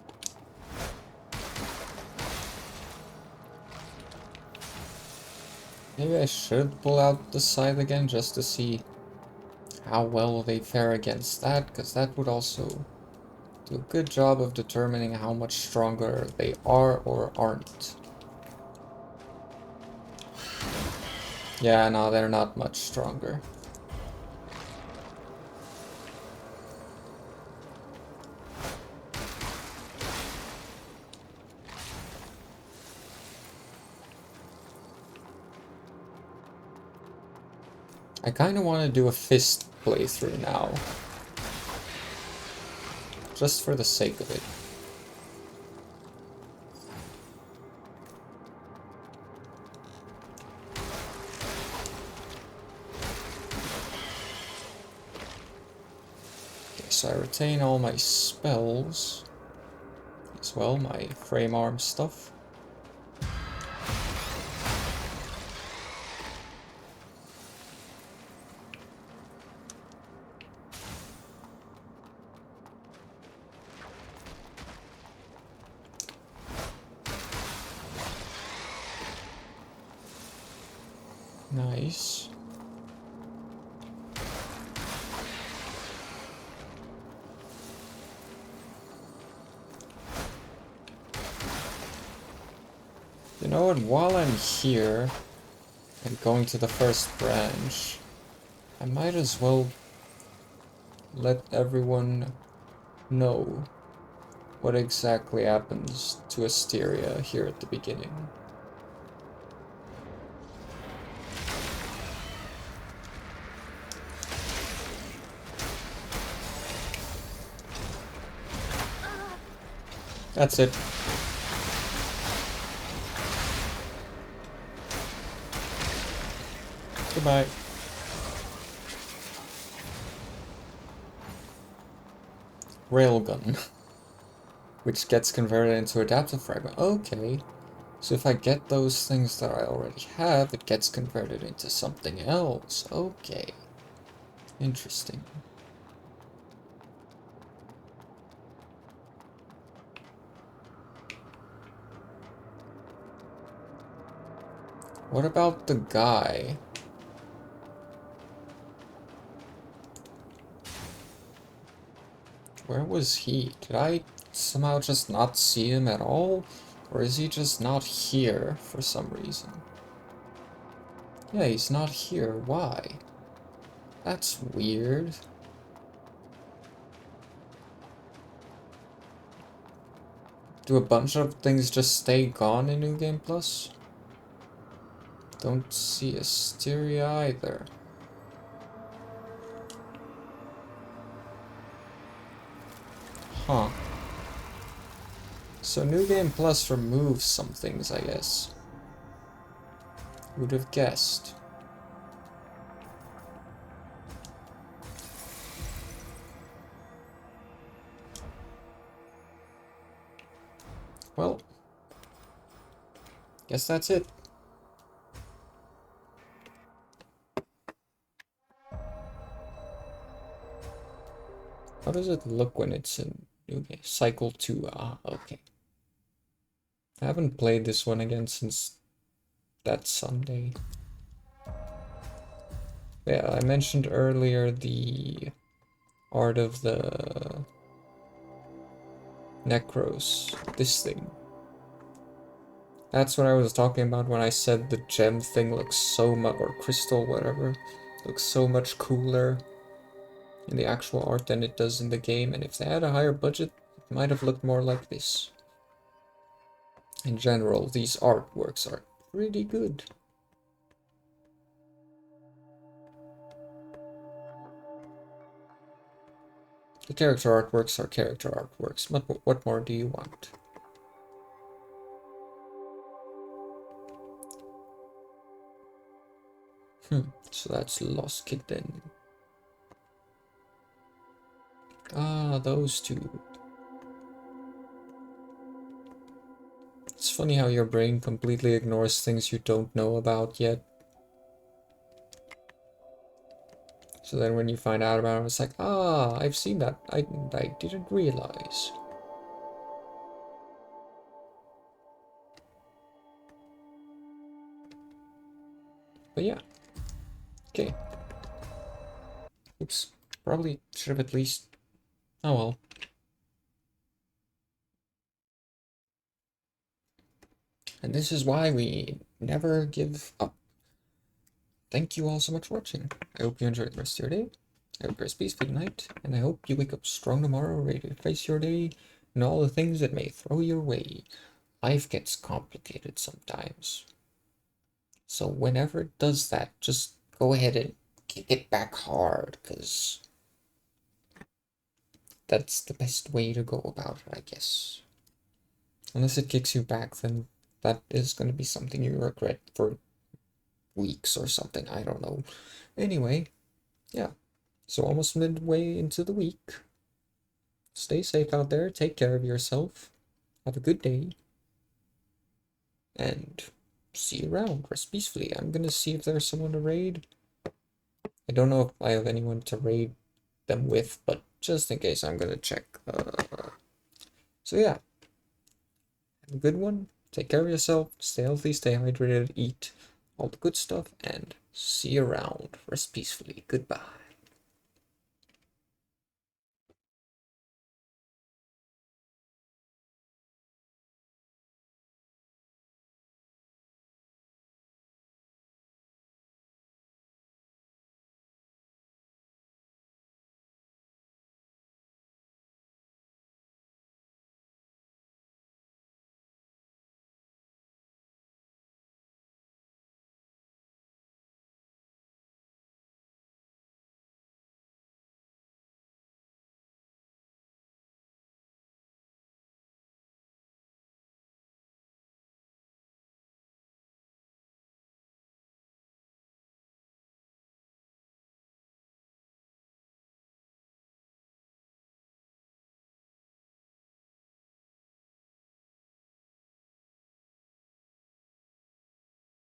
S1: Maybe I should pull out the scythe again just to see how well they fare against that, because that would also do a good job of determining how much stronger they are or aren't. Yeah, no, they're not much stronger. I kind of want to do a fist playthrough now. Just for the sake of it. Okay, so I retain all my spells. As well, my frame arm stuff. Nice. You know what, while I'm here and going to the first branch, I might as well let everyone know what exactly happens to Asteria here at the beginning. That's it. Goodbye. Railgun. Which gets converted into adaptive fragment. Okay. So if I get those things that I already have, it gets converted into something else. Okay. Interesting. What about the guy? Where was he? Did I somehow just not see him at all? Or is he just not here for some reason? Yeah, he's not here. Why? That's weird. Do a bunch of things just stay gone in New Game Plus? Don't see Asteria either. Huh. So New Game Plus removes some things, I guess. Would have guessed. Well, guess that's it. How does it look when it's in New Game? Cycle 2, okay. I haven't played this one again since that Sunday. Yeah, I mentioned earlier the art of the Necros, this thing. That's what I was talking about when I said the gem thing looks so much, or crystal, whatever, looks so much cooler in the actual art than it does in the game, and if they had a higher budget, it might have looked more like this. In general, these artworks are pretty good. The character artworks are character artworks. What more do you want? So that's Lost Kitten. Ah, those two. It's funny how your brain completely ignores things you don't know about yet. So then when you find out about it, it's like, ah, I've seen that. I didn't realize. But yeah. Okay. Oops. Probably should have at least... Oh well. And this is why we never give up. Thank you all so much for watching. I hope you enjoyed the rest of your day. I hope you rest peacefully tonight, and I hope you wake up strong tomorrow, ready to face your day and all the things that may throw your way. Life gets complicated sometimes. So whenever it does that, just go ahead and kick it back hard, because that's the best way to go about it, I guess. Unless it kicks you back, then that is going to be something you regret for weeks or something, I don't know. Anyway, yeah. So almost midway into the week. Stay safe out there, take care of yourself, have a good day, and see you around. Rest peacefully. I'm gonna see if there's someone to raid. I don't know if I have anyone to raid them with, but just in case, I'm gonna check. So yeah, have a good one. Take care of yourself. Stay healthy, stay hydrated, eat all the good stuff, and see you around. Rest peacefully. Goodbye.